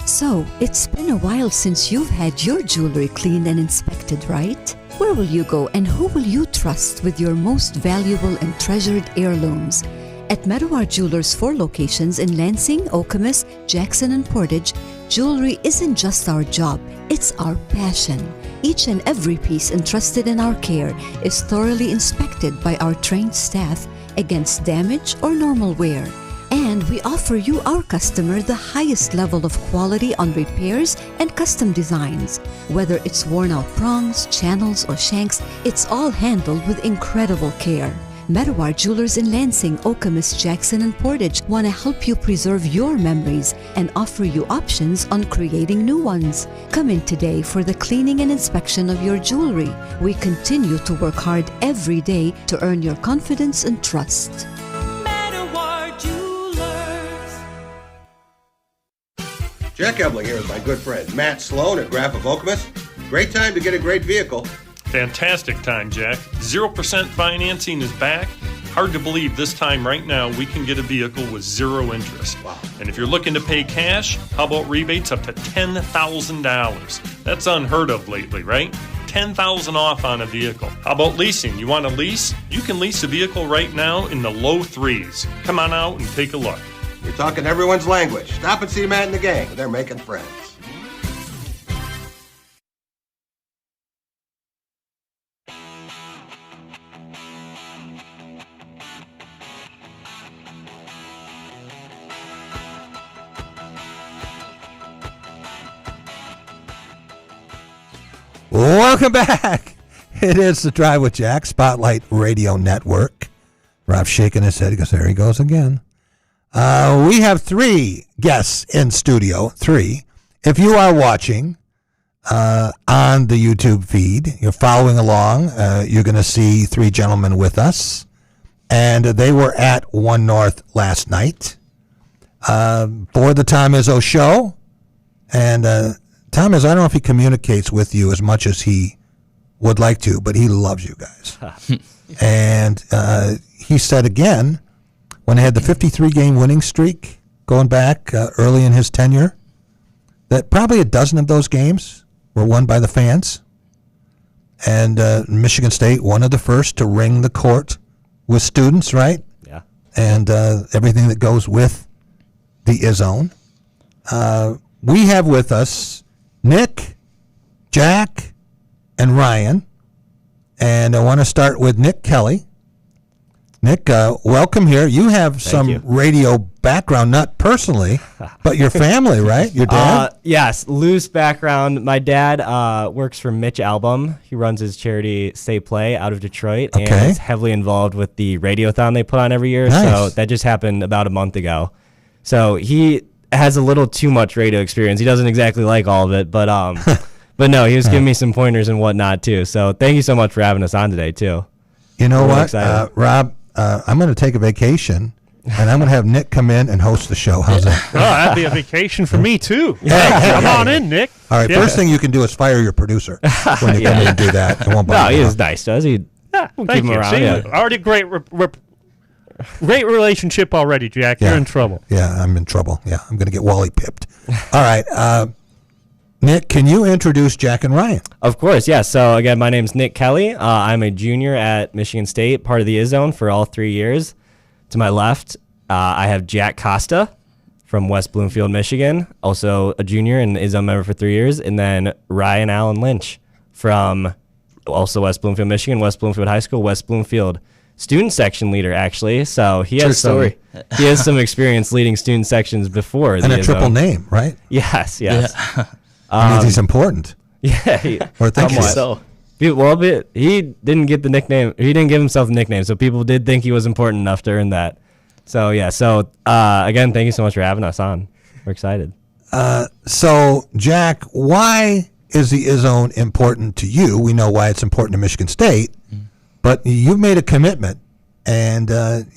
So, it's been a while since you've had your jewelry cleaned and inspected, right? Where will you go and who will you trust with your most valuable and treasured heirlooms? At Meadowar Jewelers' 4 locations in Lansing, Okemos, Jackson, and Portage, jewelry isn't just our job, it's our passion. Each and every piece entrusted in our care is thoroughly inspected by our trained staff against damage or normal wear. And we offer you, our customer, the highest level of quality on repairs and custom designs. Whether it's worn out prongs, channels, or shanks, it's all handled with incredible care. Meadowar Jewelers in Lansing, Okemos, Jackson, and Portage want to help you preserve your memories and offer you options on creating new ones. Come in today for the cleaning and inspection of your jewelry. We continue to work hard every day to earn your confidence and trust. Jack Ebling here with my good friend Matt Sloan at Graf of Okemos. Great time to get a great vehicle. Fantastic time, Jack. 0% financing is back. Hard to believe this time right now we can get a vehicle with 0 interest. Wow. And if you're looking to pay cash, how about rebates up to $10,000? That's unheard of lately, right? $10,000 off on a vehicle. How about leasing? You want to lease? You can lease a vehicle right now in the low 3s. Come on out and take a look. You're talking everyone's language. Stop and see Matt and the gang. They're making friends. Welcome back. It is the Drive with Jack, Spotlight Radio Network. Rob's shaking his head because there he goes again. We have 3 guests in studio, 3. If you are watching on the YouTube feed, you're following along, you're going to see 3 gentlemen with us. And they were at One North last night for the Tom Izzo show. And Tom Izzo, I don't know if he communicates with you as much as he would like to, but he loves you guys. And he said again, when they had the 53-game winning streak going back early in his tenure, that probably a dozen of those games were won by the fans. And Michigan State, one of the first to ring the court with students, right? Yeah. And everything that goes with the Izzone. We have with us Nick, Jack, and Ryan. And I want to start with Nick Kelly. Nick, welcome here. You have some radio background, not personally, but your family, right? Your dad? Yes, loose background. My dad works for Mitch Album. He runs his charity Say Play out of Detroit and is heavily involved with the radiothon they put on every year. Nice. So that just happened about a month ago. So he has a little too much radio experience. He doesn't exactly like all of it, but but no, he was giving me some pointers and whatnot too. So thank you so much for having us on today too. You know what, Rob? I'm going to take a vacation, and I'm going to have Nick come in and host the show. How's that? Oh, that'd be a vacation for me, too. Come on in, Nick. All right, first thing you can do is fire your producer when you come in and do that. It won't no, he is nice, does he? We'll keep him around. See, already great relationship already, Jack. You're in trouble. Yeah, I'm in trouble. Yeah, I'm going to get Wally pipped. All right, Nick, can you introduce Jack and Ryan? Of course, yeah. So, again, my name's Nick Kelly. I'm a junior at Michigan State, part of the Izzone for all 3 years. To my left, I have Jack Costa from West Bloomfield, Michigan, also a junior and Izzone member for 3 years. And then Ryan Allen Lynch from also West Bloomfield, Michigan, West Bloomfield High School, West Bloomfield student section leader, actually. So he has some experience leading student sections before. And a triple name, right? Yes. Yeah. Means he's important. Yeah. Or thank you. So. Well, he didn't get the nickname. He didn't give himself a nickname, so people did think he was important enough to earn that. So, yeah. So, again, thank you so much for having us on. We're excited. So, Jack, why is the Izzone important to you? We know why it's important to Michigan State, but you've made a commitment, and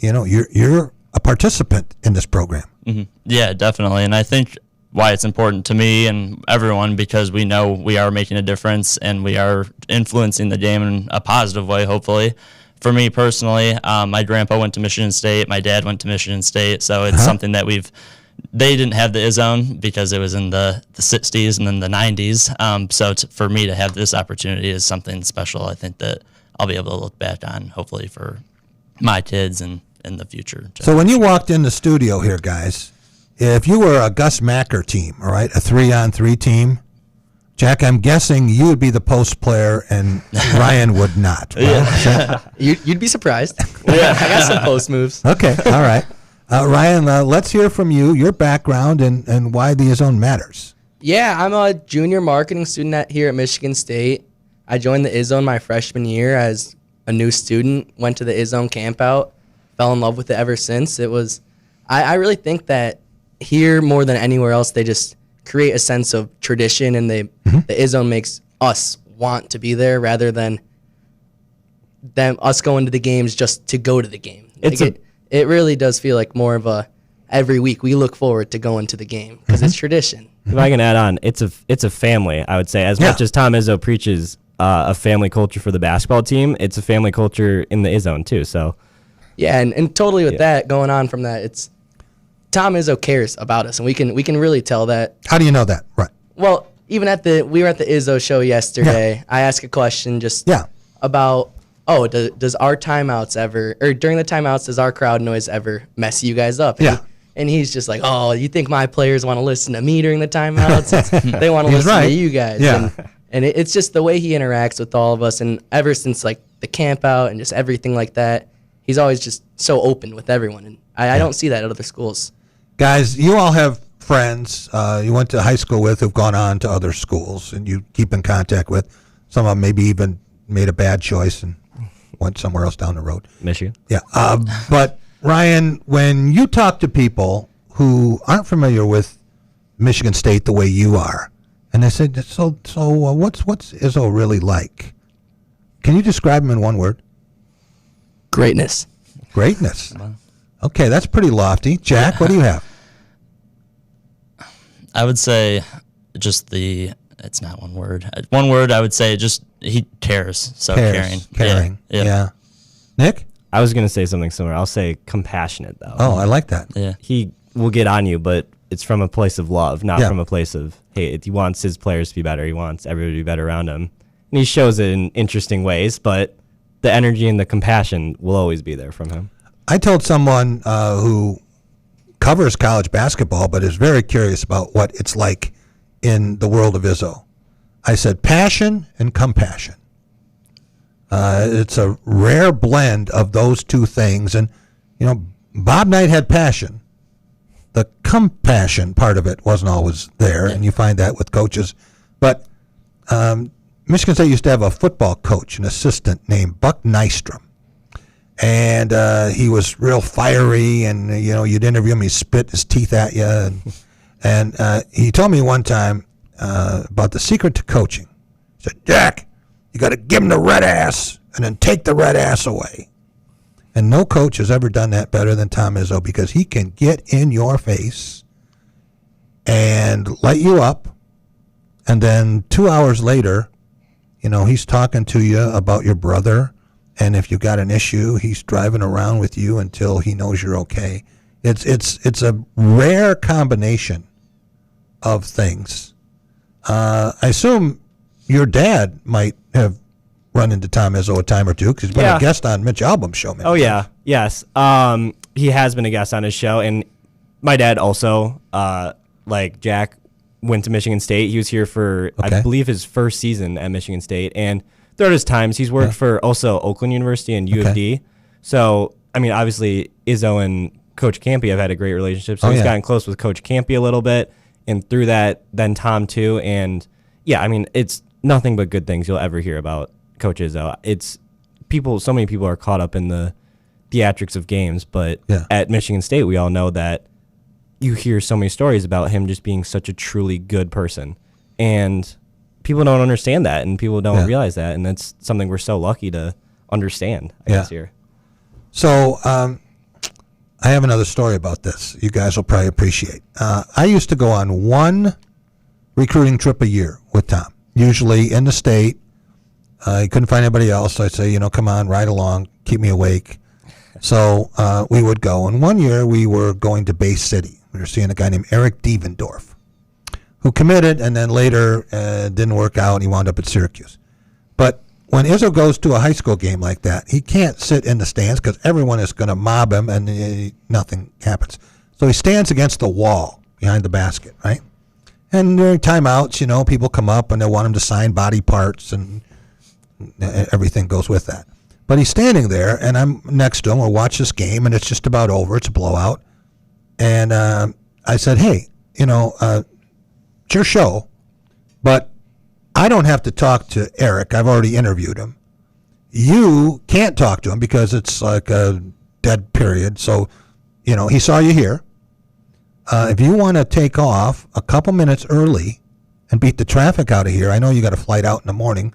you're a participant in this program. Mm-hmm. Yeah, definitely. And I think why it's important to me and everyone, because we know we are making a difference and we are influencing the game in a positive way, hopefully. For me personally, my grandpa went to Michigan State, my dad went to Michigan State, so it's something that they didn't have the Izzone because it was in the 60s and then the 90s. So for me to have this opportunity is something special. I think that I'll be able to look back on, hopefully, for my kids and in the future. So when you walked in the studio here, guys, if you were a Gus Macker team, all right, a 3-on-3 team, Jack, I'm guessing you would be the post player and Ryan would not. Right? Yeah. You'd be surprised. Yeah, I got some post moves. Okay, all right. Ryan, let's hear from you, your background, and why the Izzone matters. Yeah, I'm a junior marketing student here at Michigan State. I joined the Izzone my freshman year as a new student, went to the Izzone campout, fell in love with it ever since. It was, I really think that here more than anywhere else, they just create a sense of tradition, and the Izzone makes us want to be there rather than us going to the games just to go to the game. It really does feel like more of a every week we look forward to going to the game because it's tradition. If I can add on, it's a family, I would say. As much as Tom Izzo preaches a family culture for the basketball team, it's a family culture in the Izzone too. So yeah, and totally with that going on from that, it's Tom Izzo cares about us, and we can really tell that. How do you know that? Right. Well, even we were at the Izzo show yesterday. Yeah. I asked a question about does our timeouts ever, or during the timeouts, does our crowd noise ever mess you guys up? And he's just like, oh, you think my players want to listen to me during the timeouts? They want to listen to you guys. Yeah. And it's just the way he interacts with all of us, and ever since like the camp out and just everything like that, he's always just so open with everyone, and I don't see that at other schools. Guys, you all have friends you went to high school with who've gone on to other schools, and you keep in contact with. Some of them maybe even made a bad choice and went somewhere else down the road. Michigan. Yeah. But, Ryan, when you talk to people who aren't familiar with Michigan State the way you are, and they say, so what's Izzo really like? Can you describe him in one word? Greatness. Greatness. Okay, that's pretty lofty. Jack, what do you have? I would say it's not one word. One word, I would say just he cares. So Caring. Yeah. Nick? I was going to say something similar. I'll say compassionate, though. Oh, I like that. Yeah. He will get on you, but it's from a place of love, not from a place of hate. He wants his players to be better. He wants everybody to be better around him. And he shows it in interesting ways, but the energy and the compassion will always be there from him. I told someone who covers college basketball but is very curious about what it's like in the world of Izzo. I said passion and compassion. It's a rare blend of those two things. And, Bob Knight had passion. The compassion part of it wasn't always there, and you find that with coaches. But Michigan State used to have a football coach, an assistant named Buck Nystrom. And he was real fiery, and, you'd interview him, he'd spit his teeth at you. And he told me one time about the secret to coaching. He said, Jack, you got to give him the red ass and then take the red ass away. And no coach has ever done that better than Tom Izzo, because he can get in your face and light you up. And then 2 hours later, he's talking to you about your brother. And if you've got an issue, he's driving around with you until he knows you're okay. It's a rare combination of things. I assume your dad might have run into Tom Izzo a time or two, because he's been a guest on Mitch Albom's show. Oh, yeah. Yes. He has been a guest on his show. And my dad also, like Jack, went to Michigan State. He was here for, I believe, his first season at Michigan State. And throughout his times, he's worked for also Oakland University and U of D. So, I mean, obviously, Izzone and Coach Campy have had a great relationship. So he's gotten close with Coach Campy a little bit. And through that, then Tom too. And yeah, I mean, it's nothing but good things you'll ever hear about Coach Izzo. It's so many people are caught up in the theatrics of games. But at Michigan State, we all know that you hear so many stories about him just being such a truly good person. And people don't understand that, and people don't realize that. And that's something we're so lucky to understand, I guess, here. So, I have another story about this you guys will probably appreciate. I used to go on one recruiting trip a year with Tom, usually in the state. He couldn't find anybody else, so I'd say, come on, ride along, keep me awake. So we would go. And one year we were going to Bay City. We were seeing a guy named Eric Devendorf, who committed and then later didn't work out. He wound up at Syracuse. But when Izzo goes to a high school game like that, he can't sit in the stands because everyone is going to mob him and nothing happens. So he stands against the wall behind the basket, right? And during timeouts, people come up and they want him to sign body parts and everything goes with that. But he's standing there and I'm next to him. We'll watch this game and it's just about over. It's a blowout. And I said, hey, it's your show, but I don't have to talk to Eric. I've already interviewed him. You can't talk to him because it's like a dead period. So, he saw you here. If you want to take off a couple minutes early and beat the traffic out of here, I know you got a flight out in the morning,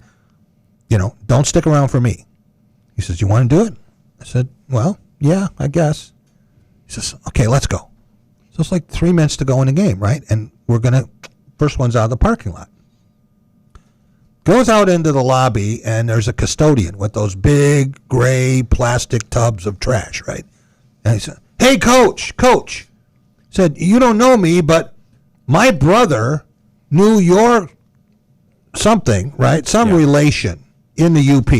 don't stick around for me. He says, you want to do it? I said, well, yeah, I guess. He says, okay, let's go. So it's like 3 minutes to go in the game, right? And first one's out of the parking lot. Goes out into the lobby, and there's a custodian with those big gray plastic tubs of trash, right? And he said, hey, Coach. Said, you don't know me, but my brother knew your something, right? Some relation in the UP.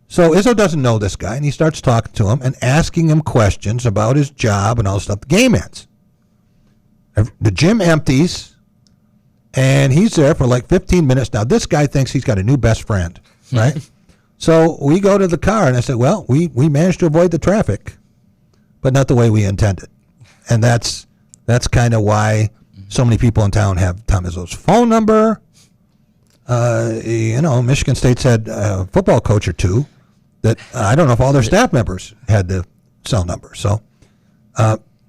So Izzo doesn't know this guy, and he starts talking to him and asking him questions about his job and all this stuff. The game ends. The gym empties, and he's there for like 15 minutes. Now, this guy thinks he's got a new best friend, right? So we go to the car, and I said, well, we managed to avoid the traffic, but not the way we intended. And that's kind of why so many people in town have Tom Izzo's phone number. Michigan State's had a football coach or two that I don't know if all their staff members had the cell number. So,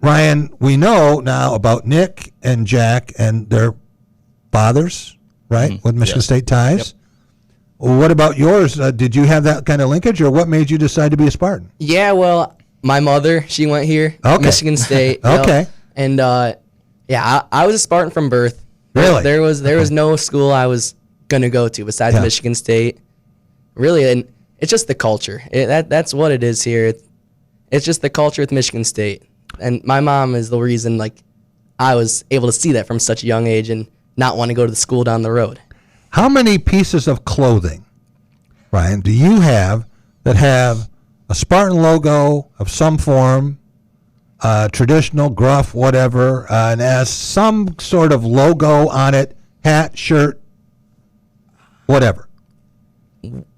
Ryan, we know now about Nick and Jack and their fathers, right, with Michigan State ties. Yep. What about yours? Did you have that kind of linkage, or what made you decide to be a Spartan? Yeah, well, my mother, she went here, Michigan State. Okay. And, I was a Spartan from birth. Really? There was no school I was going to go to besides Michigan State. Really, and it's just the culture. That's what it is here. It's just the culture with Michigan State. And my mom is the reason, I was able to see that from such a young age and not want to go to the school down the road. How many pieces of clothing, Ryan, do you have that have a Spartan logo of some form, traditional, gruff, whatever, and has some sort of logo on it, hat, shirt, whatever?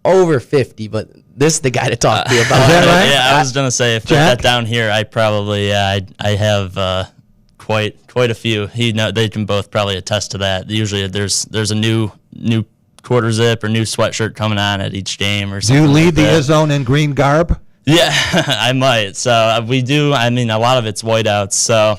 Over 50, but this is the guy to talk to you about. Is that right? Yeah, I was gonna say if I put that down here, I probably I have quite a few. They can both probably attest to that. Usually there's a new quarter zip or new sweatshirt coming on at each game or something. Do you lead the Izzone in green garb? Yeah, I might. So we do. I mean, a lot of it's whiteouts. So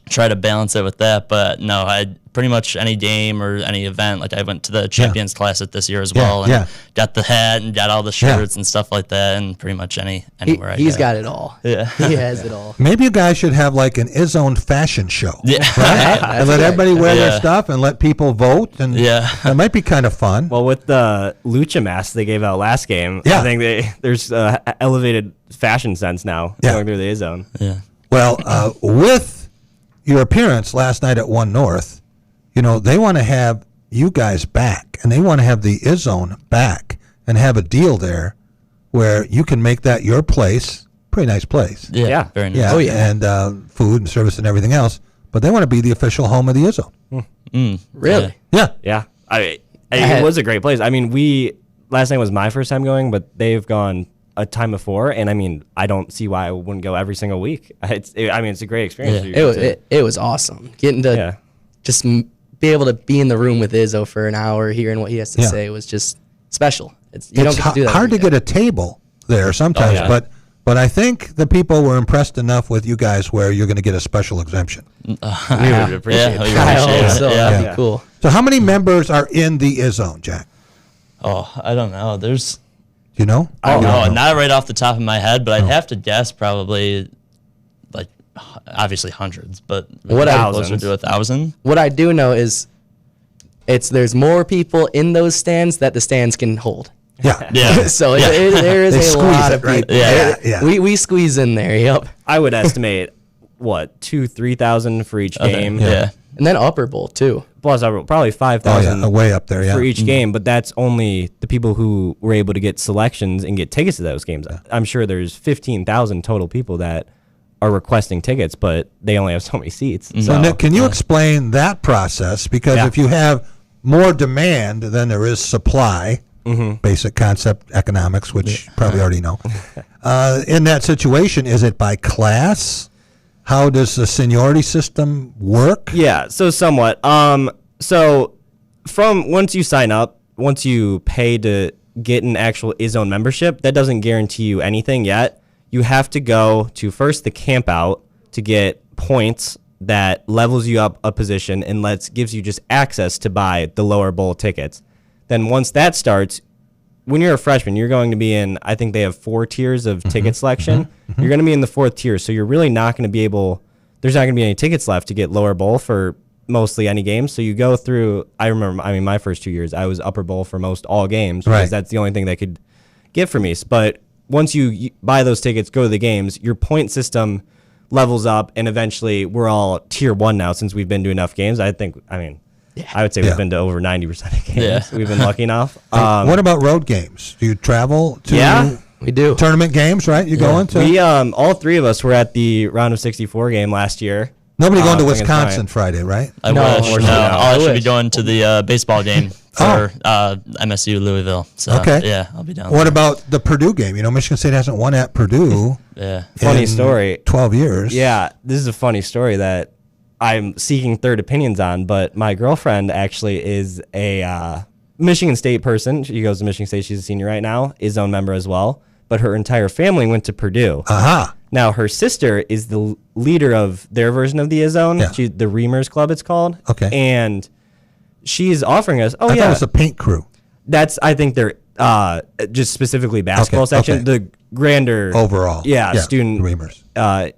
try to balance it with that. But no, I pretty much any game or any event. Like I went to the Champions Classic this year as well, and got the hat and got all the shirts and stuff like that, and pretty much anywhere. He's got it all. Yeah, he has it all. Maybe you guys should have like an Izzone fashion show. Yeah, right? And let everybody wear their stuff and let people vote. And that might be kind of fun. Well, with the lucha masks they gave out last game, I think there's elevated fashion sense now going through the Izzone. Yeah. Well, with your appearance last night at One North, they want to have you guys back, and they want to have the Izzone back and have a deal there where you can make that your place. Pretty nice place. Yeah. Very nice. Yeah. Oh, yeah. And food and service and everything else. but they want to be the official home of the Izzone. Really? Yeah. Yeah. It was a great place. I mean, last night was my first time going, but they've gone a time before, and I mean, I don't see why I wouldn't go every single week. It's a great experience. It was awesome. Getting to just be able to be in the room with Izzo for an hour, hearing what he has to say was just special. You don't get to do that. Hard to get a table there sometimes, but I think the people were impressed enough with you guys where you're going to get a special exemption. We would appreciate it. That'd be cool. So how many members are in the Izzone, Jack? Oh, I don't know. There's... You know? I know, not right off the top of my head, but I'd have to guess probably, like, obviously hundreds, but closer to 1,000. What I do know is there's more people in those stands that the stands can hold. Yeah. So there is a lot of people. Yeah. We squeeze in there, yep. I would estimate, 2,000-3,000 for each game. Yeah. And then Upper Bowl, too. Plus, probably 5,000 way up there, for each game, but that's only the people who were able to get selections and get tickets to those games. I'm sure there's 15,000 total people that are requesting tickets, but they only have so many seats. So Nick, can you explain that process? Because if you have more demand than there is supply, basic concept economics, which you probably already know, in that situation, is it by class? How does the seniority system work? Yeah, so somewhat. So from once you sign up, once you pay to get an actual Izzone membership, that doesn't guarantee you anything yet. You have to go to first the camp out to get points that levels you up a position and gives you just access to buy the lower bowl tickets. Then once that starts, when you're a freshman, you're going to be in, I think they have 4 tiers of ticket selection. You're going to be in the 4th tier, so you're really not going to be able, there's not going to be any tickets left to get lower bowl for mostly any games. So you go through, my first 2 years, I was upper bowl for most all games because that's the only thing they could get for me. But once you buy those tickets, go to the games, your point system levels up, and eventually we're all tier 1 now since we've been to enough games. I would say we've been to over 90% of games. Yeah. We've been lucky enough. What about road games? Do you travel to we do. tournament games, right? You going to? We, all 3 of us were at the round of 64 game last year. Nobody going to Wisconsin Friday, right? I wish. I should be going to the baseball game for MSU Louisville. So, I'll be down What about the Purdue game? You know, Michigan State hasn't won at Purdue Funny story. 12 years. Yeah, this is a funny story that I'm seeking third opinions on, but my girlfriend actually is a Michigan State person. She goes to Michigan State. She's a senior right now, Izzone member as well. But her entire family went to Purdue. Now, her sister is the leader of their version of the Izzone, the Reamers Club, it's called. Okay. And she's offering us, I thought it was the paint crew. That's, I think they're just specifically basketball section. The grander overall, student Reamers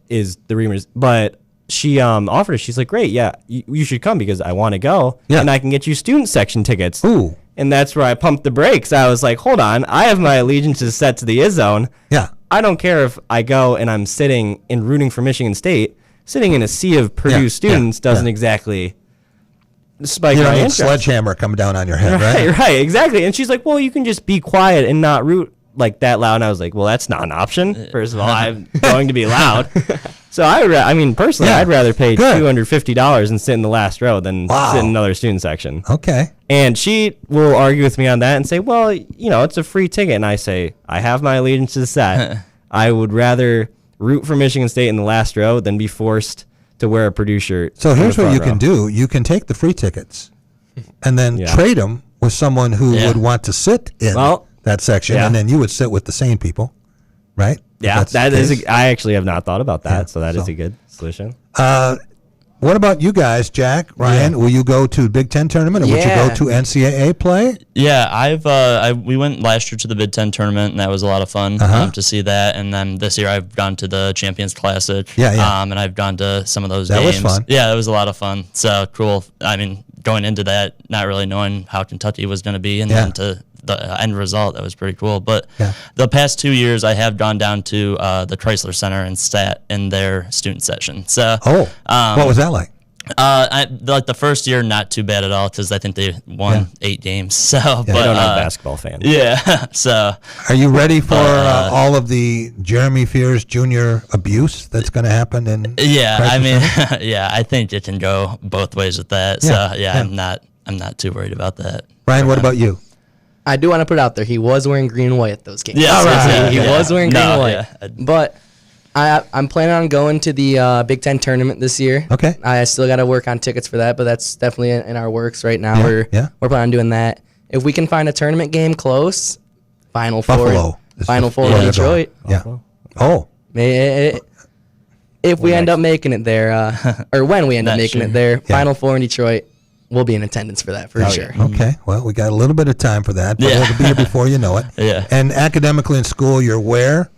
is the Reamers. But she offered us, she's like, great, you should come because I want to go, and I can get you student section tickets. Ooh. And that's where I pumped the brakes. I was like, hold on, I have my allegiances set to the Izzone. Yeah. I don't care if I go and I'm sitting and rooting for Michigan State. Sitting in a sea of Purdue students doesn't exactly spike my interest. Sledgehammer come down on your head, right? Right, exactly. And she's like, well, you can just be quiet and not root like that loud. And I was like, well, that's not an option. First of all, I'm going to be loud. So personally, I'd rather pay $250 and sit in the last row than sit in another student section. Okay. And she will argue with me on that and say, well, it's a free ticket. And I say, I have my allegiances set. I would rather root for Michigan State in the last row than be forced to wear a Purdue shirt. So here's what you can do. You can take the free tickets and then trade them with someone who would want to sit in that section, and then you would sit with the sane people, right? Yeah, I actually have not thought about that, so that is a good solution. What about you guys, Jack, Ryan? Will you go to Big Ten tournament, or would you go to NCAA play? Yeah, we went last year to the Big Ten tournament, and that was a lot of fun to see that. And then this year I've gone to the Champions Classic, and I've gone to some of those games. That was fun. Yeah, it was a lot of fun. So cool. I mean, going into that, not really knowing how Kentucky was going to be, and then to the end result, that was pretty cool. But the past 2 years, I have gone down to the Chrysler Center and sat in their student session. So, what was that like? Like the first year, not too bad at all because I think they won 8 games. So, but I don't know basketball fans. Yeah. So, are you ready for all of the Jeremy Fears Jr. abuse that's going to happen? Yeah, Crisis I mean, Center? yeah, I think it can go both ways with that. Yeah, So, yeah. I'm not too worried about that. Ryan, what about you? I do want to put it out there. He was wearing green and white at those games. Yeah, right. He was wearing green and white. Yeah. But I'm planning on going to the Big Ten tournament this year. Okay. I still got to work on tickets for that, but that's definitely in our works right now. Yeah, We're planning on doing that. If we can find a tournament game close, Final Buffalo Four. Final Four in Detroit. Yeah. Oh. If we end up making it there, or when we end up making it there, Yeah. Final Four in Detroit, we'll be in attendance for that for sure. Okay. Well, we got a little bit of time for that, but it'll be here before you know it. Yeah. And academically in school, you're where?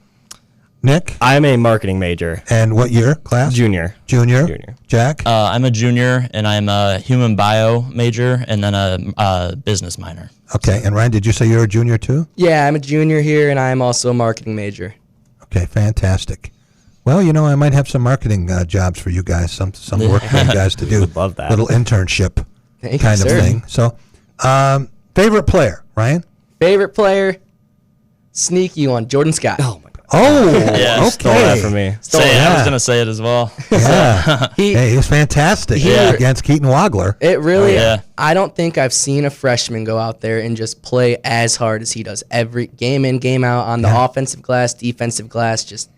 Nick? I'm a marketing major. And what year? Class? Junior. Junior. Jack? I'm a junior, and I'm a human bio major, and then a business minor. Okay. And Ryan, did you say you're a junior too? Yeah, I'm a junior here, and I'm also a marketing major. Okay, fantastic. Well, I might have some marketing jobs for you guys, some work for you guys to do. Would love that. Little internship Thank kind you, of sir. thing. So, favorite player, Ryan? Favorite player, sneaky one, Jordan Scott. Oh, okay. Stole that from me. I was gonna say it as well. Yeah. He was fantastic against Keyton Wagler. It really, I don't think I've seen a freshman go out there and just play as hard as he does every game in, game out on the offensive glass, defensive glass. Just,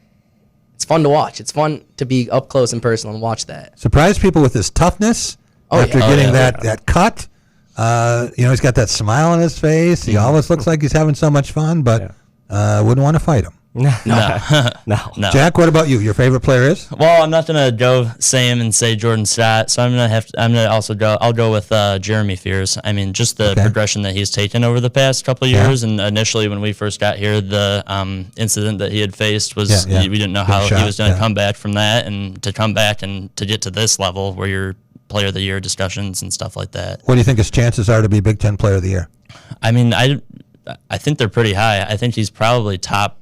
it's fun to watch. It's fun to be up close and personal and watch that. Surprised people with his toughness after getting that cut. He's got that smile on his face. He always looks like he's having so much fun, but wouldn't want to fight him. No. Jack, what about you? Your favorite player is? Well, I'm not gonna go same and say Jordan Scott, so I'm gonna also go. I'll go with Jeremy Fears. I mean, just the progression that he's taken over the past couple of years, and initially when we first got here, the incident that he had faced was we didn't know how he was going to come back from that, and to come back and to get to this level where you're Player of the Year discussions and stuff like that. What do you think his chances are to be Big Ten Player of the Year? I mean, I think they're pretty high. I think he's probably top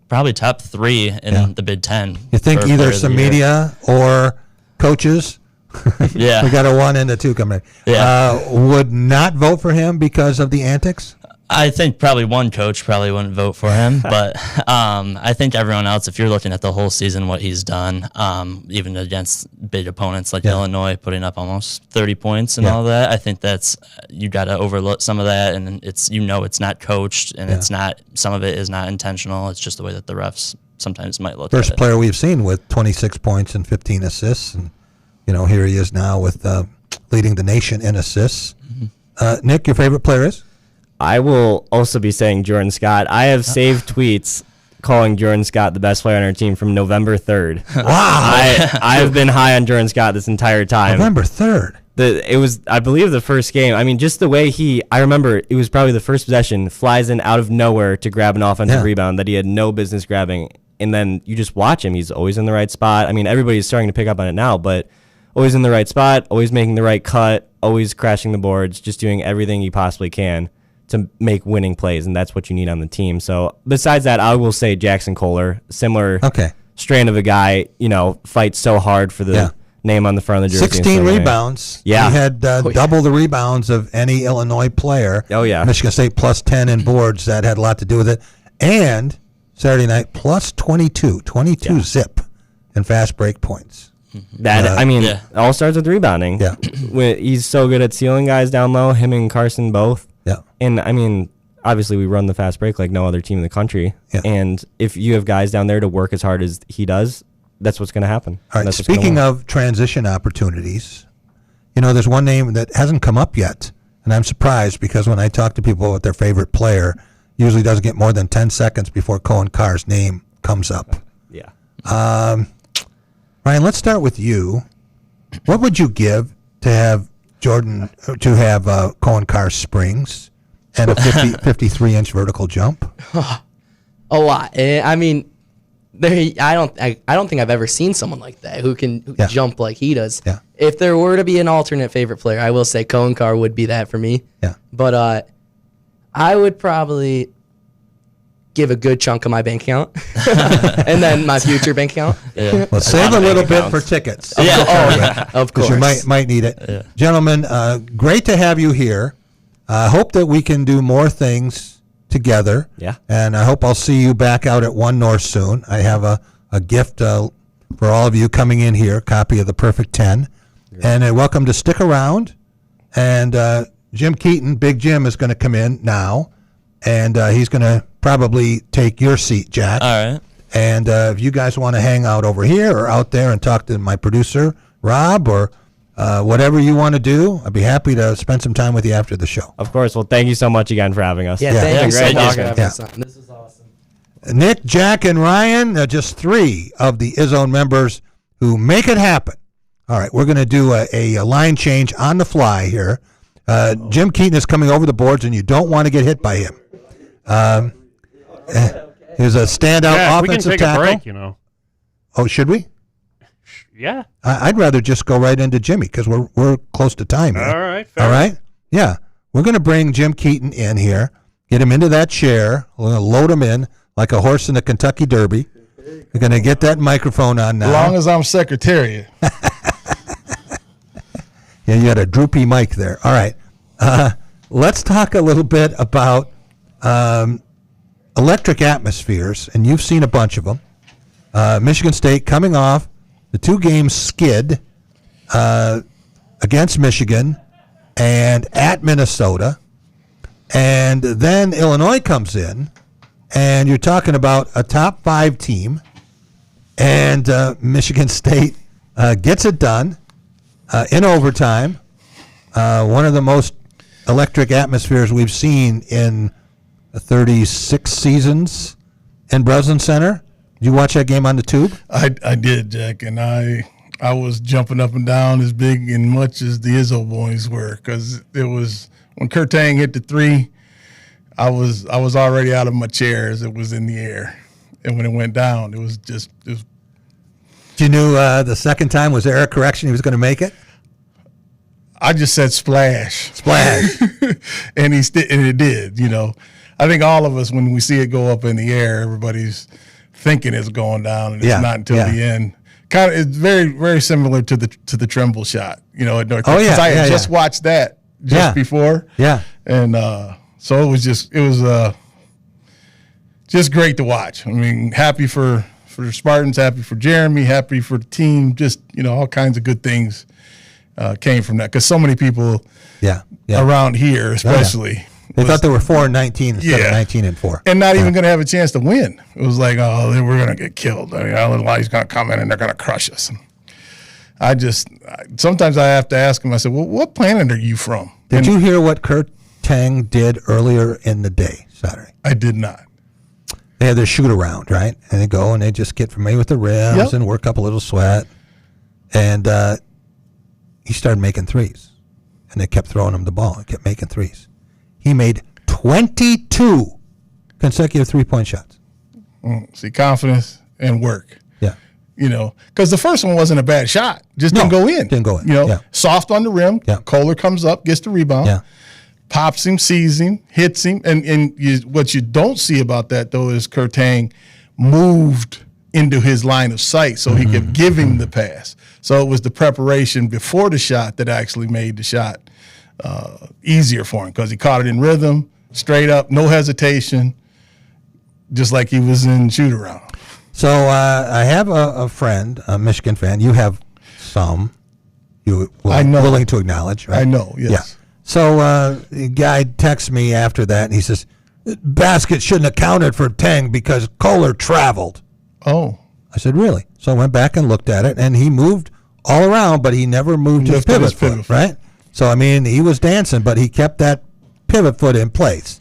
3 in the Big Ten. You think either some media or coaches? Yeah. We got a 1 and a 2 coming in. Yeah. Would not vote for him because of the antics? I think probably one coach probably wouldn't vote for him, but I think everyone else, if you're looking at the whole season, what he's done, even against big opponents like Illinois, putting up almost 30 points and all that, I think that's, you got to overlook some of that, and it's not coached, and it's not, some of it is not intentional. It's just the way that the refs sometimes might look at it. First player we've seen with 26 points and 15 assists, and here he is now with leading the nation in assists. Nick, your favorite player is? I will also be saying Jordan Scott. I have saved tweets calling Jordan Scott the best player on our team from November 3rd. Wow. I have been high on Jordan Scott this entire time. November 3rd. It was, I believe, the first game. I mean, just the way I remember it was probably the first possession, flies in out of nowhere to grab an offensive rebound that he had no business grabbing. And then you just watch him. He's always in the right spot. I mean, everybody's starting to pick up on it now, but always in the right spot, always making the right cut, always crashing the boards, just doing everything he possibly can to make winning plays, and that's what you need on the team. So besides that, I will say Jackson Kohler, similar strain of a guy, fights so hard for the name on the front of the jersey. 16 rebounds. Yeah. He had double the rebounds of any Illinois player. Oh, yeah. Michigan State plus 10 in boards. That had a lot to do with it. And Saturday night plus 22 zip in fast break points. It all starts with rebounding. Yeah. He's so good at sealing guys down low, him and Carson both. Yeah. And, obviously we run the fast break like no other team in the country. Yeah. And if you have guys down there to work as hard as he does, that's what's going to happen. All right, speaking of transition opportunities, there's one name that hasn't come up yet, and I'm surprised because when I talk to people about their favorite player, usually doesn't get more than 10 seconds before Cohen Carr's name comes up. Yeah. Ryan, let's start with you. What would you give to have Cohen Carr's springs and a 53-inch vertical jump? A lot. I mean, I don't think I've ever seen someone like that who can jump like he does. Yeah. If there were to be an alternate favorite player, I will say Cohen Carr would be that for me. Yeah. But I would probably give a good chunk of my bank account and then my future bank account. Yeah. Well, save a little bit for tickets. Of course. You might need it. Yeah. Gentlemen, great to have you here. I hope that we can do more things together. Yeah. And I hope I'll see you back out at One North soon. I have a gift for all of you coming in here, a copy of the Perfect 10. And welcome to stick around. And Jim Keyton, Big Jim, is going to come in now. And he's going to probably take your seat, Jack. All right. And if you guys want to hang out over here or out there and talk to my producer, Rob, or whatever you want to do, I'd be happy to spend some time with you after the show. Of course. Well, thank you so much again for having us. Yeah, thank you. Great Great talking. talking. This is awesome. Nick, Jack, and Ryan, just 3 of the Izzone members who make it happen. All right, we're going to do a line change on the fly here. Jim Keyton is coming over the boards, and you don't want to get hit by him. He's a standout offensive we can take tackle. a break, you know. Oh, should we? Yeah. I'd rather just go right into Jimmy because we're close to time here. All right. Fair. All right? Yeah. We're going to bring Jim Keyton in here, get him into that chair. We're going to load him in like a horse in the Kentucky Derby. We're going to get that microphone on now. As long as I'm secretariat. Yeah, you had a droopy mic there. All right. Let's talk a little bit about electric atmospheres, and you've seen a bunch of them. Michigan State coming off the 2-game skid against Michigan and at Minnesota. And then Illinois comes in, and you're talking about a top 5 team, and Michigan State gets it done in overtime. One of the most electric atmospheres we've seen in 36 seasons in Breslin Center. Did you watch that game on the tube? I did, Jack, and I was jumping up and down as big and much as the Izzo boys were, because it was when Kurt Tang hit the 3, I was already out of my chair as it was in the air, and when it went down, it was. You knew the second time was error correction he was going to make it? I just said splash. Splash. and it did, you know. I think all of us, when we see it go up in the air, everybody's thinking it's going down, and it's not until the end. Kind of, it's very, very similar to the Trimble shot, you know, at North Carolina. Because I had just watched that before. Yeah. And so it was just great to watch. I mean, happy for the Spartans, happy for Jeremy, happy for the team. Just, you know, all kinds of good things came from that, because so many people around here especially. They thought they were 4-19 instead of 19-4. And not even going to have a chance to win. It was like, oh, we're going to get killed. I mean, Illinois going to come in and they're going to crush us. Sometimes I have to ask them, I said, well, what planet are you from? Did you hear what Kurt Tang did earlier in the day, Saturday? I did not. They had their shoot around, right? And they go and they just get familiar with the rims and work up a little sweat. And he started making threes. And they kept throwing him the ball and kept making threes. He made 22 consecutive three-point shots. See, confidence and work. Yeah. You know, because the first one wasn't a bad shot. Just didn't go in. Didn't go in. You know, soft on the rim. Yeah. Kohler comes up, gets the rebound. Pops him, sees him, hits him. And what you don't see about that, though, is Kurt Tang moved into his line of sight so he could give him the pass. So it was the preparation before the shot that actually made the shot easier for him, because he caught it in rhythm, straight up, no hesitation, just like he was in shoot-around. So I have a friend, a Michigan fan. You have some you willing to acknowledge, right? I know, yes. Yeah. So the guy texts me after that, and he says, basket shouldn't have counted for Tang because Kohler traveled. Oh. I said, really? So I went back and looked at it, and he moved all around, but he never moved his pivot foot, right? So, I mean, he was dancing, but he kept that pivot foot in place.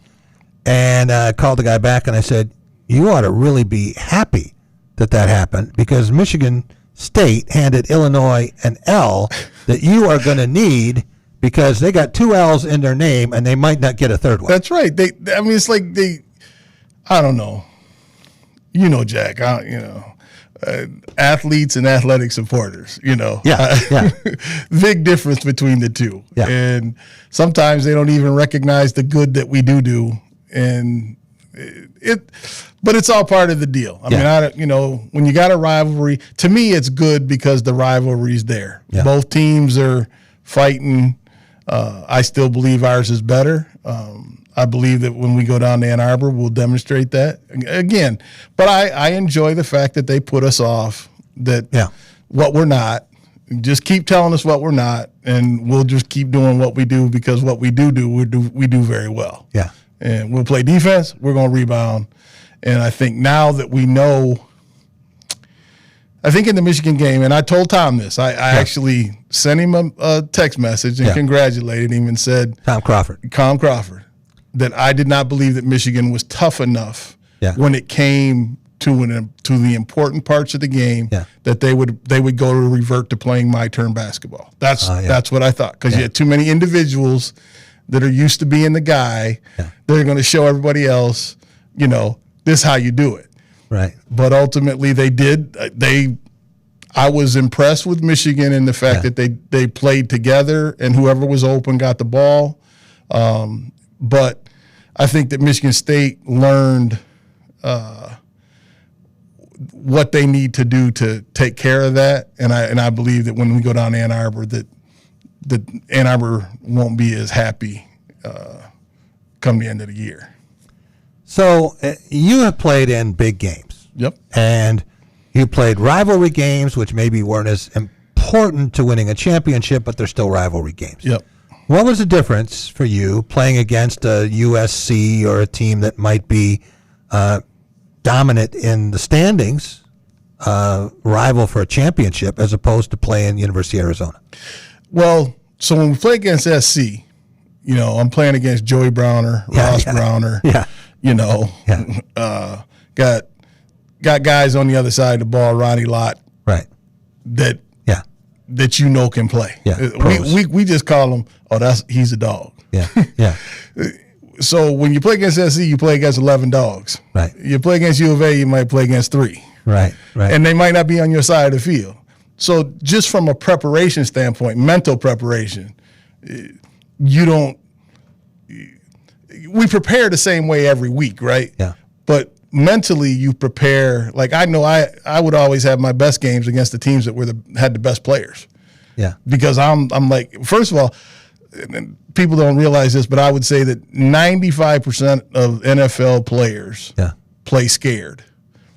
And I called the guy back, and I said, you ought to really be happy that happened, because Michigan State handed Illinois an L that you are going to need, because they got 2 L's in their name, and they might not get a third one. That's right. It's like I don't know. You know, Jack, athletes and athletic supporters, you know. Yeah. Big difference between the two. Yeah. And sometimes they don't even recognize the good that we do. And but it's all part of the deal. I mean, when you got a rivalry, to me, it's good because the rivalry's there. Yeah. Both teams are fighting. I still believe ours is better. I believe that when we go down to Ann Arbor, we'll demonstrate that again. But I enjoy the fact that they put us off, that what we're not. Just keep telling us what we're not, and we'll just keep doing what we do, because what we do we do very well. Yeah. And we'll play defense, we're going to rebound. And I think now that we know, I think in the Michigan game, and I told Tom this, I actually sent him a text message and congratulated him and said, Tom Crawford, that I did not believe that Michigan was tough enough when it came to the important parts of the game that they would go to revert to playing my turn basketball. That's what I thought, because you had too many individuals that are used to being the guy. They're going to show everybody else, this is how you do it. Right. But ultimately they did. I was impressed with Michigan in the fact that they played together and whoever was open got the ball. But I think that Michigan State learned what they need to do to take care of that, and I believe that when we go down to Ann Arbor, that Ann Arbor won't be as happy come the end of the year. So you have played in big games. Yep. And you played rivalry games, which maybe weren't as important to winning a championship, but they're still rivalry games. Yep. What was the difference for you playing against a USC or a team that might be dominant in the standings, rival for a championship, as opposed to playing University of Arizona? Well, so when we play against SC, I'm playing against Joey Browner, Ross Browner. Yeah. Got guys on the other side of the ball, Ronnie Lott. Right. That can play. Yeah. We just call him, he's a dog. Yeah. Yeah. So when you play against SC, you play against 11 dogs. Right. You play against U of A, you might play against 3. Right. Right. And they might not be on your side of the field. So just from a preparation standpoint, mental preparation, we prepare the same way every week, right? Yeah. But mentally you prepare, like I know I would always have my best games against the teams that had the best players. Yeah. Because I'm like, first of all, people don't realize this, but I would say that 95% of NFL players play scared.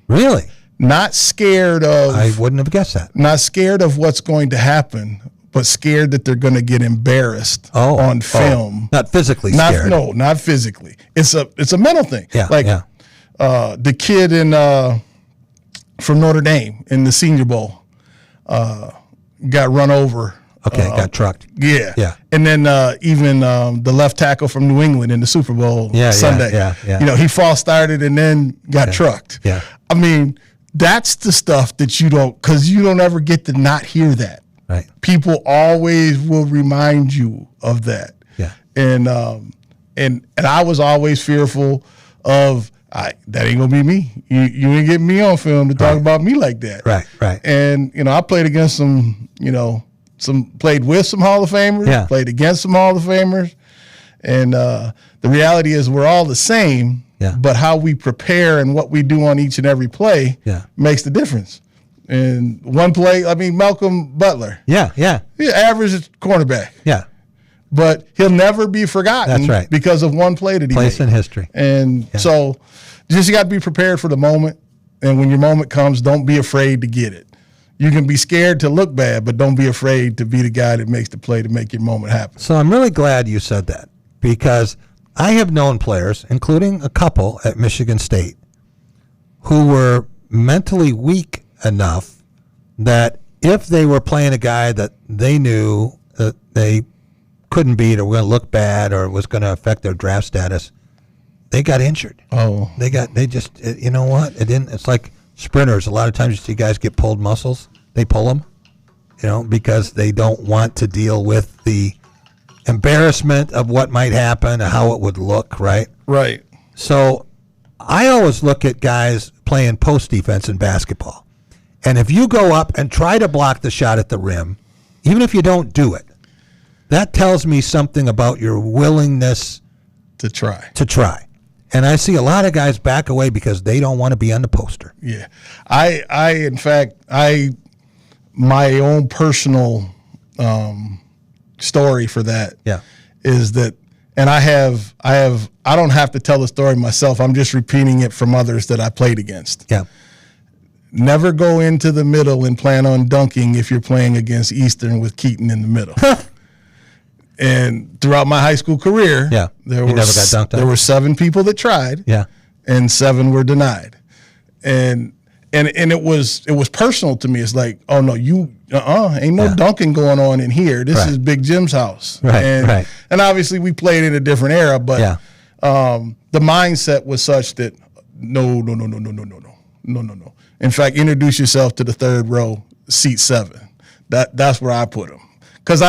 Really? Not scared of... I wouldn't have guessed that. Not scared of what's going to happen, but scared that they're going to get embarrassed on film. Not physically scared. No, not physically. It's a mental thing. Yeah, the kid from Notre Dame in the Senior Bowl got run over. Got trucked. Yeah. Yeah. And then even the left tackle from New England in the Super Bowl Sunday. Yeah. He false started and then got trucked. Yeah. I mean, that's the stuff that you don't ever get to not hear that. Right. People always will remind you of that. Yeah. And I was always fearful of that ain't gonna be me. You ain't getting me on film to talk about me like that. Right. And I played against some played with some Hall of Famers, played against some Hall of Famers, and the reality is we're all the same. Yeah. But how we prepare and what we do on each and every play makes the difference. And one play, Malcolm Butler. Yeah. He's average cornerback. Yeah. But he'll never be forgotten. That's right. Because of one play that he Place made. in history. And so you got to be prepared for the moment. And when your moment comes, don't be afraid to get it. You can be scared to look bad, but don't be afraid to be the guy that makes the play to make your moment happen. So I'm really glad you said that, because I have known players, including a couple at Michigan State, who were mentally weak enough that if they were playing a guy that they knew that they couldn't beat or were going to look bad or was going to affect their draft status, they got injured. Oh. You know what? It's like sprinters. A lot of times you see guys get pulled muscles. They pull them, because they don't want to deal with the embarrassment of what might happen and how it would look, right? Right. So I always look at guys playing post defense in basketball. And if you go up and try to block the shot at the rim, even if you don't do it, that tells me something about your willingness to try. And I see a lot of guys back away because they don't want to be on the poster. Yeah. In fact, my own personal story for that is that, and I don't have to tell the story myself. I'm just repeating it from others that I played against. Yeah. Never go into the middle and plan on dunking if you're playing against Eastern with Keyton in the middle. And throughout my high school career, there never got dunked on. There were 7 people that tried, and 7 were denied. And it was personal to me. It's like, oh no, ain't no dunking going on in here. This is Big Jim's house. And obviously we played in a different era, but the mindset was such that no. In fact, introduce yourself to the 3rd row, seat 7. That's where I put him. Because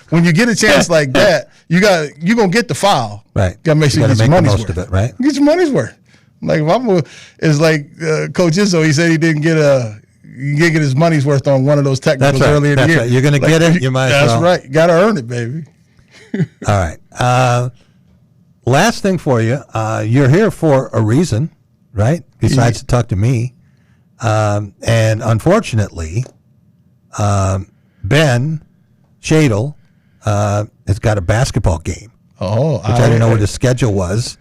when you get a chance like that, you're gonna get the foul. Right. Gotta make sure you get your money's worth. Of it, right? Get your money's worth. Like it's like Coach Izzone. He said he didn't get his money's worth on one of those technicals earlier in the year. Right. You're gonna get it. You might. That's right. You gotta earn it, baby. All right. Last thing for you. You're here for a reason, right? Besides to talk to me. And unfortunately, Ben Shadle has got a basketball game. Oh, which I didn't know what his schedule was.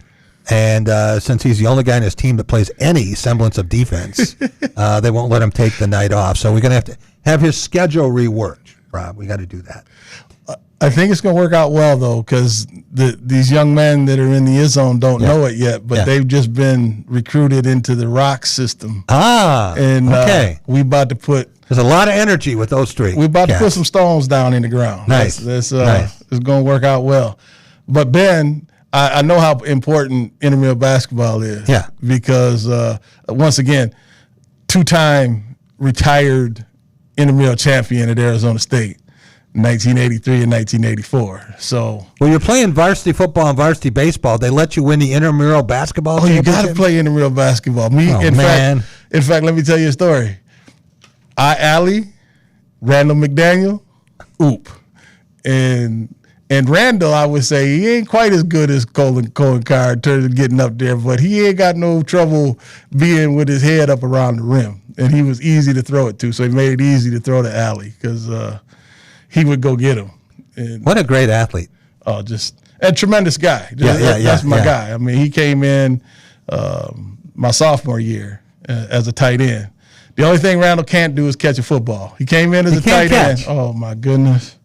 And since he's the only guy in his team that plays any semblance of defense, they won't let him take the night off. So we're going to have his schedule reworked, Rob. We got to do that. I think it's going to work out well, though, because these young men that are in the Izzone don't know it yet, but they've just been recruited into the Rock system. And we about to put... There's a lot of energy with those 3. We're about to put some stones down in the ground. Nice. It's going to work out well. But Ben, I know how important intramural basketball is. Yeah. Because, once again, 2-time retired intramural champion at Arizona State. 1983 and 1984. So when you're playing varsity football and varsity baseball, they let you win the intramural basketball. Oh, you got to play intramural basketball. In fact, let me tell you a story. Allie, Randall McDaniel, oop, and Randall, I would say he ain't quite as good as Cohen Carr in terms of getting up there, but he ain't got no trouble being with his head up around the rim, and he was easy to throw it to. So he made it easy to throw to Allie because he would go get him. And, what a great athlete! Oh, just a tremendous guy. That's my guy. I mean, he came in my sophomore year as a tight end. The only thing Randall can't do is catch a football. He came in as a tight end. Oh my goodness,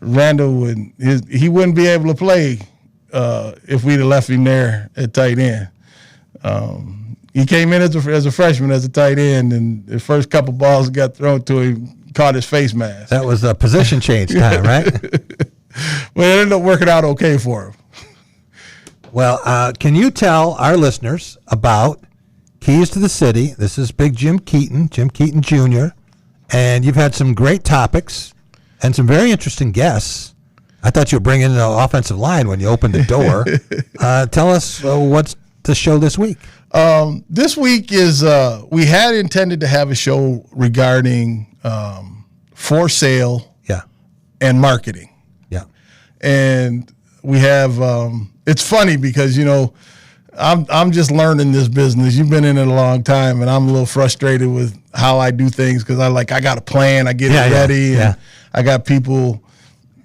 Randall wouldn't be able to play if we'd have left him there at tight end. He came in as a freshman as a tight end, and the first couple balls got thrown to him. Caught his face mask. That was a position change time, right? Well, it ended up working out okay for him. Well, can you tell our listeners about Keys to the City? This is Big Jim Keyton Jr., and you've had some great topics and some very interesting guests. I thought you were bringing in the offensive line when you opened the door. Tell us what's the show this week. This week is we had intended to have a show regarding for sale and marketing. Yeah. And we have it's funny because I'm just learning this business. You've been in it a long time, and I'm a little frustrated with how I do things because I got a plan, I get it ready, and I got people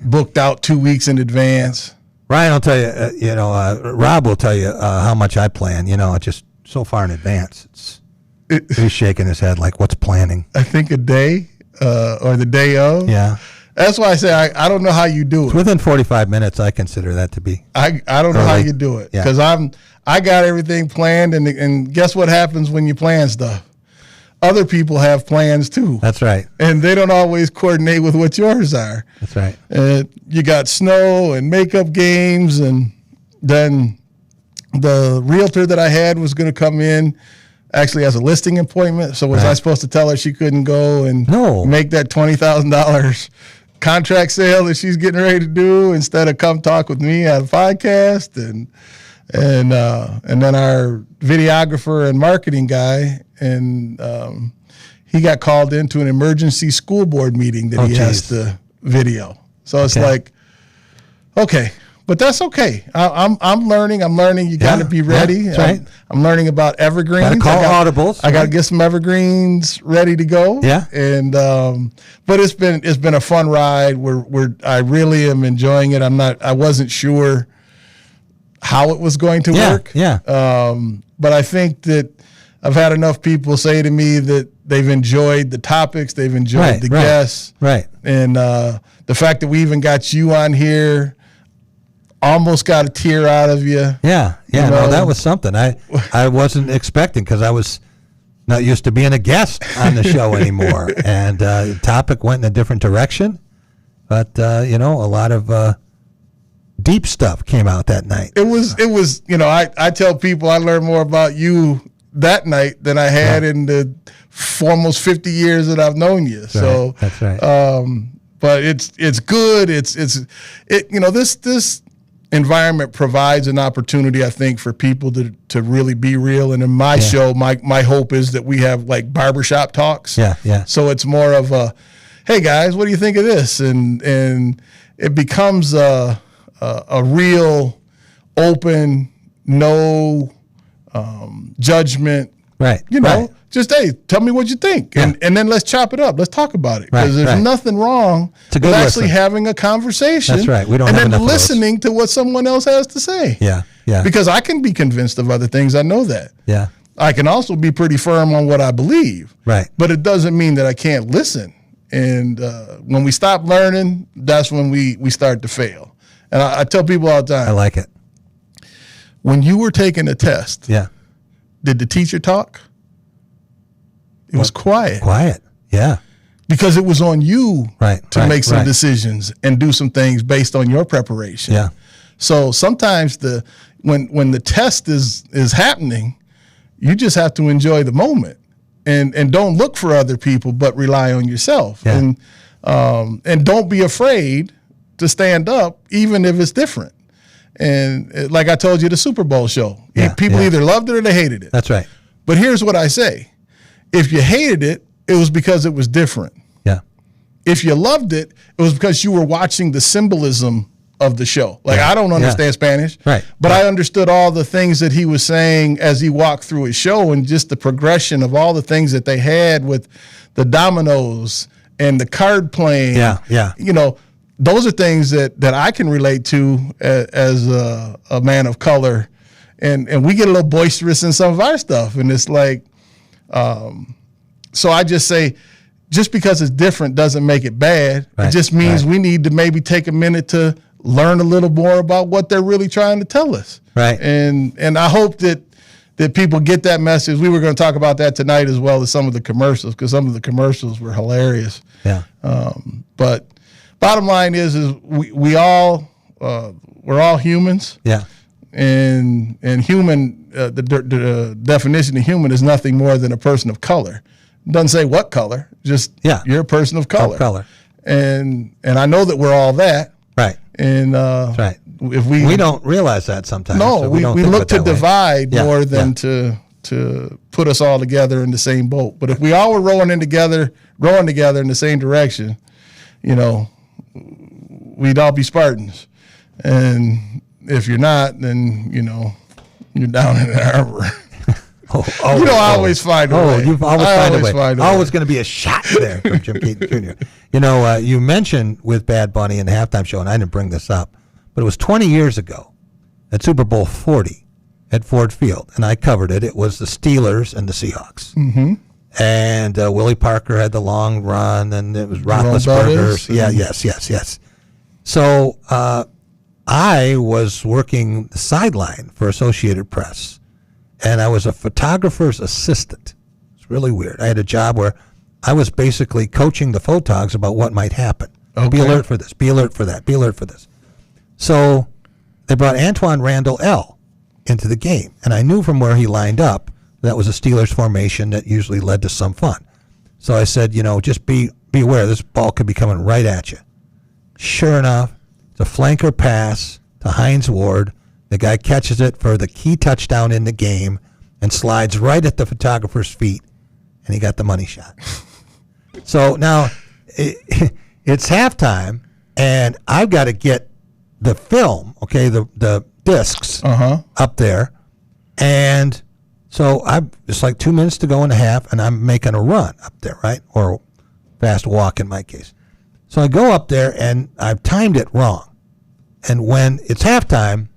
booked out 2 weeks in advance. Ryan will tell you, Rob will tell you how much I plan, just so far in advance. He's shaking his head like, what's planning? I think a day or the day of. Yeah. That's why I say I don't know how you do it. It's within 45 minutes, I consider that to be. I don't know how you do it because I got everything planned, and guess what happens when you plan stuff? Other people have plans too. That's right. And they don't always coordinate with what yours are. That's right. You got snow and makeup games, and then the realtor that I had was going to come in actually as a listing appointment. So was I supposed to tell her she couldn't go and make that $20,000 contract sale that she's getting ready to do instead of come talk with me at a podcast? And then our videographer and marketing guy, and he got called into an emergency school board meeting that he has to video. So it's like, okay, But that's okay. I'm learning. You got to be ready. Yeah, that's right. I'm learning about evergreens. Got to call audibles. I got to get some evergreens ready to go. Yeah. And but it's been a fun ride. I really am enjoying it. I wasn't sure how it was going to work. Yeah. But I think that I've had enough people say to me that they've enjoyed the topics, they've enjoyed the guests. Right. And the fact that we even got you on here, almost got a tear out of you. Yeah. No, that was something I wasn't expecting, because I was not used to being a guest on the show anymore. And the topic went in a different direction. But, a lot of deep stuff came out that night. It was I tell people I learned more about you that night than I had in the almost 50 years that I've known you. So that's right. But it's good. This environment provides an opportunity, I think, for people to really be real. And in my show, my hope is that we have like barbershop talks. Yeah. So it's more of a, hey guys, what do you think of this? And it becomes a real open, no judgment. Right. Just, hey, tell me what you think. Yeah. And then let's chop it up. Let's talk about it. Because there's nothing wrong with actually having a conversation. That's right. We don't and have then enough listening to what someone else has to say. Yeah. Because I can be convinced of other things. I know that. Yeah. I can also be pretty firm on what I believe. Right. But it doesn't mean that I can't listen. And when we stop learning, that's when we start to fail. And I tell people all the time. I like it. When you were taking a test, did the teacher talk? It was quiet. Quiet, yeah. Because it was on you to make some right. decisions and do some things based on your preparation. Yeah. So sometimes when the test is happening, you just have to enjoy the moment and don't look for other people, but rely on yourself. Yeah. And don't be afraid to stand up, even if it's different. And like I told you, the Super Bowl show, people either loved it or they hated it. That's right. But here's what I say. If you hated it, it was because it was different. Yeah. If you loved it, it was because you were watching the symbolism of the show. Like, I don't understand Spanish, but I understood all the things that he was saying as he walked through his show, and just the progression of all the things that they had with the dominoes and the card playing. Yeah. Those are things that I can relate to as a man of color. And we get a little boisterous in some of our stuff. And it's like, so I just say, just because it's different doesn't make it bad. It just means we need to maybe take a minute to learn a little more about what they're really trying to tell us. Right. And I hope that people get that message. We were going to talk about that tonight, as well as some of the commercials, because some of the commercials were hilarious. Yeah. But bottom line is we're all humans. Yeah. And human, the definition of human is nothing more than a person of color. It doesn't say what color, just you're a person of color. And I know that we're all that. Right. And that's right. If we don't realize that sometimes. No, so we look to divide more than to put us all together in the same boat. But if we all were rowing together in the same direction, we'd all be Spartans. And if you're not, then you're down in the harbor. I always find a way. You've always find a way. Always going to be a shot there from Jim Keyton Jr. You mentioned with Bad Bunny in the halftime show, and I didn't bring this up, but it was 20 years ago at Super Bowl 40 at Ford Field, and I covered it. It was the Steelers and the Seahawks. Mm-hmm. And Willie Parker had the long run, and it was Roethlisberger. Yes. So I was working the sideline for Associated Press, and I was a photographer's assistant. It's really weird. I had a job where I was basically coaching the photogs about what might happen. Okay. Be alert for this, be alert for that, be alert for this. So they brought Antoine Randall L. into the game, and I knew from where he lined up that was a Steelers formation that usually led to some fun. So I said, just be aware, this ball could be coming right at you. Sure enough, it's a flanker pass to Hines Ward. The guy catches it for the key touchdown in the game and slides right at the photographer's feet, and he got the money shot. So now it's halftime, and I've got to get the film, okay, the discs up there, and so it's like 2 minutes to go in the half, and I'm making a run up there, right, or fast walk in my case. So I go up there, and I've timed it wrong, and when it's halftime,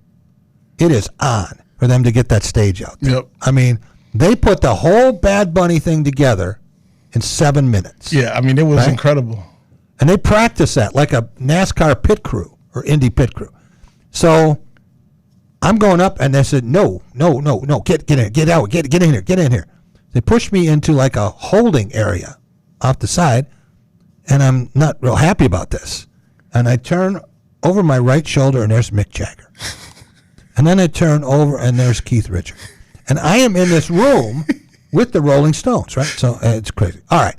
it is on for them to get that stage out there. Yep. I mean, they put the whole Bad Bunny thing together in 7 minutes. Yeah, I mean, it was incredible. And they practice that like a NASCAR pit crew or Indy pit crew. So I'm going up, and they said, no, get in, get out, get in here. They pushed me into like a holding area off the side, and I'm not real happy about this. And I turn over my right shoulder, and there's Mick Jagger. And then I turn over, and there's Keith Richards. And I am in this room with the Rolling Stones, right? So it's crazy. All right.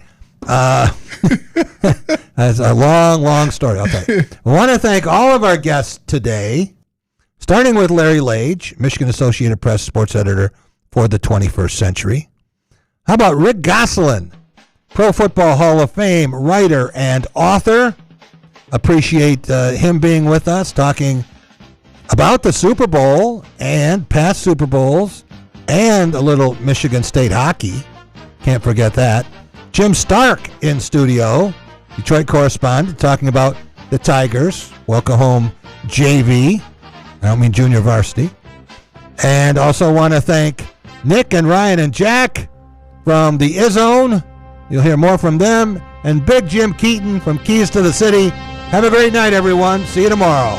That's a long story, I'll tell you. I want to thank all of our guests today, starting with Larry Lage, Michigan Associated Press sports editor for the 21st Century. How about Rick Gosselin, Pro Football Hall of Fame writer and author? Appreciate him being with us, talking about the Super Bowl and past Super Bowls and a little Michigan State hockey. Can't forget that. Jim Stark in studio, Detroit correspondent, talking about the Tigers. Welcome home, JV. I don't mean junior varsity. And also want to thank Nick and Ryan and Jack from the Izzone. You'll hear more from them. And Big Jim Keyton from Keys to the City. Have a great night, everyone. See you tomorrow.